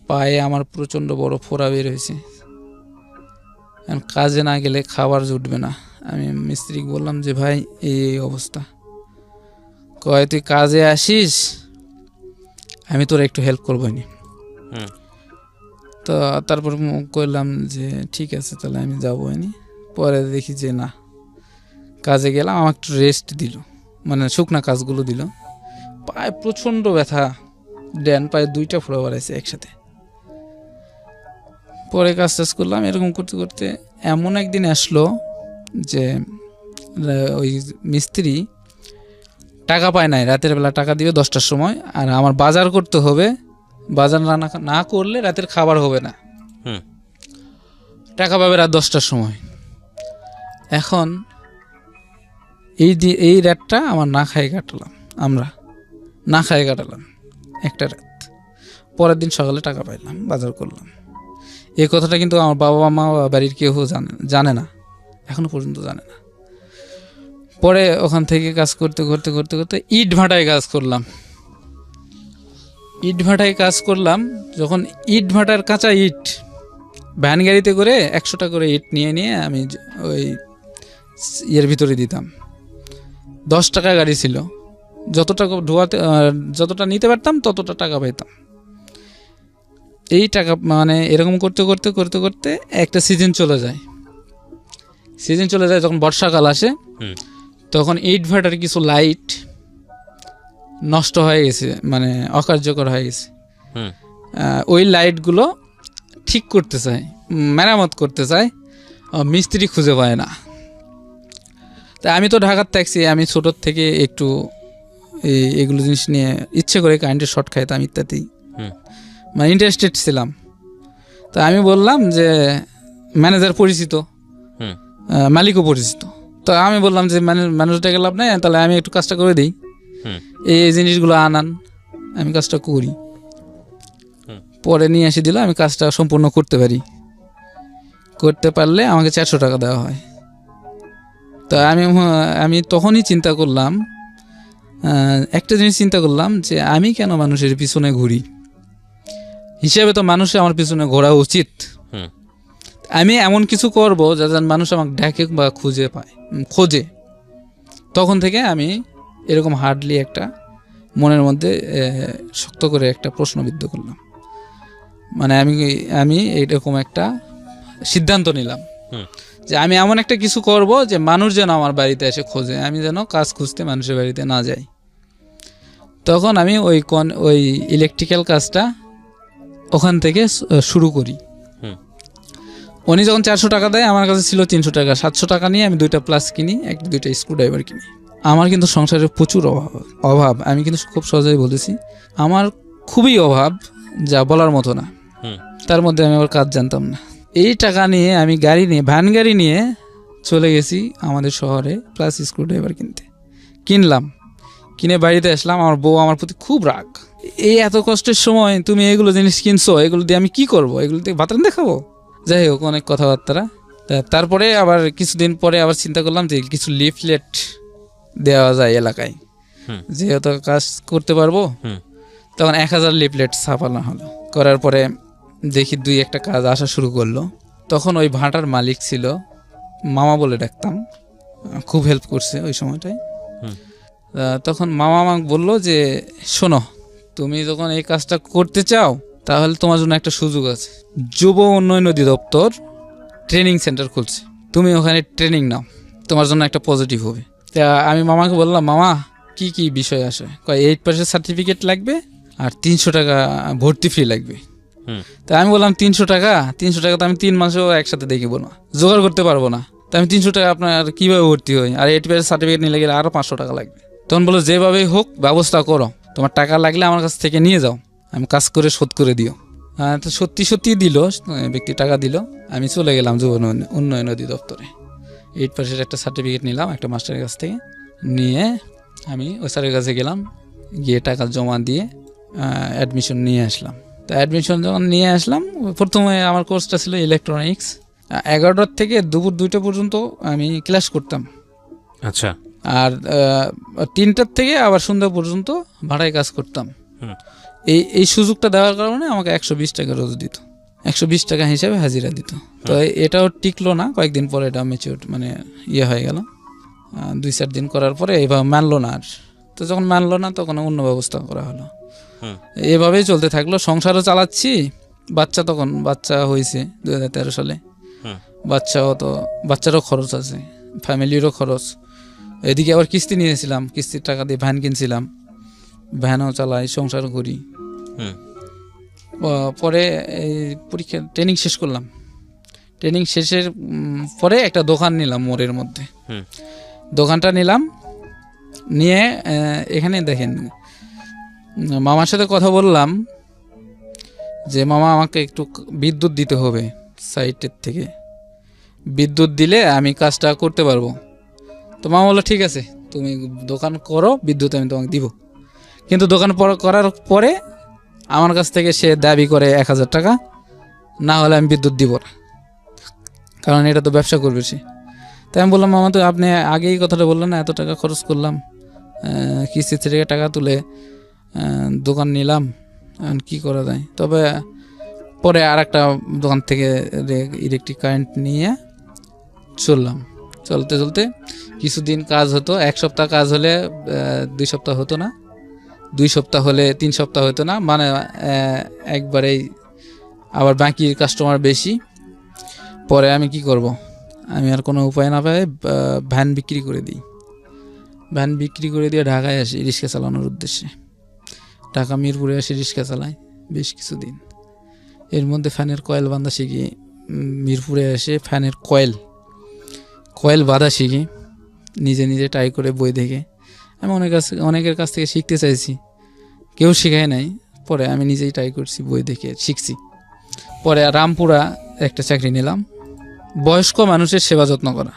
পায়ে আমার প্রচণ্ড বড় ফোড়া বের হয়েছে। কাজে না গেলে খাবার জুটবে না। আমি মিস্ত্রিকে বললাম যে ভাই এই অবস্থা। কয় তুই কাজে আসিস, আমি তোর একটু হেল্প করবো নি। তো তারপর করলাম যে ঠিক আছে তাহলে আমি যাবো নি। পরে দেখি যে না, কাজে গেলাম, আমার একটু রেস্ট দিল, মানে শুকনা কাজগুলো দিল। পায়ে প্রচণ্ড ব্যথা, ড্যান পায়ে 2টা ফোড়া বাড়াইছে একসাথে। পরে কাজ টাজ করলাম, এরকম করতে করতে এমন একদিন আসলো যে ওই মিস্ত্রি টাকা পায় নাই, রাতের বেলা টাকা দিবে 10টার সময়, আর আমার বাজার করতে হবে, বাজার না করলে রাতের খাবার হবে না। টাকা পাবে রাত 10টার সময়। এখন এই রাতটা আমার না খাই কাটালাম, আমরা না খাই কাটালাম একটা রাত। পরের দিন সকালে টাকা পাইলাম, বাজার করলাম। এই কথাটা কিন্তু আমার বাবা মা বাড়ির কেউ জানে না, এখনো পর্যন্ত জানে না। পরে ওখান থেকে কাজ করতে করতে করতে করতে ইট ভাটায় কাজ করলাম। যখন ইট ভাটার কাঁচা ইট ভ্যান গাড়িতে করে 100টা করে ইট নিয়ে আমি ওই ইয়ের ভিতরে দিতাম। 10 টাকা গাড়ি ছিল, যতটা নিতে পারতাম ততটা টাকা পাইতাম। এই টাকা মানে এরকম করতে করতে করতে করতে একটা সিজন চলে যায়। যখন বর্ষাকাল আসে তখন ইট ভাটার কিছু লাইট নষ্ট হয়ে গেছে, মানে অকার্যকর হয়ে গেছে। ওই লাইটগুলো ঠিক করতে চায়, মেরামত করতে চায়, মিস্ত্রি খুঁজে পায় না। তাই আমি তো ঢাকার থাকছি, আমি ছোটোর থেকে একটু এগুলো জিনিস নিয়ে ইচ্ছে করে কারেন্টের শর্ট খাইতাম ইত্যাদি, মানে ইন্টারেস্টেড ছিলাম। তা আমি বললাম যে ম্যানেজার পরিচিত, মালিকও পরিচিত। তো আমি বললাম যে ম্যানেজারটাকে লাভ নেই, তাহলে আমি একটু কাজটা করে দিই, এই জিনিসগুলো আনান, আমি কাজটা করি। পরে নিয়ে এসে দিল, আমি কাজটা সম্পূর্ণ করতে পারলে আমাকে 400 টাকা দেওয়া হয়। তো আমি তখনই চিন্তা করলাম, একটা জিনিস চিন্তা করলাম যে আমি কেন মানুষের পিছনে ঘুরি, হিসেবে তো মানুষের আমার পিছনে ঘোরা উচিত। আমি এমন কিছু করব যাতে মানুষ আমাকে ডাকে বা খোঁজে। তখন থেকে আমি এরকম হার্ডলি একটা মনের মধ্যে শক্ত করে একটা প্রশ্নবিদ্ধ করলাম, মানে আমি এইরকম একটা সিদ্ধান্ত নিলাম যে আমি এমন একটা কিছু করব যে মানুষ যেন আমার বাড়িতে এসে খোঁজে, আমি যেন কাজ খুঁজতে মানুষের বাড়িতে না যাই। তখন আমি ওই ইলেকট্রিক্যাল কাজটা ওখান থেকে শুরু করি। উনি যখন 400 টাকা দেয়, আমার কাছে ছিল 300 টাকা। 700 টাকা নিয়ে আমি 2টা প্লাস কিনি, 2টা স্ক্রুড্রাইভার কিনি। আমার কিন্তু সংসারের প্রচুর অভাব, আমি কিন্তু খুব সহজেই বলেছি, আমার খুবই অভাব, যা বলার মতো না। তার মধ্যে আমি আবার কাজ জানতাম না। এই টাকা নিয়ে আমি ভ্যান গাড়ি নিয়ে চলে গেছি আমাদের শহরে প্লাস স্ক্রুড্রাইভার কিনলাম। কিনে বাড়িতে আসলাম, আমার বউ আমার প্রতি খুব রাগ। এই এত কষ্টের সময় তুমি এগুলো জিনিস কিনছো, এগুলো দিয়ে আমি কি করব, এগুলো দিয়ে ভাত রান্না খাবো? যাই হোক, অনেক কথাবার্তা। তারপরে আবার কিছুদিন পরে আবার চিন্তা করলাম যে কিছু লিফলেট দেওয়া যায় এলাকায়, হুম। যেহেতু কাজ করতে পারবো। হুম। তখন 1000 লিফলেট ছাপানো হলো। করার পরে দেখি 2-1টা কাজ আসা শুরু করলো। তখন ওই ভাটার মালিক ছিল, মামা বলে ডাকতাম, খুব হেল্প করছে ওই সময়টায়। হুম। তখন মামা আমাকে বললো যে শোনো, তুমি যখন এই কাজটা করতে চাও তাহলে তোমার জন্য একটা সুযোগ আছে। যুব উন্নয়ন অধিদপ্তর ট্রেনিং সেন্টার খুলছে, তুমি ওখানে ট্রেনিং নাও, তোমার জন্য একটা পজিটিভ হবে। তা আমি মামাকে বললাম, মামা কি কি বিষয় আসে? 8% সার্টিফিকেট লাগবে আর 300 টাকা ভর্তি ফি লাগবে। হুম। তা আমি বললাম 300 টাকা তো আমি 3 মাসেও একসাথে দেখে বলবো, জোগাড় করতে পারবো না। তা আমি 300 টাকা আপনার কীভাবে ভর্তি হই? আর 8% সার্টিফিকেট নিলে গেলে আরও 500 টাকা লাগবে। তখন বলো যেভাবেই হোক ব্যবস্থা করো, তোমার টাকা লাগলে আমার কাছ থেকে নিয়ে যাও, আমি কাজ করে শোধ করে দিও। তো সত্যি দিল, ব্যক্তি টাকা দিল। আমি চলে গেলাম যুব উন্নয়ন অধিদপ্তরে। 8% একটা সার্টিফিকেট নিলাম একটা মাস্টারের কাছ থেকে, নিয়ে আমি ওই স্যারের কাছে গেলাম, গিয়ে টাকা জমা দিয়ে অ্যাডমিশন নিয়ে আসলাম। তো অ্যাডমিশন যখন নিয়ে আসলাম, প্রথমে আমার কোর্সটা ছিল ইলেকট্রনিক্স। 11টার থেকে দুপুর 2টা পর্যন্ত আমি ক্লাস করতাম। আচ্ছা। আর 3টার থেকে আবার সন্ধ্যা পর্যন্ত ভাড়ায় কাজ করতাম। হুম। এই সুযোগটা দেওয়ার কারণে আমাকে 120 টাকা রোজ দিত, 120 টাকা হিসাবে হাজিরা দিত। তো এটাও টিকলো না, কয়েকদিন পরে এটা ম্যাচিউর হয়ে গেল। 2-4 দিন করার পরে এভাবে মানলো না আর। তো যখন মানলো না তখন অন্য ব্যবস্থা করা হলো। এভাবেই চলতে থাকলো, সংসারও চালাচ্ছি। বাচ্চা হয়েছে 2013 সালে। বাচ্চারও খরচ আছে, ফ্যামিলিরও খরচ। এদিকে আবার কিস্তি নিয়েছিলাম, কিস্তির টাকা দিয়ে ভ্যান কিনছিলাম, ভ্যানও চালাই, সংসারও করি। পরে এই পরীক্ষা ট্রেনিং শেষ করলাম। ট্রেনিং শেষের পরে একটা দোকান নিলাম মোড়ের মধ্যে। দোকানটা নিলাম, নিয়ে এখানে দেখেন মামার সাথে কথা বললাম যে মামা আমাকে একটু বিদ্যুৎ দিতে হবে, সাইটের থেকে বিদ্যুৎ দিলে আমি কাজটা করতে পারবো। তো মামা বললো ঠিক আছে, তুমি দোকান করো, বিদ্যুৎ আমি তোমাকে দিব। কিন্তু দোকান করার পরে আমার কাছ থেকে সে দাবি করে 1000 টাকা, না হলে আমি বিদ্যুৎ দিব না, কারণ এটা তো ব্যবসা করবে সে। তাই আমি বললাম মামা, তো আপনি আগেই কথাটা বললেন না, এত টাকা খরচ করলাম, কিস্তি থেকে টাকা তুলে দোকান নিলাম, কি করা যায়? তবে পরে আর একটা দোকান থেকে ইলেকট্রিক কারেন্ট নিয়ে চলতে কিছুদিন কাজ হতো। 1 সপ্তাহ কাজ হলে 2 সপ্তাহ হতো না, 2 সপ্তাহ হলে 3 সপ্তাহ হতো না, মানে একবারেই। আবার বাকি কাস্টমার বেশি। পরে আমি কি করব, আমি আর কোনো উপায় না পাই ভ্যান বিক্রি করে দিই। ভ্যান বিক্রি করে দিয়ে ঢাকায় আসি রিক্সা চালানোর উদ্দেশ্যে। ঢাকা মিরপুরে আসি, রিক্সা চালাই বেশ কিছুদিন। এর মধ্যে ফ্যানের কয়েল বাঁধা শিখি। মিরপুরে এসে ফ্যানের কয়েল বাঁধা শিখি, নিজে ট্রাই করে বই দেখে। আমি অনেকের কাছ থেকে শিখতে চাইছি, কেউ শেখায় নাই। পরে আমি নিজেই ট্রাই করছি, বই দেখে শিখছি। পরে রামপুরা একটা চাকরি নিলাম, বয়স্ক মানুষের সেবা যত্ন করা।